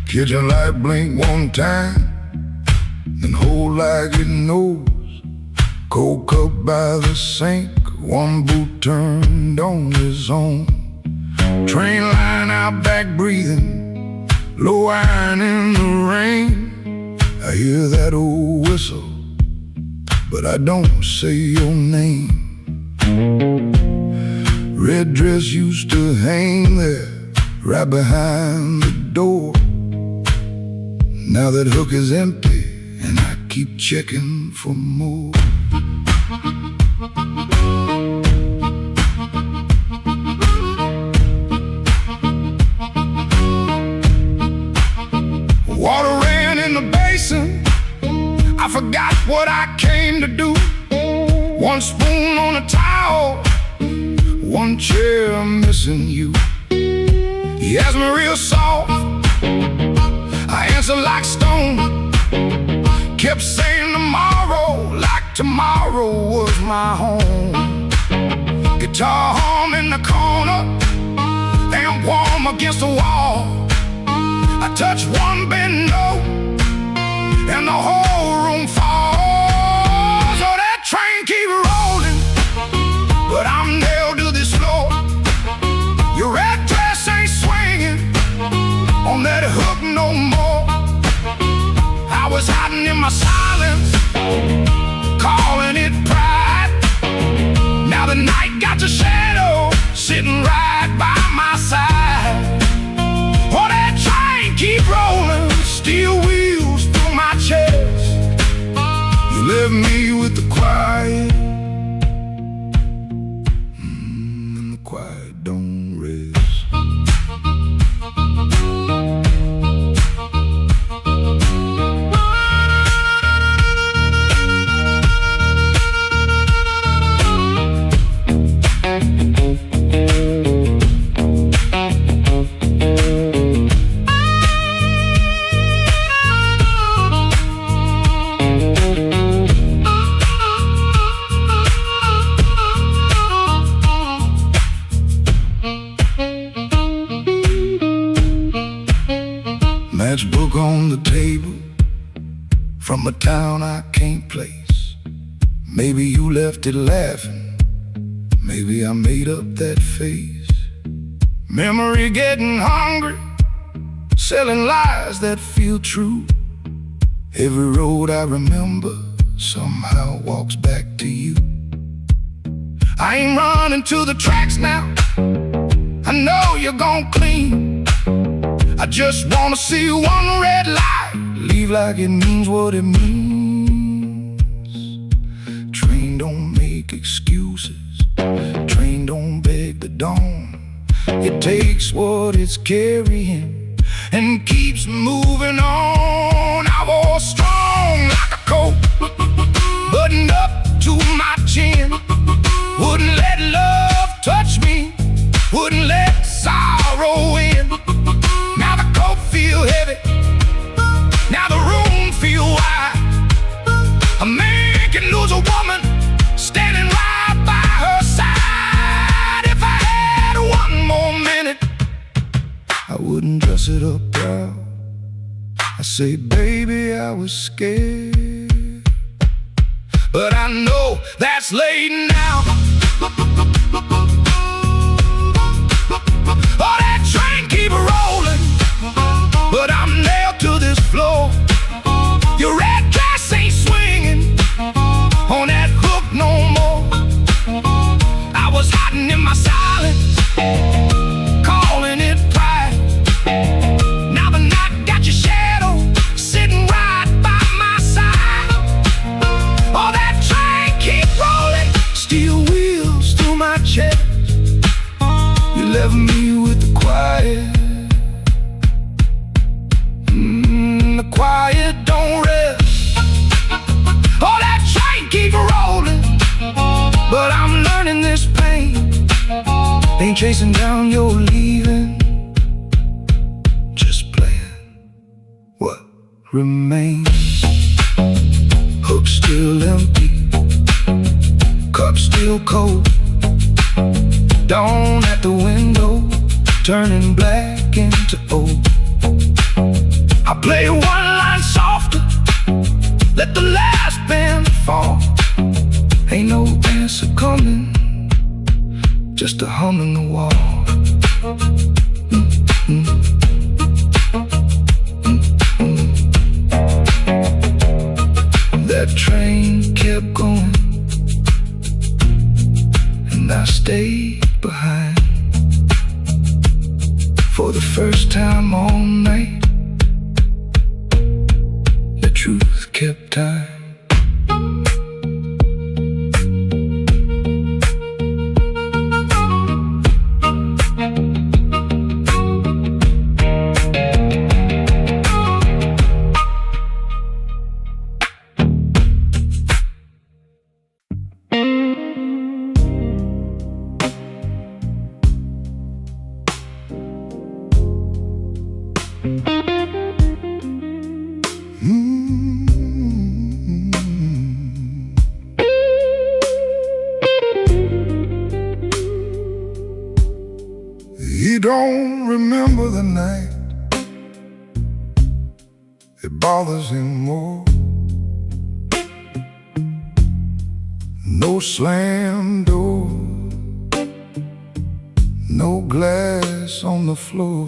Kitchen light blink one time, then hold like it knows. Cold cup by the sink, one boot turned on its own. Train line out back breathing, low iron in the rain. I hear that old whistle, but I don't say your name. Red dress used to hang there, right behind the door. Now that hook is empty, and I keep checking for more. Water ran in the basin, I forgot what I came to do. One spoon on a towel, one chair missing you. He asked me real soft, I answered like stone. Kept saying tomorrow, like tomorrow was my home. Guitar hum in the corner, amp warm against the wall. I touch one bend note, and the whole room falls. So that train keep rolling, but I'm nailed to this floor. Your red dress ain't swinging on that hook no more. I was hiding in my silence, calling it pride. Now the night got your shadow sitting right by my side. Oh, that train keep rolling, steel wheels through my chest. You left me with the quiet, and the quiet don't rest. Matchbook on the table, from a town I can't place. Maybe you left it laughing, maybe I made up that face. Memory getting hungry, selling lies that feel true. Every road I remember somehow walks back to you. I ain't running to the tracks now, I know you're gon' clean. I just wanna see one red light leave like it means what it means. Train don't make excuses, train don't beg the dawn. It takes what it's carrying and keeps moving on. I was strong like a coat, buttoned up to my chin. Wouldn't let love touch me, wouldn't let sorrow in. Now the coat feel heavy, now the room feel wide. A man can lose a woman standing right by her side. If I had one more minute, I wouldn't dress it up proud. I say, baby, I was scared, but I know that's late now. Oh, that train keep rolling, but I'm nailed to this floor. Your red dress ain't swinging on that hook no more. I was hiding in my silence, calling it pride. Now the night got your shadow sitting right by my side. Oh, that train keep rolling, steel wheels through my chest. You left me with the quiet, the quiet don't rest. Oh, that train keep rolling, but I'm learning this pain ain't chasing down your leaving, just playing what remains. Hook still empty, cup still cold. Dawn at the window, turning black into old. I play one line softer, let the last band fall. Ain't no answer coming, just a hum in the wall. For the first time all night, the truth kept time. He don't remember the night. It bothers him more. No slam door, no glass on the floor.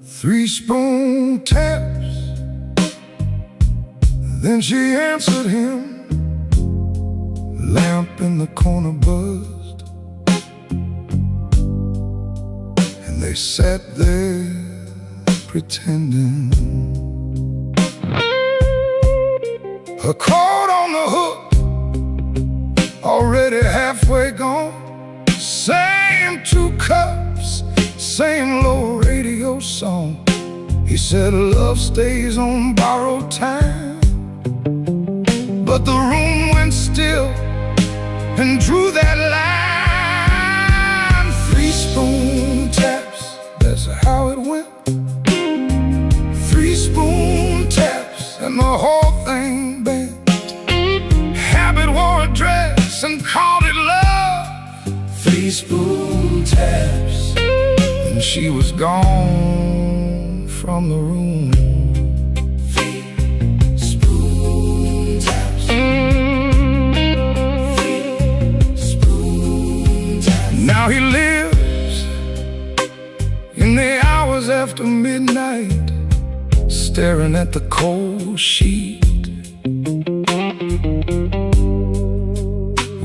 3 spoon taps, then she answered him. Lamp in the corner buzzed, and they sat there pretending. Her coat on the hook, already halfway gone. Same 2 cups, same low radio song. He said love stays on borrowed time. But the room went still and drew that line. 3 spoon taps, that's how it went. 3 spoon taps and the whole thing bent. Habit wore a dress and called it love. 3 spoon taps, and she was gone from the room. 3 spoon taps. 3 spoon taps. Now he lives in the hours after midnight, staring at the cold sheet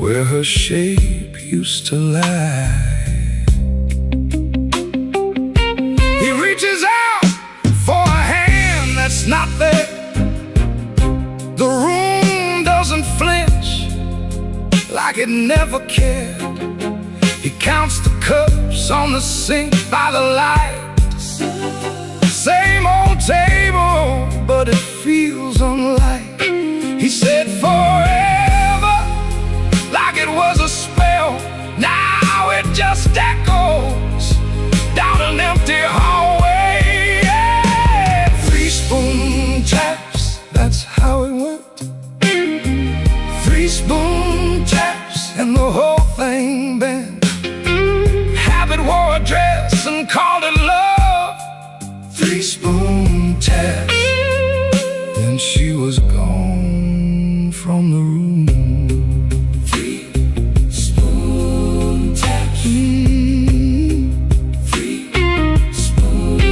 where her shape used to lie. He reaches out for a hand that's not there. The room doesn't flinch like it never cared. He counts the cups on the sink by the light. Same old table, but it feels unlike. He said forever, like it was a spell. Now it just echoes down an empty hallway. Yeah. 3 spoon taps, that's how it went. 3 spoon taps and the whole thing bent. Habit wore a dress and called it love. 3 spoon taps, then she was gone from the room. 3 spoon taps. 3 spoon taps.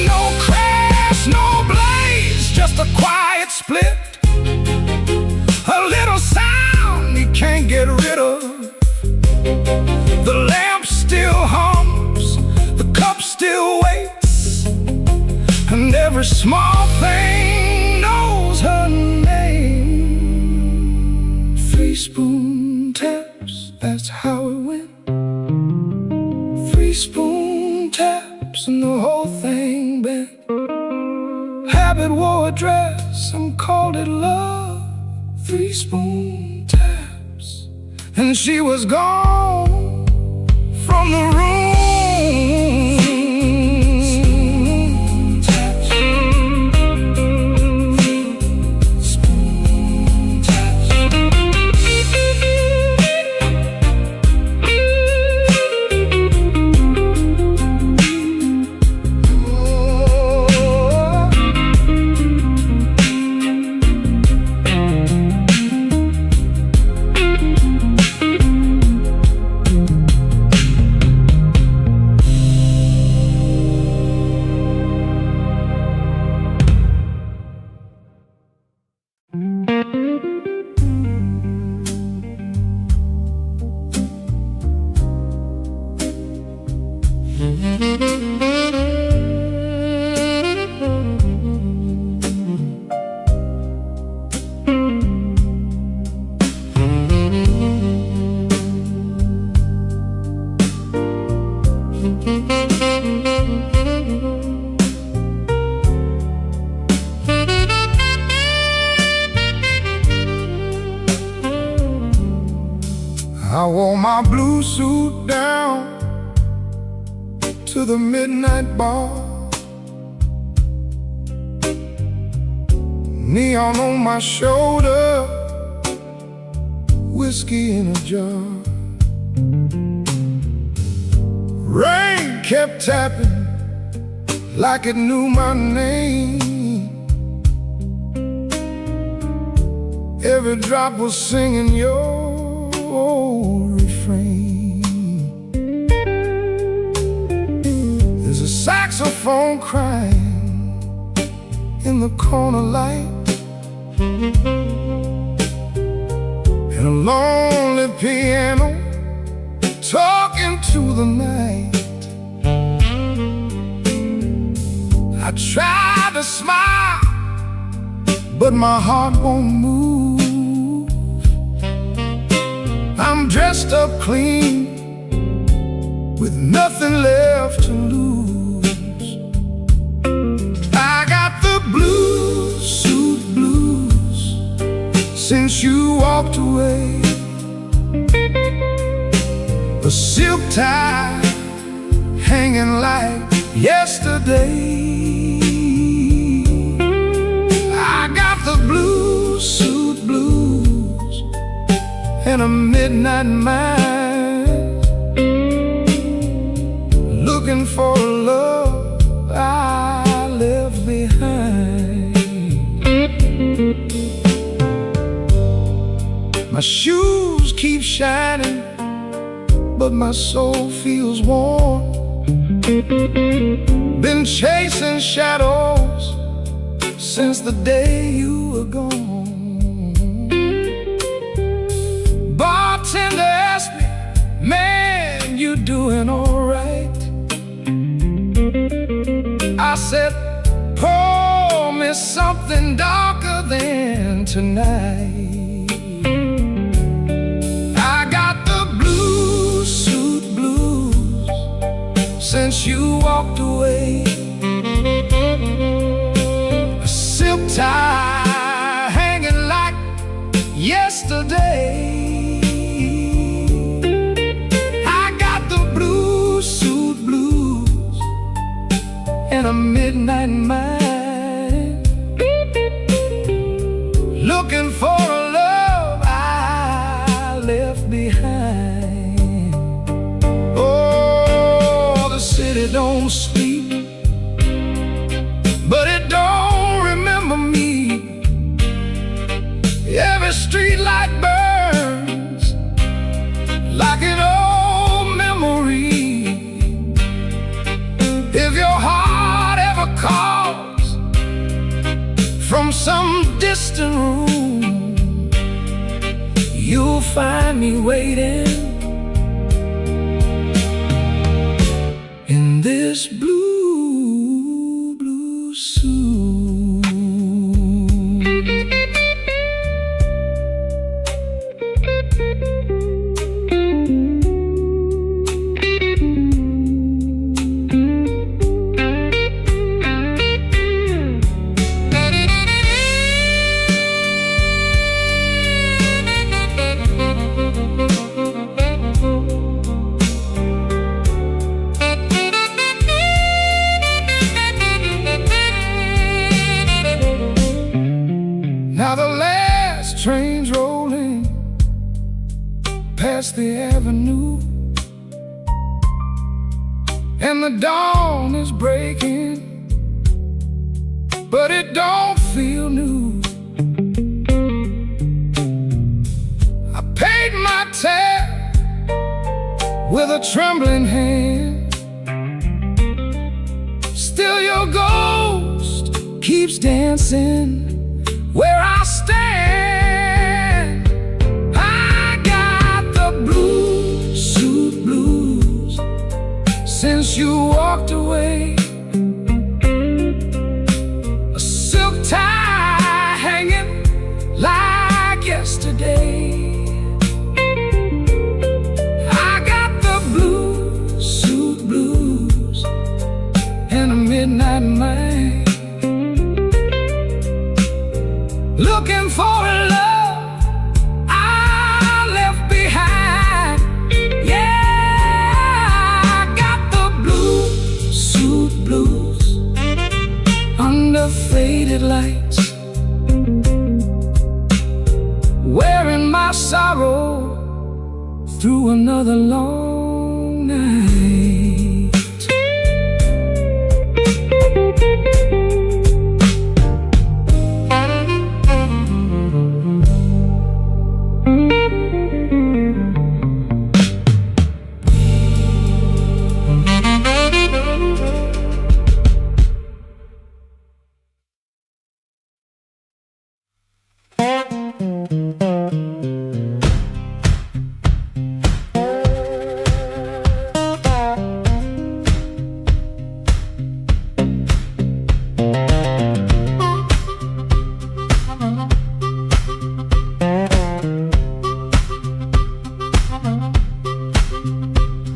No crash, no blaze, just a quiet split. A little sound he can't get rid of. The lamp still hums, the cup still waits, and every small thing knows her name. 3 spoon taps, that's how it went. 3 spoon taps and the whole thing bent. Habit wore a dress and called it love. 3 spoon taps, and she was gone from the room. Spoon taps. I wore my blue suit down to the midnight bar, neon on my shoulder, whiskey in a jar. Rain kept tapping like it knew my name. Every drop was singing your refrain. There's a saxophone crying in the corner light, and a lonely piano talking to the night. I try to smile, but my heart won't move. I'm dressed up clean, with nothing left to lose. I got the blue suit blues since you walked away. A silk tie hanging like yesterday. I got the blue suit blues and a midnight mind, looking for a love I left behind. My shoes keep shining, but my soul feels warm. Been chasing shadows since the day you were gone. Bartender asked me, man, you doing alright? I said, pour me something darker than tonight. Since you walked away, a silk tie hanging like yesterday. I got the blue suit blues and a midnight mind, looking for a love I left behind. It don't sleep, but it don't remember me. Every street light burns like an old memory. If your heart ever calls from some distant room, you'll find me waiting in this blue, blue suit. Now the last train's rolling past the avenue, and the dawn is breaking, but it don't feel new. I paid my tab with a trembling hand. Still your ghost keeps dancing where I stand. I got the blue suit blues since you walked away. A silk tie hanging like yesterday. I got the blue suit blues and a midnight mind, looking for a love I left behind. my sorrow through another long night.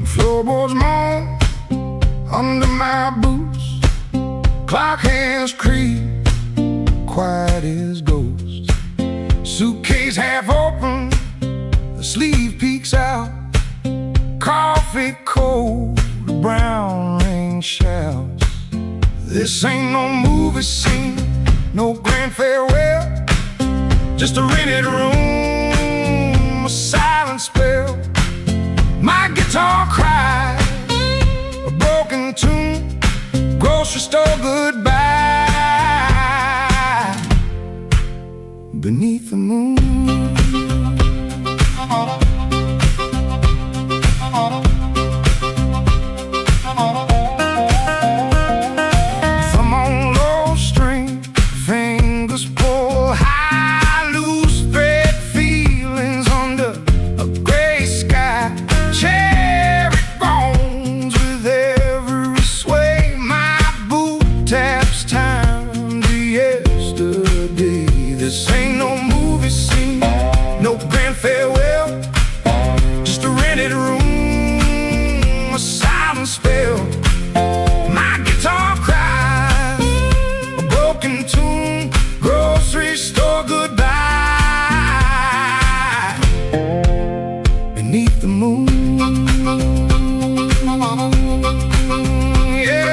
Floorboards moan under my boots, clock hands creep, quiet as ghosts. Suitcase half open, the sleeve peeks out, coffee cold, brown rain shouts. This ain't no movie scene, no grand farewell, just a rented room, a silent spell. My guitar cries, a broken tune, grocery store goodbye. Beneath the moon, thumb on low string, fingers pull high, loose thread feelings under a gray sky. Cherry bones with every sway, my boot taps time to yesterday. This ain't no movie scene, no grand farewell, just a rented room, a silent spell. My guitar cries, a broken tune, grocery store goodbye. Beneath the moon, yeah.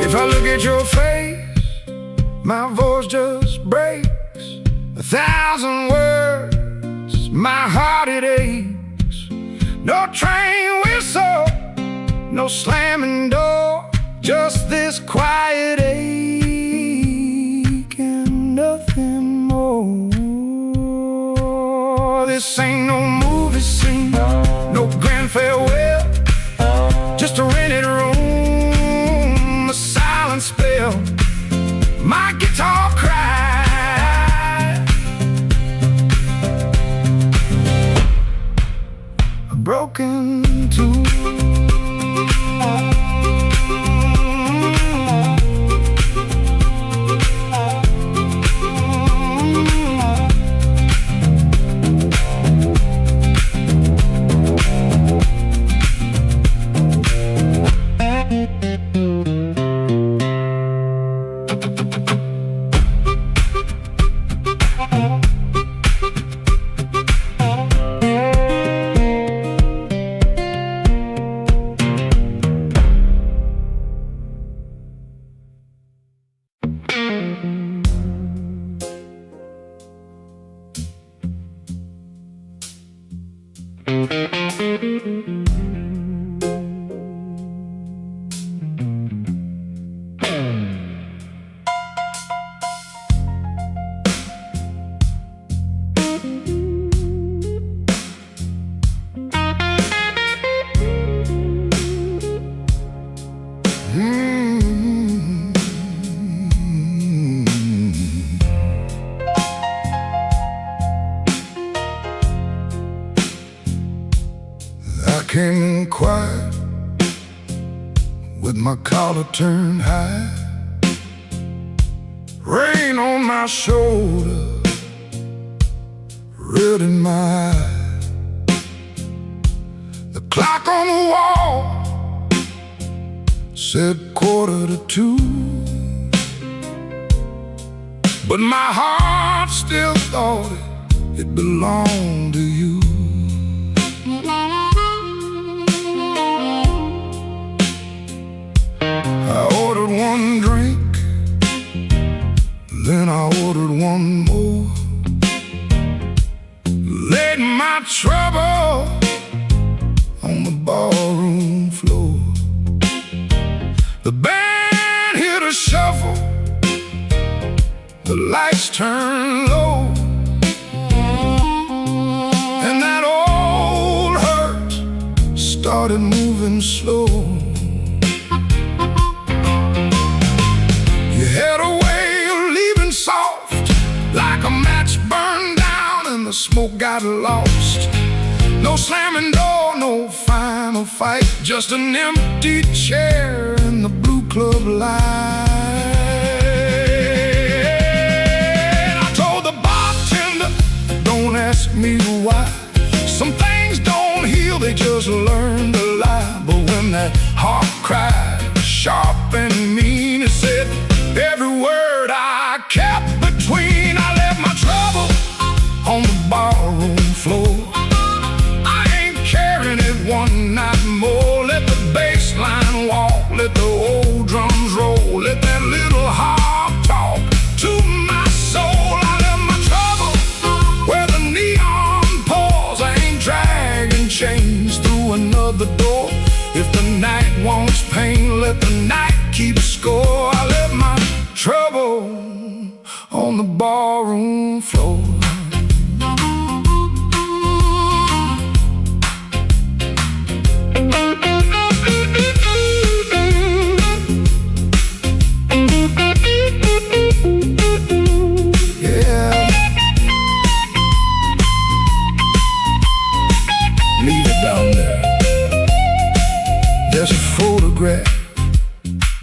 If I look at your face, my voice just breaks. 1,000 words, my heart it aches. No train whistle, no slamming door, just this quiet ache and nothing more. This ain't no movie scene, no grand farewell, just a rented room, a silent spell. My guitar cries, a broken tune. Came in quiet with my collar turned high, rain on my shoulder, red in my eye. The clock on the wall said 1:45, but my heart still thought it belonged to you. I ordered one drink, then I ordered one more. Laid my trouble on the barroom floor. The band hit a shuffle, the lights turned low, and that old hurt started moving slow. You had a way of leaving soft, like a match burned down and the smoke got lost. No slamming door, no final fight, just an empty chair in the blue club light. I told the bartender, don't ask me why. Some things don't heal, they just learn to lie. But when that heart cried, sharp and mean, it said every word I kept between. I left my trouble on the barroom floor. One night more, let the bass line walk, let the old drums roll, let that little heart talk to my soul. I left my trouble where the neon pours. I ain't dragging chains through another door. If the night wants pain, let the night keep score. I left my trouble on the barroom floor. There's a photograph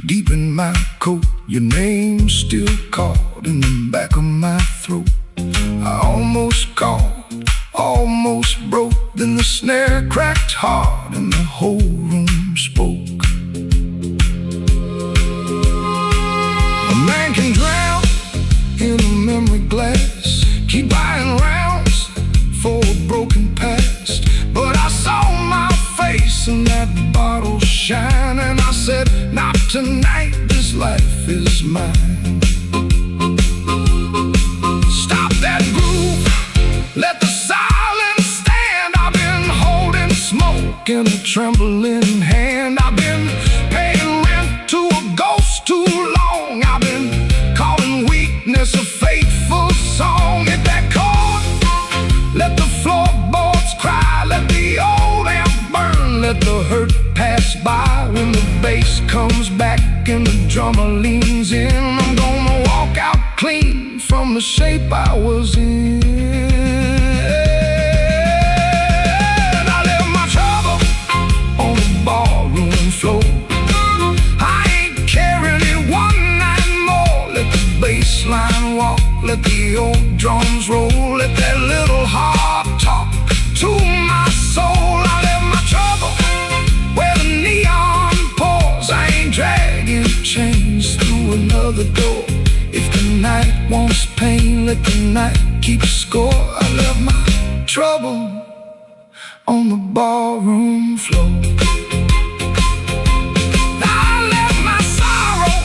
deep in my coat, your name still caught in the back of my throat. I almost called, almost broke, then the snare cracked hard and the whole room spoke. A man can drown in a memory glass, keep buying rounds for a broken past. But I saw my face in that bottle shine, and I said, not tonight, this life is mine. Stop that groove, let the silence stand. I've been holding smoke in a trembling hand. I've been paying rent to a ghost too long. I've been calling weakness a fateful song. Hit that chord, let the floorboards cry, let the old amp burn, let the hurt pass by. When the bass comes back and the drummer leans in, I'm gonna walk out clean from the shape I was in. I left my trouble on the barroom floor. I ain't carrying it one night more. Let the bass line walk, let the old drums roll, let that little heart talk to my soul. I left my trouble where the neon pours. I ain't dragging chains through another door. If the night wants pain, let the night keep score. I left my trouble on the barroom floor. I left my sorrow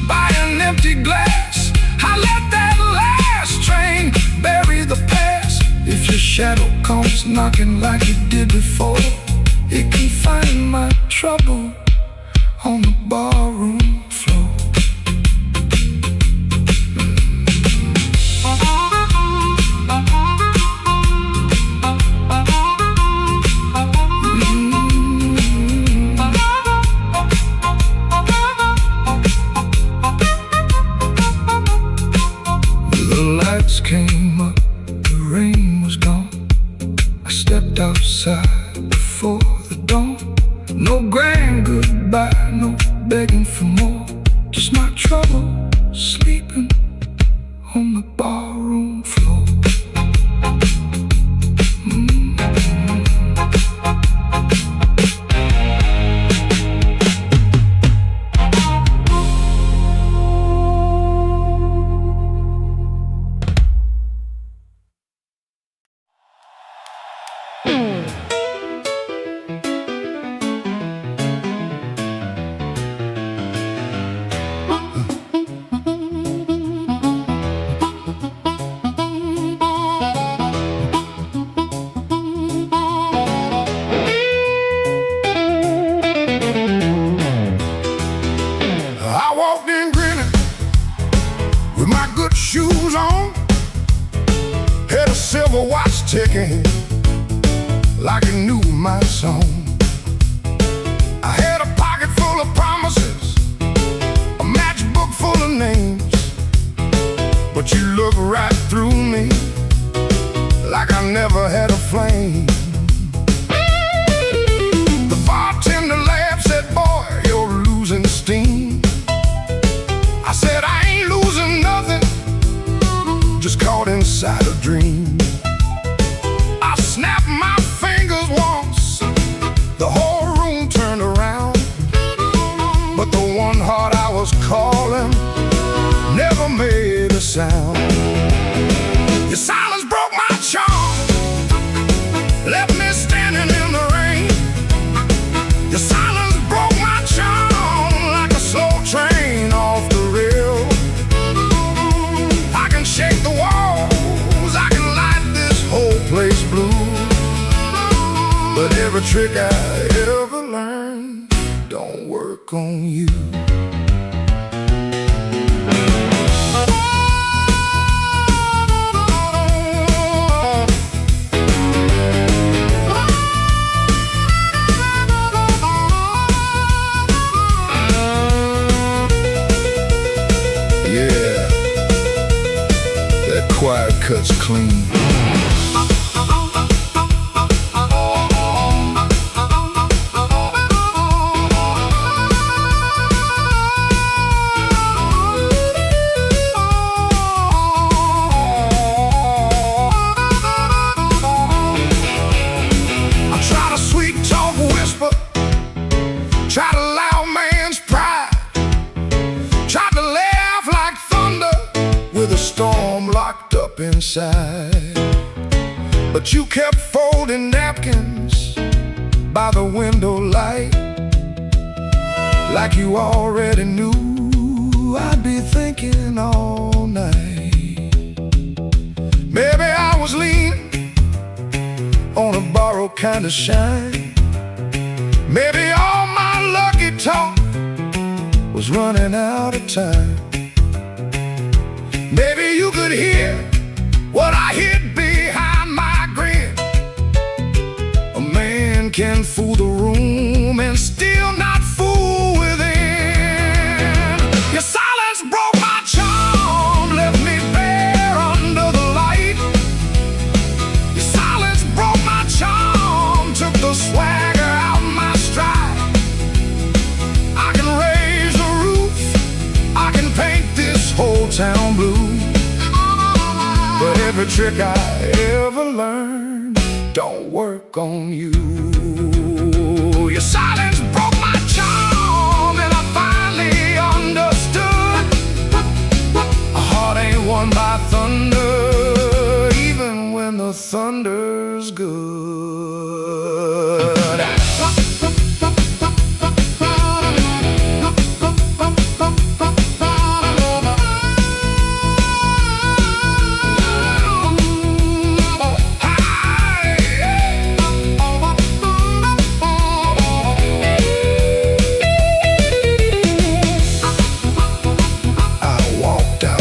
by an empty glass. I let that last train bury the past. If your shadow comes knocking like it did before, it can find my trouble on the barroom floor. The lights came up, the rain was gone. I stepped outside before the dawn. No grand goodbye, no begging for more. Just my trouble sleeping on the barroom floor. shoes on, had a silver watch ticking like it knew my song. I had a pocket full of promises, a matchbook full of names, but you look right through me like I never had a flame. The bartender laughed, said, boy, you're losing steam. I said, I ain't losing nothing, just caught inside a dream. I snapped my fingers once, the whole room turned around, but the one heart I was calling never made a sound. Your silence broke my charm, left me standing in the rain. Your silence broke my charm like a slow train off the rail. I can shake the walls, I can light this whole place blue, but every trick I ever learned don't work on you. Quiet cuts clean. I try to sweet talk whisper, try to loud man's pride, try to laugh like thunder with a storm locked up inside. But you kept folding napkins by the window light, like you already knew I'd be thinking all night. Maybe I was leaning on a borrowed kind of shine. Maybe all my lucky talk was running out of time. Maybe you could hear what I hid behind my grin. A man can fool the room and still not fool within. Your silence broke my charm, left me bare under the light. Your silence broke my charm, took the swagger out my stride. I can raise the roof, I can paint this whole town blue, but every trick I ever learned don't work on you. Your silence broke my charm, and I finally understood a heart ain't won by thunder, even when the thunder's good.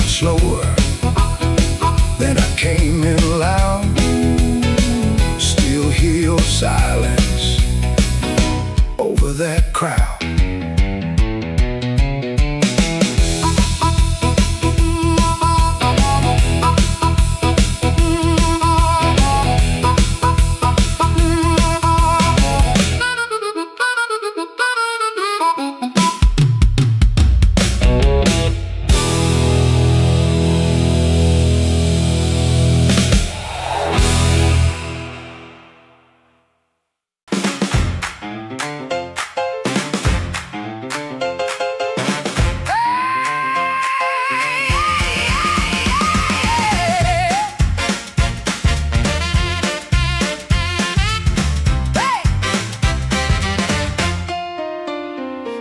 Slower, then I came in loud. Still hear your silence over that crowd.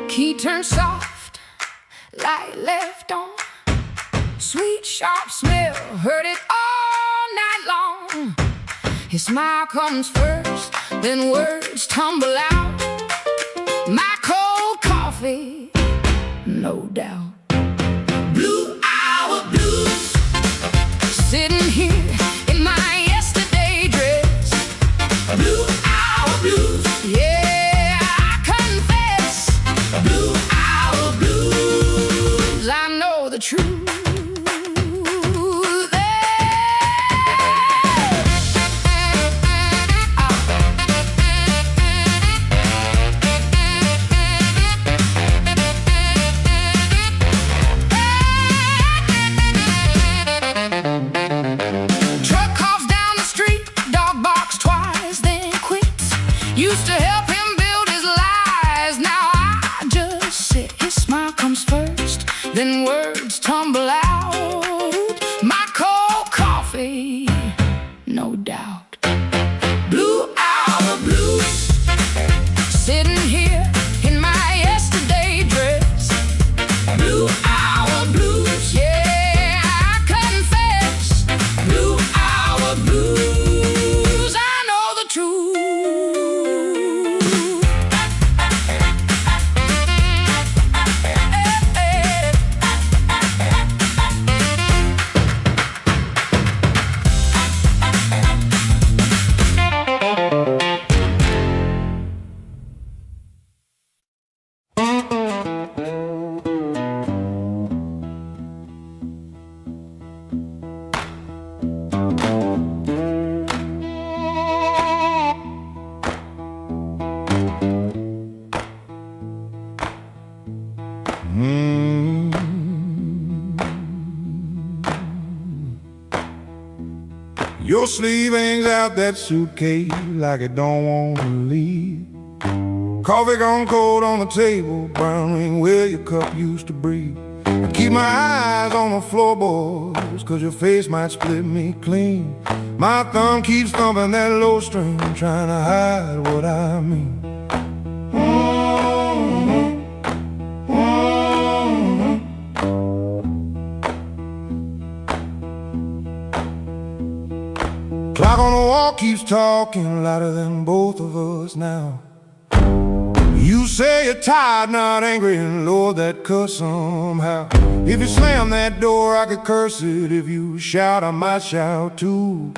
Key turned soft, light left on. Sweet, sharp smell, heard it all night long. His smile comes first, then words tumble out. My cold coffee, no doubt. Blue hour blues, smile comes first, then words tumble out. My cold coffee, no doubt. Blue hour blues, sitting here in my yesterday dress. Blue hour blues, yeah, I confess. Blue hour blues, I know the truth. Your sleeve hangs out that suitcase like it don't want to leave. Coffee gone cold on the table, brown ring where your cup used to breathe. I keep my eyes on the floorboards, cause your face might split me clean. My thumb keeps thumping that low string, trying to hide what I mean. Clock on the wall keeps talking louder than both of us now. You say you're tired, not angry, and Lord, that cuss somehow. If you slam that door, I could curse it. If you shout, I might shout too.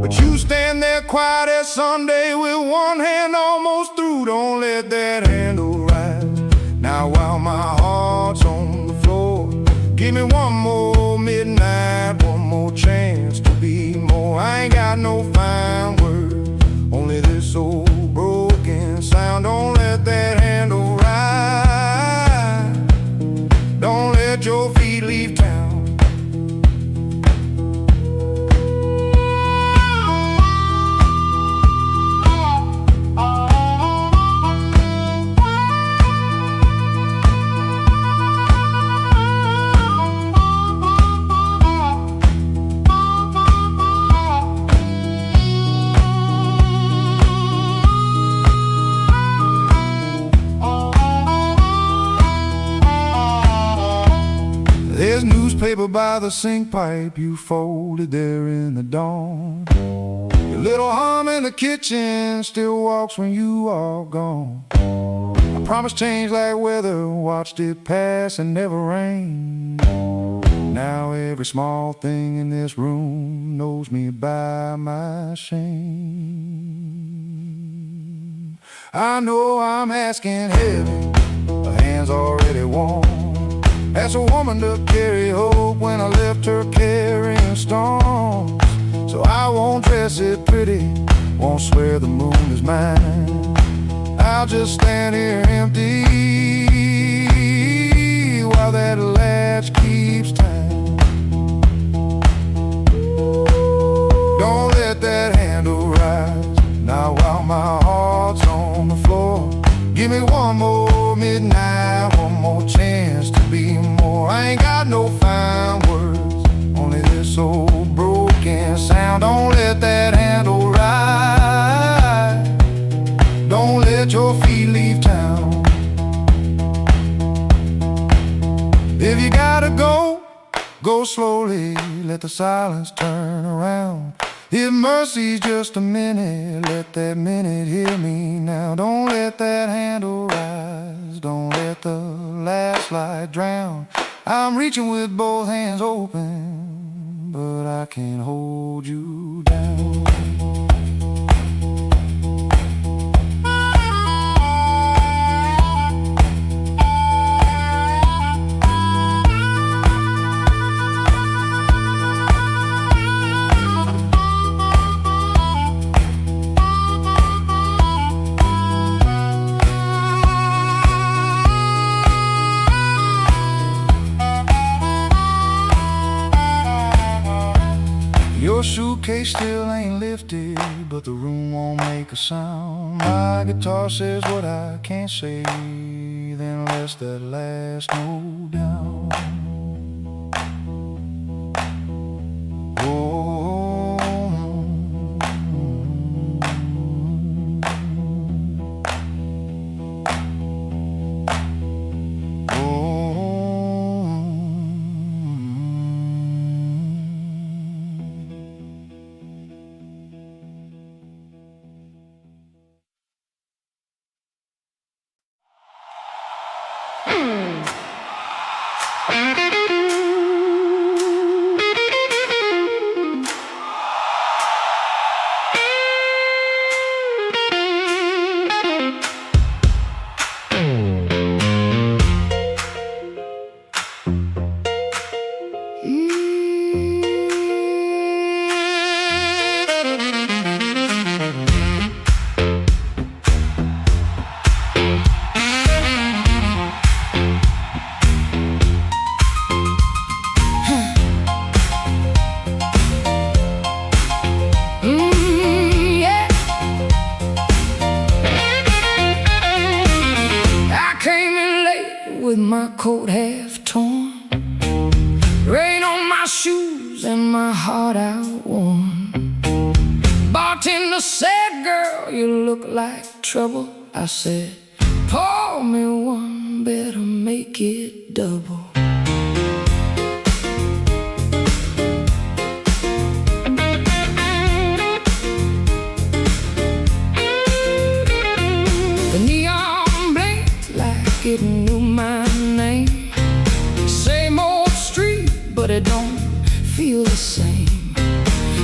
But you stand there quiet as Sunday with one hand almost through. Don't let that handle rise. Now while my heart's on the floor, give me one more midnight, one more chance to be more. I ain't got no fine words, only this old broken sound. Don't let that handle rise. Don't let your feet leave town. There's newspaper by the sink pipe you folded there in the dawn. Your little hum in the kitchen still walks when you are gone. I promised change like weather, watched it pass and never rain. Now every small thing in this room knows me by my shame. I know I'm asking heavy, the hand's already warm. Asked a woman to carry hope when I left her carrying storms. So I won't dress it pretty, won't swear the moon is mine. I'll just stand here empty while that latch keeps time. Don't let that handle rise. Now while my heart's on the floor, give me one more midnight, one more chance to be more. I ain't got no fine words, only this old broken sound. Don't let that handle rise. Don't let your feet leave town. If you gotta go, go slowly, let the silence turn around. If mercy's just a minute, let that minute hear me now. Don't let that handle rise, don't let the last light drown. I'm reaching with both hands open, but I can't hold you down. Your suitcase still ain't lifted, but the room won't make a sound. My guitar says what I can't say, then lets that last note down. Oh. With my coat half torn, rain on my shoes and my heart outworn. Bartender said, girl, you look like trouble. I said, pour me one, better make it double. The neon blinked like it knew my name. Same old street, but it don't feel the same.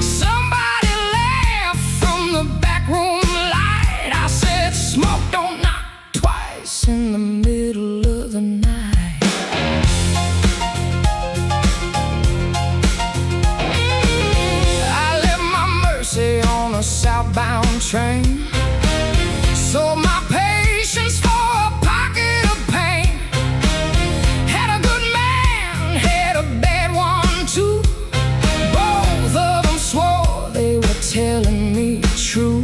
Somebody laughed from the back room light. I said, smoke don't knock twice in the middle of the night. I left my Mercy on a southbound train. Sold my patience for a pocket of pain. Had a good man, had a bad one too. Both of them swore they were telling me true.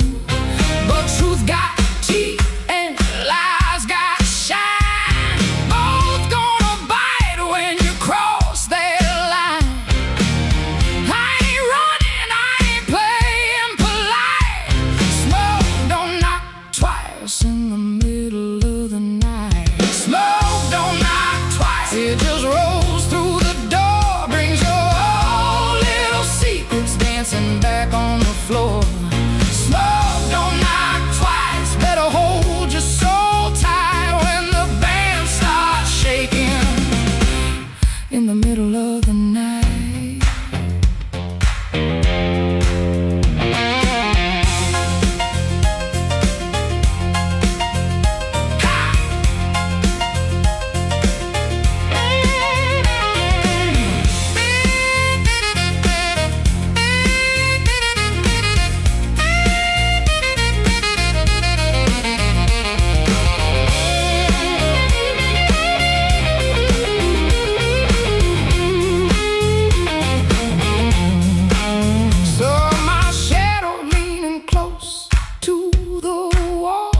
But truth got teeth and lies got shine. Both gonna bite when you cross that line. I ain't running, I ain't playing polite. Smoke don't knock twice in the middle of the night. Smoke don't knock twice. It just rolls through the door, brings your old little secrets dancing back on the floor. Smoke don't knock twice. Better hold your soul tight when the band starts shaking in the middle of the night. Saw my shadow leaning close to the wall,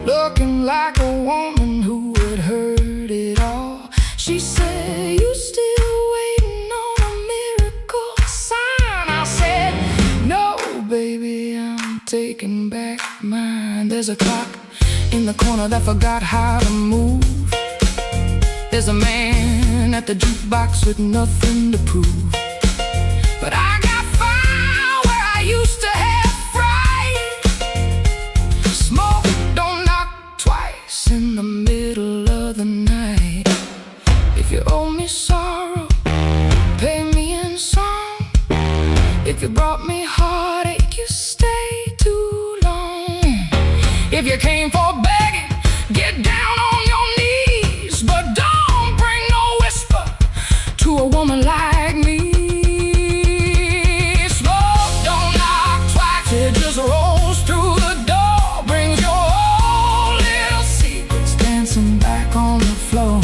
looking like a woman who had heard it all. She said, you still waiting on a miracle sign? I said, no, baby, I'm taking back mine. There's a clock in the corner that forgot how to move. There's a man at the jukebox with nothing to prove. But I got fire where I used to have fright. Smoke don't knock twice in the middle of the night. If you owe me sorrow, pay me in song. If you brought me heartache, you stay too long. If you came for begging, get down on your knees. But don't bring no whisper to a woman like me. Smoke don't knock twice. It just rolls through the door, brings your old little secrets dancing back on the floor.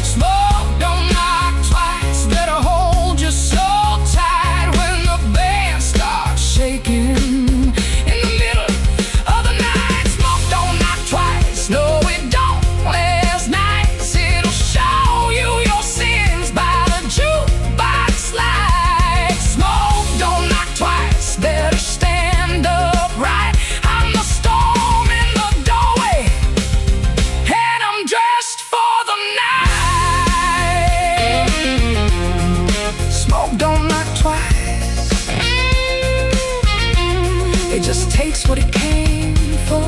Smoke don't knock twice. Better hold your soul tight when the band starts shaking in the middle of the night. Smoke don't knock takes what it came for.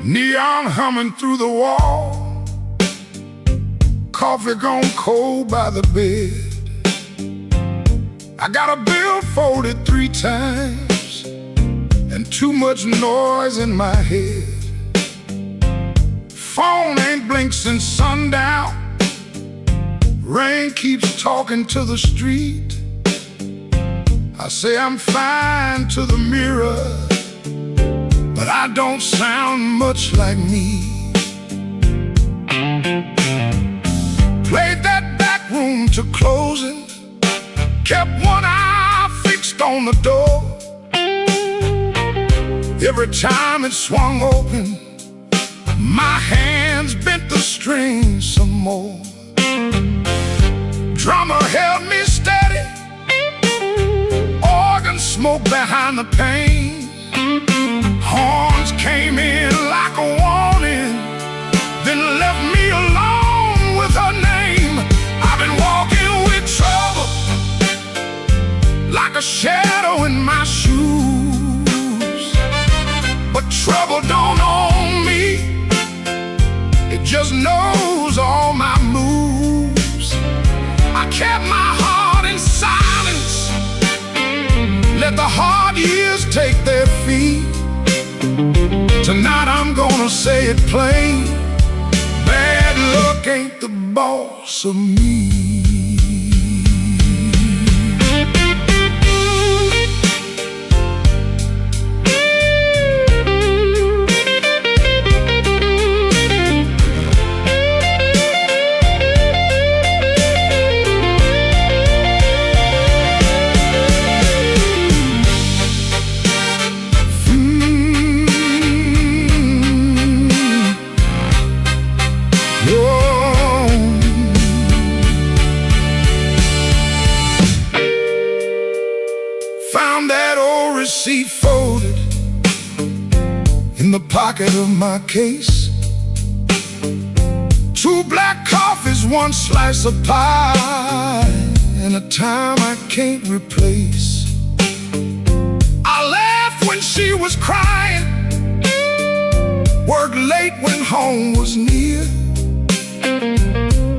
Neon humming through the wall, coffee gone cold by the bed. I got a bill folded 3 times and too much noise in my head. Phone ain't blinked since sundown. Rain keeps talking to the street. I say I'm fine to the mirror, but I don't sound much like me. Played that back room to closing, kept one eye fixed on the door. Every time it swung open, my hands bent the strings some more. Drummer held me steady, organ smoke behind the pane. Horns came in like a warning, then left me alone with her name. I've been walking with trouble, like a shadow in my shoes. But trouble don't own me, it just knows all my moves. I kept my heart in silence, let the hard years take their feet. Tonight I'm gonna say it plain, bad luck ain't the boss of me. Found that old receipt folded in the pocket of my case. 2 black coffees, 1 slice of pie, and a time I can't replace. I laughed when she was crying, worked late when home was near,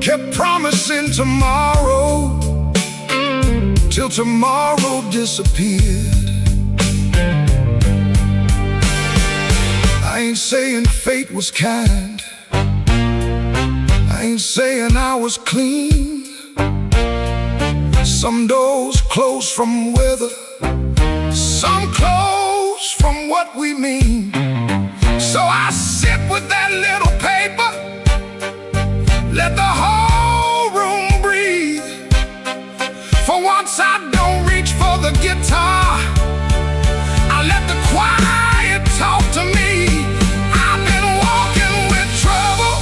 kept promising tomorrow till tomorrow disappeared. I ain't saying fate was kind, I ain't saying I was clean. Some doors close from weather, some close from what we mean. So I sit with that little paper, let the whole room breathe. For once I don't reach for the guitar, I let the quiet talk to me. I've been walking with trouble,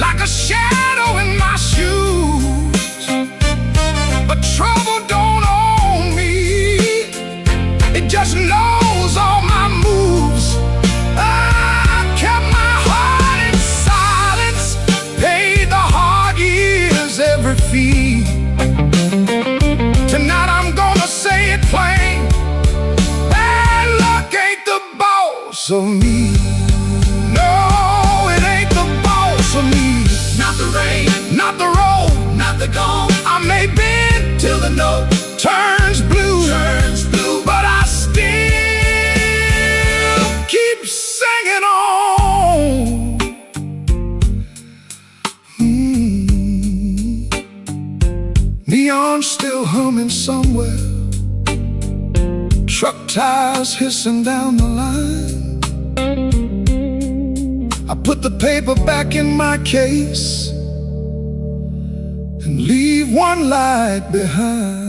like a shadow in my shoes. But trouble don't own me, it just knows all my moves. I kept my heart in silence, paid the heart boss of me. No, it ain't the boss of me. Not the rain, Not the road. not the gong, I may bend till the note turns blue, turns blue. but I still keep singing on. Neon still humming somewhere, truck tires hissing down the line. I put the paper back in my case and leave one light behind.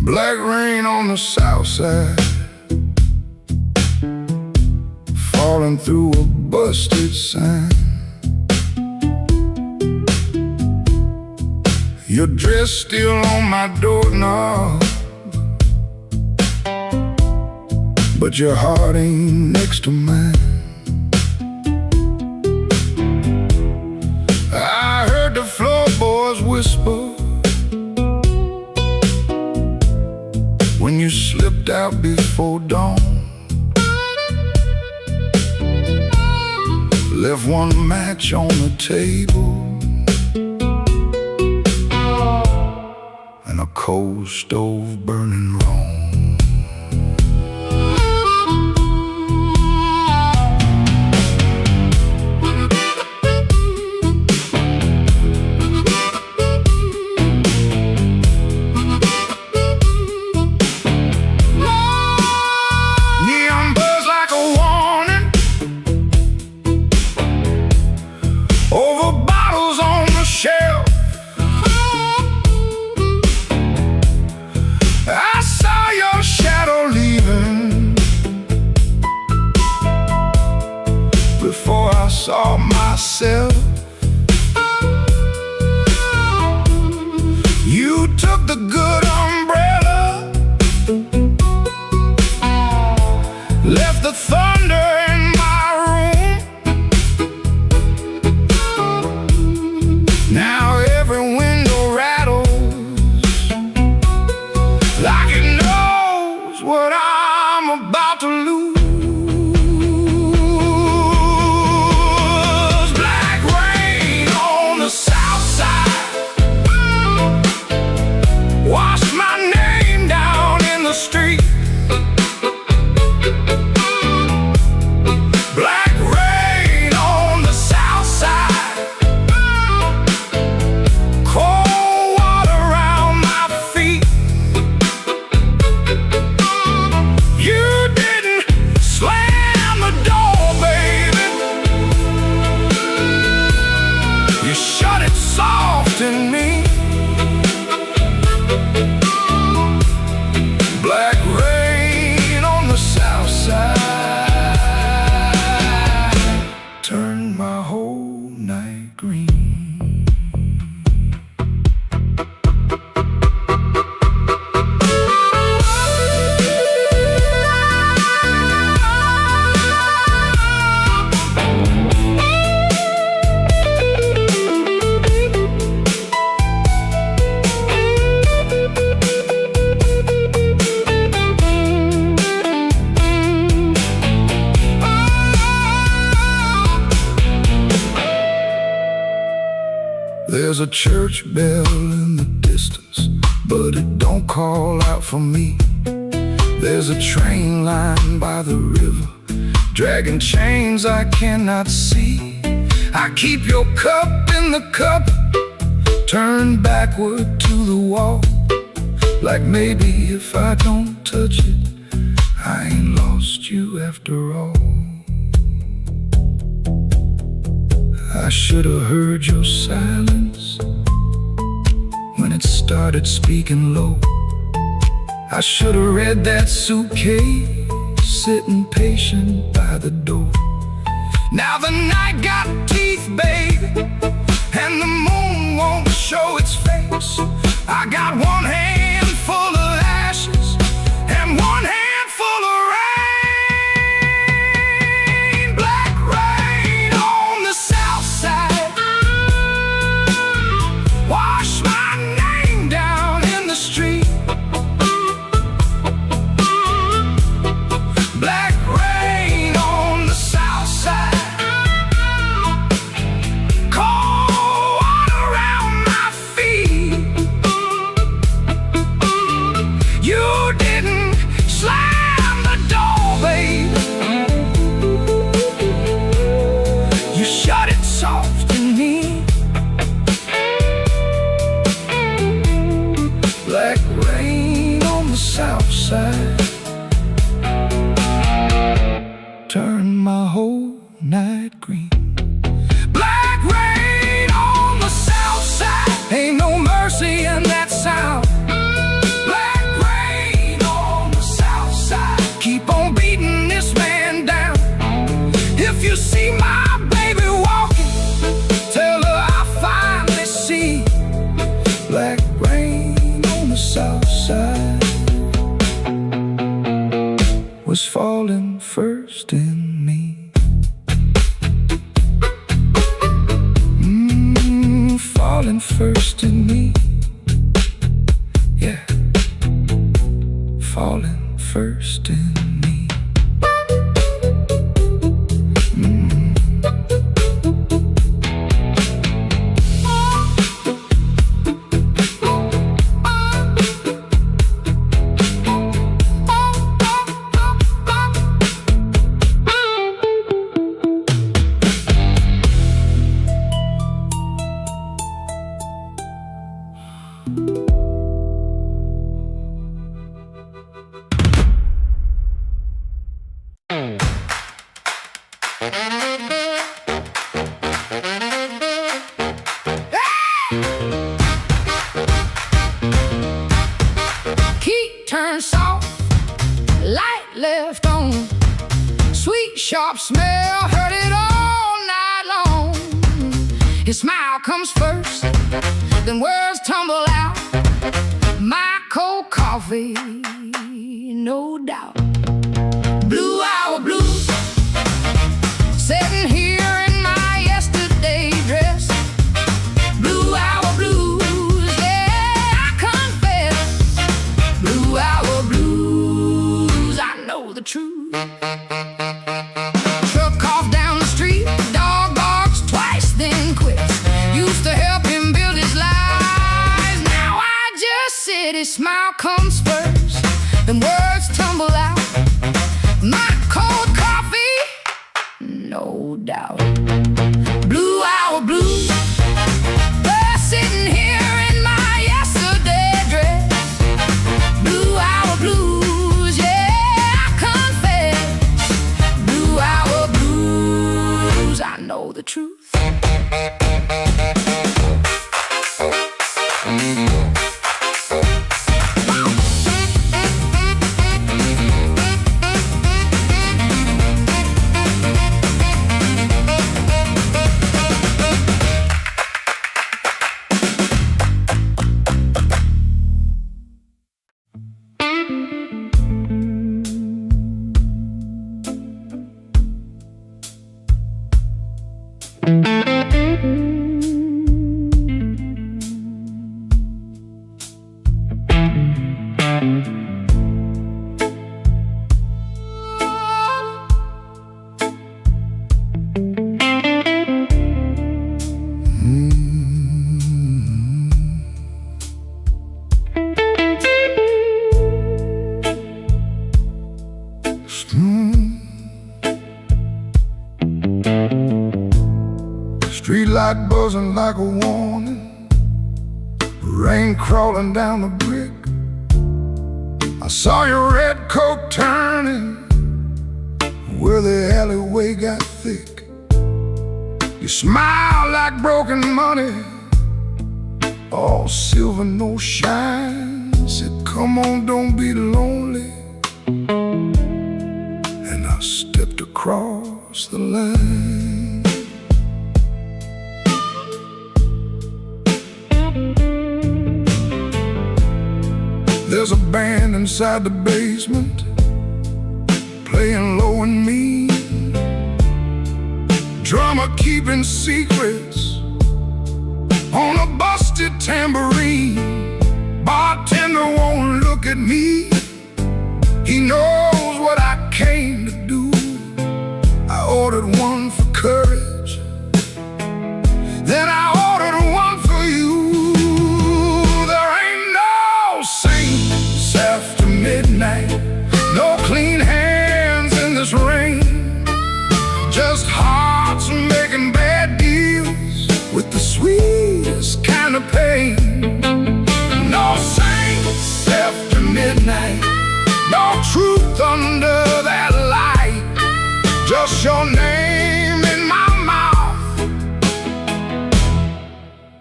Black rain on the south side, falling through a busted sign. Your dress still on my doorknob, but your heart ain't next to mine. I heard the floorboards whisper when you slipped out before dawn. Left one match on the table and a cold stove burning wrong. I saw your There's a church bell in the distance, but it don't call out for me. There's a train line by the river, dragging chains I cannot see. I keep your cup in the cup, turned backward to the wall, like maybe if I don't touch it, I ain't lost you after all. I should have heard your silence when it started speaking low. I should have read that suitcase sitting patient by the door. Now the night got teeth, baby, and the moon won't show its face. I got one hand full of ashes and one hand full of rain. Black rain on the south side, wash my name down in the street. Black rain on the south side, cold water around my feet. You didn't slam the door, babe, you shut it soft in me. Black rain on the south side, turn my whole night green. Black rain on the south side, ain't no mercy in that sound. Black rain on the south side, keep on beating this man down. If you see my baby walking, tell her I finally see. Black rain on the south side was falling first in me. Falling first in me. Yeah, falling first in me. Key turned soft, light left on, sweet sharp smell, heard it all night long. His smile comes first, then words tumble out. My cold coffee, no doubt. Blue hour blues, sitting here in my yesterday dress. Blue hour blues, yeah, I confess. Blue hour blues, I know the truth. Truck off down the street, dog barks twice, then quits. Used to help him build his life, now I just sit. His smile comes first, then words tumble out. My cold coffee, no doubt. Blue hour blues, they're sitting here in my yesterday dress. Blue hour blues, yeah, I confess. Blue hour blues, I know the truth. Streetlight buzzing like a warning, rain crawling down the brick. I saw your red coat turning where the alleyway got thick. You smiled like broken money, all silver, no shine. Said, come on, don't be lonely. And I stepped across the line. There's a band inside the basement, playing low and mean, drummer keeping secrets on a busted tambourine. Bartender won't look at me, he knows what I came to do. I ordered one for courage, then I ordered one for you. There ain't no saints after midnight, no clean hands in this rain, just hearts making bad deals with the sweetest kind of pain. No saints after midnight, no truth under that light, just your name in my mouth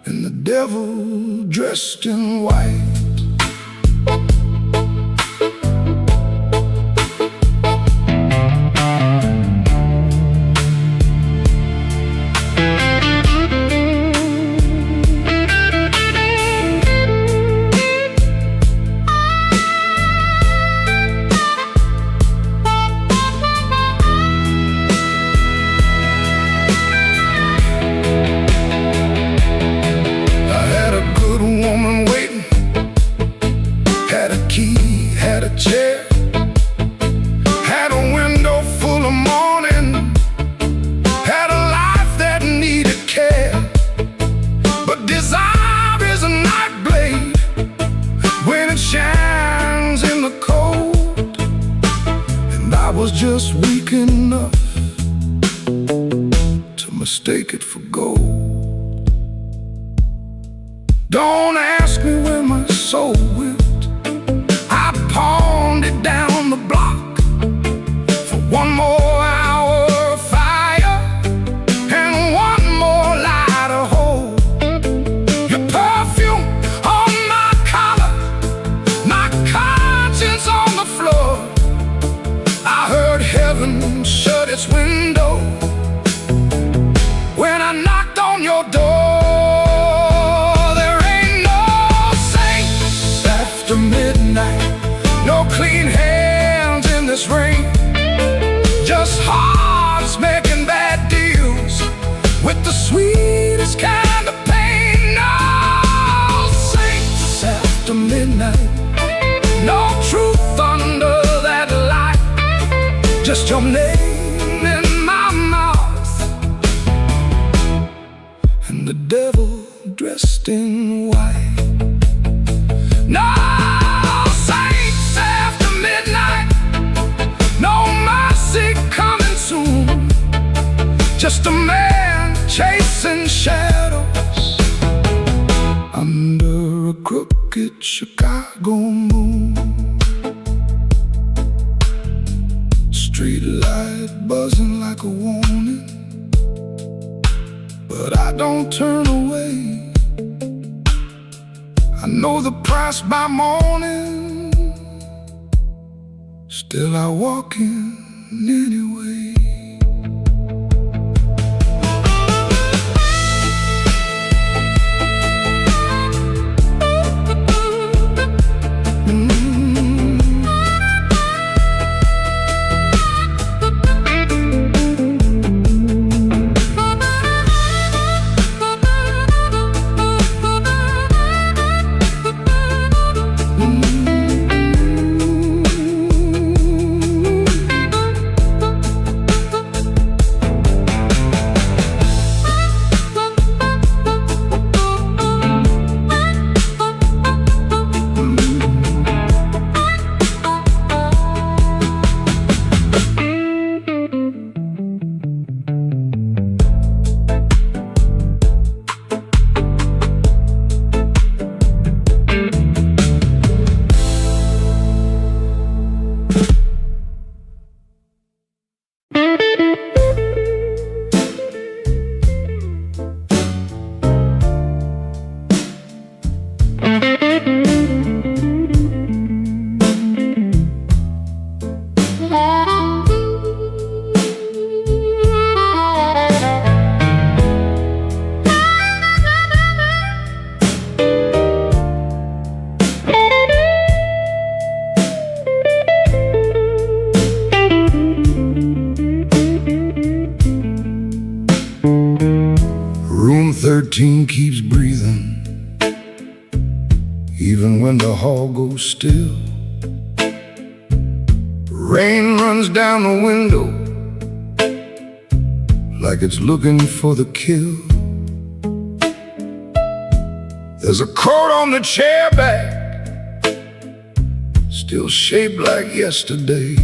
and the devil dressed in white. Chair, had a window full of morning, had a life that needed care. But desire is a night blade when it shines in the cold, and I was just weak enough to mistake it for gold. Don't ask me where my soul went, pawned it down the block for one more hour of fire and one more light of hope. Your perfume on my collar, my conscience on the floor. I heard heaven shut its window when I knocked on your door. There ain't no saints after midnight, no clean hands in this rain, just hearts making bad deals with the sweetest kind of pain. No saints after midnight, no truth under that light, just your name in my mouth and the devil dressed in white. No saints after midnight, no mercy coming soon, just a man chasing shadows under a crooked Chicago moon. Streetlight buzzing like a warning, but I don't turn away. I know the price by morning, still I walk in anyway. still. Rain runs down the window like it's looking for the kill. There's a coat on the chair back, still shaped like yesterday,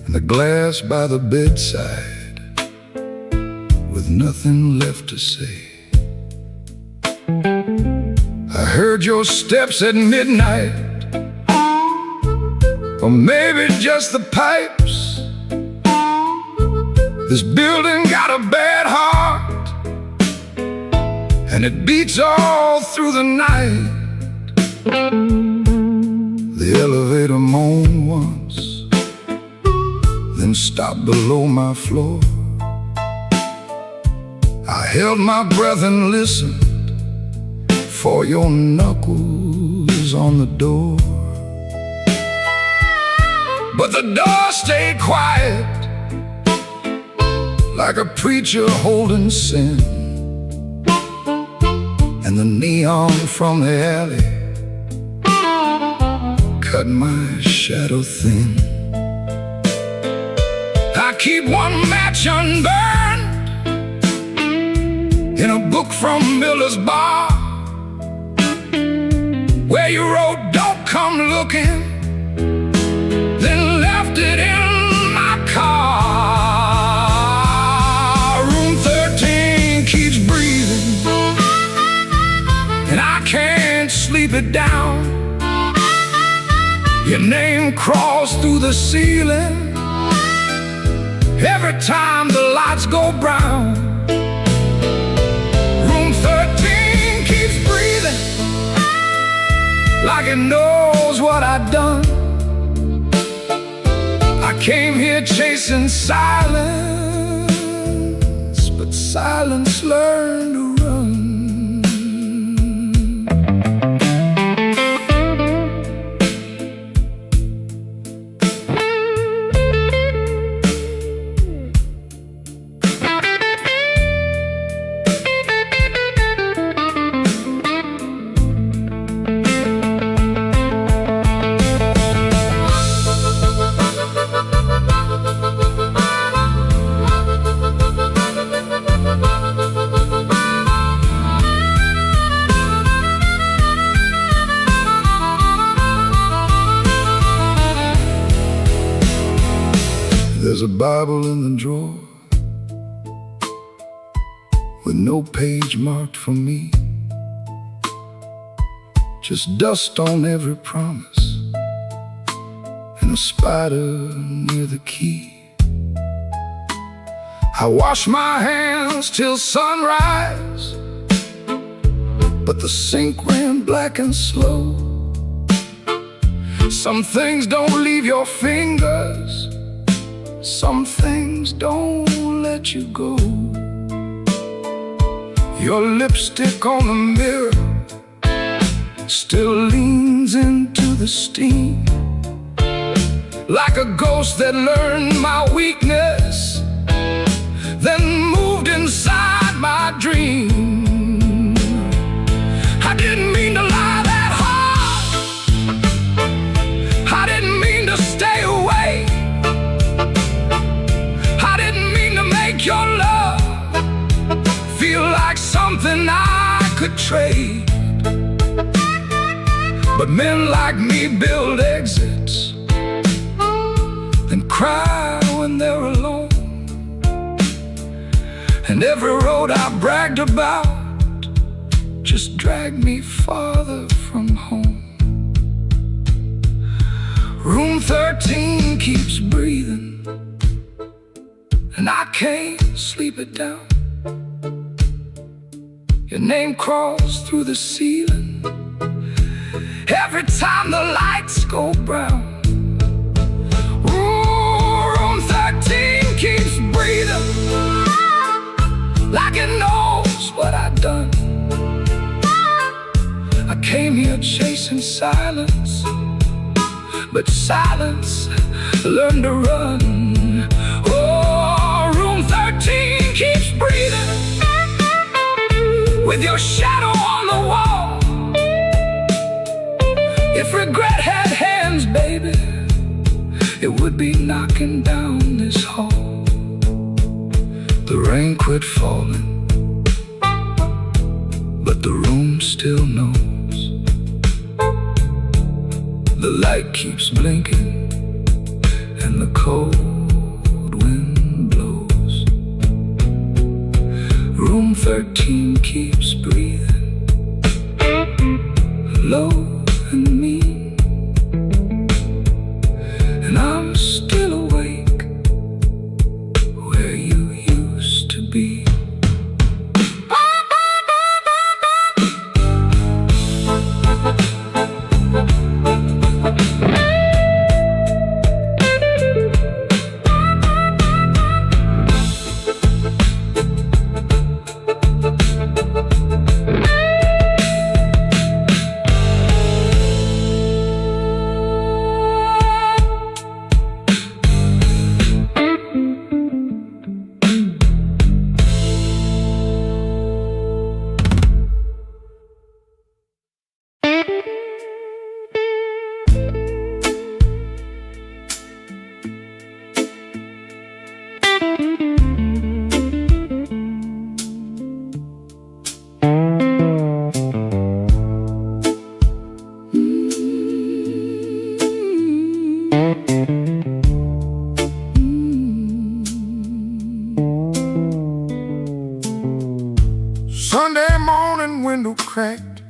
and the glass by the bedside with nothing left to say. I heard your steps at midnight, or maybe just the pipes. This building got a bad heart, and it beats all through the night. The elevator moaned once, then stopped below my floor. I held my breath and listened for your knuckles on the door. But the door stayed quiet, like a preacher holding sin, and the neon from the alley cut my shadow thin. I keep one match unburned in a book from Miller's Bar, where you wrote, "Don't come looking," then left it in my car. Room 13 keeps breathing, and I can't sleep it down. Your name crawls through the ceiling every time the lights go brown. Room 13 keeps breathing, like it knows what I've done. I came here chasing silence, but silence learned to run. There's a Bible in the drawer with no page marked for me, just dust on every promise and a spider near the key. I wash my hands till sunrise, but the sink ran black and slow. Some things don't leave your fingers, some things don't let you go. Your lipstick on the mirror still leans into the steam, like a ghost that learned my weakness, then moved inside my dream. I didn't mean to lie that hard, I didn't mean to stay away, I didn't mean to make your love feel like something I could trade. But men like me build exits, then cry when they're alone. And every road I bragged about just dragged me farther from home. Room 13 keeps breathing, and I can't sleep it down. Your name crawls through the ceiling every time the lights go brown. Ooh, room 13 keeps breathing, like it knows what I've done. I came here chasing silence, but silence learned to run. Oh, room 13 keeps breathing, with your shadow on the wall, If regret had hands, baby, it would be knocking down this hall. The rain quit falling, but the room still knows. The light keeps blinking and the cold wind blows. Room 13 keeps breathing low and mean, and I'm still awake where you used to be. Sunday morning, window cracked,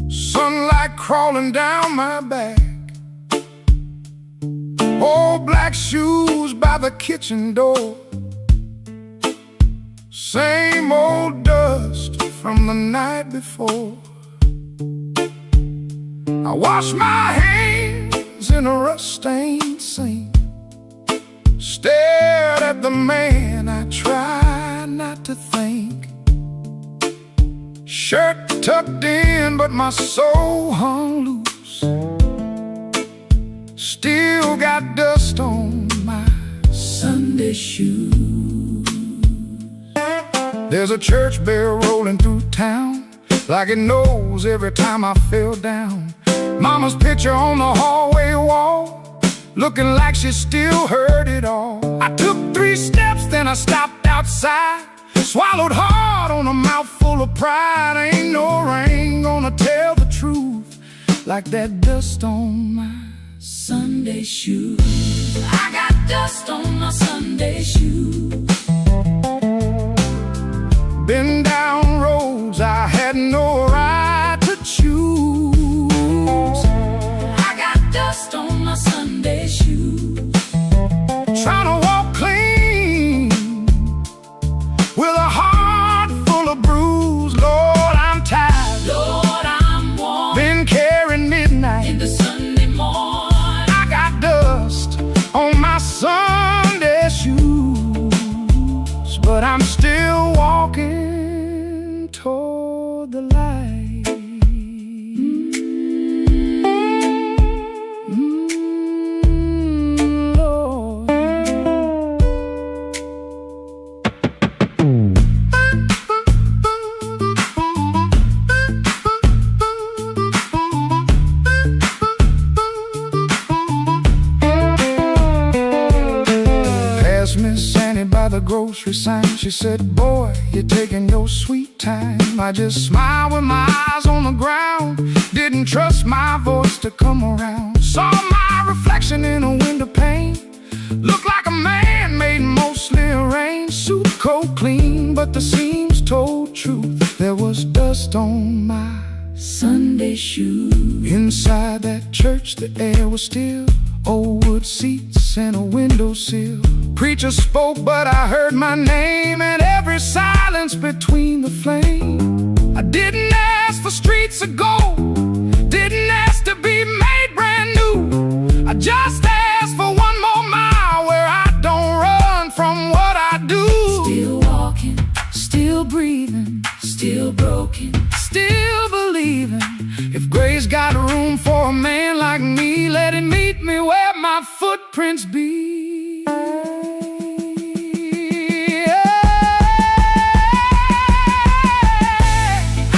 sunlight crawling down my back. Old black shoes by the kitchen door, same old dust from the night before. I wash my hands in a rust-stained sink, stared at the man I tried not to think. Shirt tucked in, but my soul hung loose. Still got dust on my Sunday shoes. There's a church bell rolling through town, like it knows every time I fell down. Mama's picture on the hallway wall, looking like she still heard it all. I took 3 steps, then I stopped outside, swallowed hard on a mouthful of pride. Ain't no rain gonna tell the truth like that dust on my Sunday shoes. I got dust on my Sunday shoes. Been down roads I had no right to choose. I got dust on my Sunday shoes. Trying to walk clean with a heart full of bruise. Lord, I'm tired. Lord, I'm warm. Been carrying midnight In the Sunday morning, I got dust on my Sunday shoes, but I'm still walking toward the light. Lord. Passed Miss Annie by the grocery sign. She said, boy, you're taking your sweet time. I just smiled with my eyes on the ground, didn't trust my voice to come around. Saw my reflection in a window pane, looked like a man made mostly arranged. Suit coat clean, but the seams told truth. There was dust on my Sunday shoes. inside that church. The air was still, old wood seats and a windowsill. Preacher spoke, but I heard my name, and every silence between the flame. I didn't ask for streets of gold, didn't ask to be made brand new. I just asked for one more mile where I don't run from what I do. Still walking, Still breathing, still broken. still believing. If grace got room for a man like me, let it meet me where my footprints be.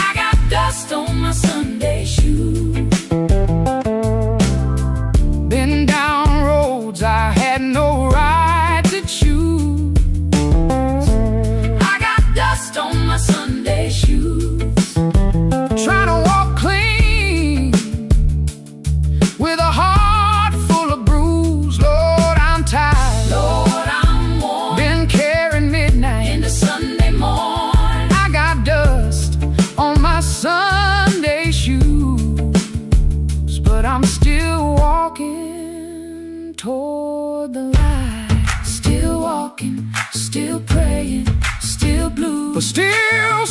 I got dust on my walking, still praying, still blue, but still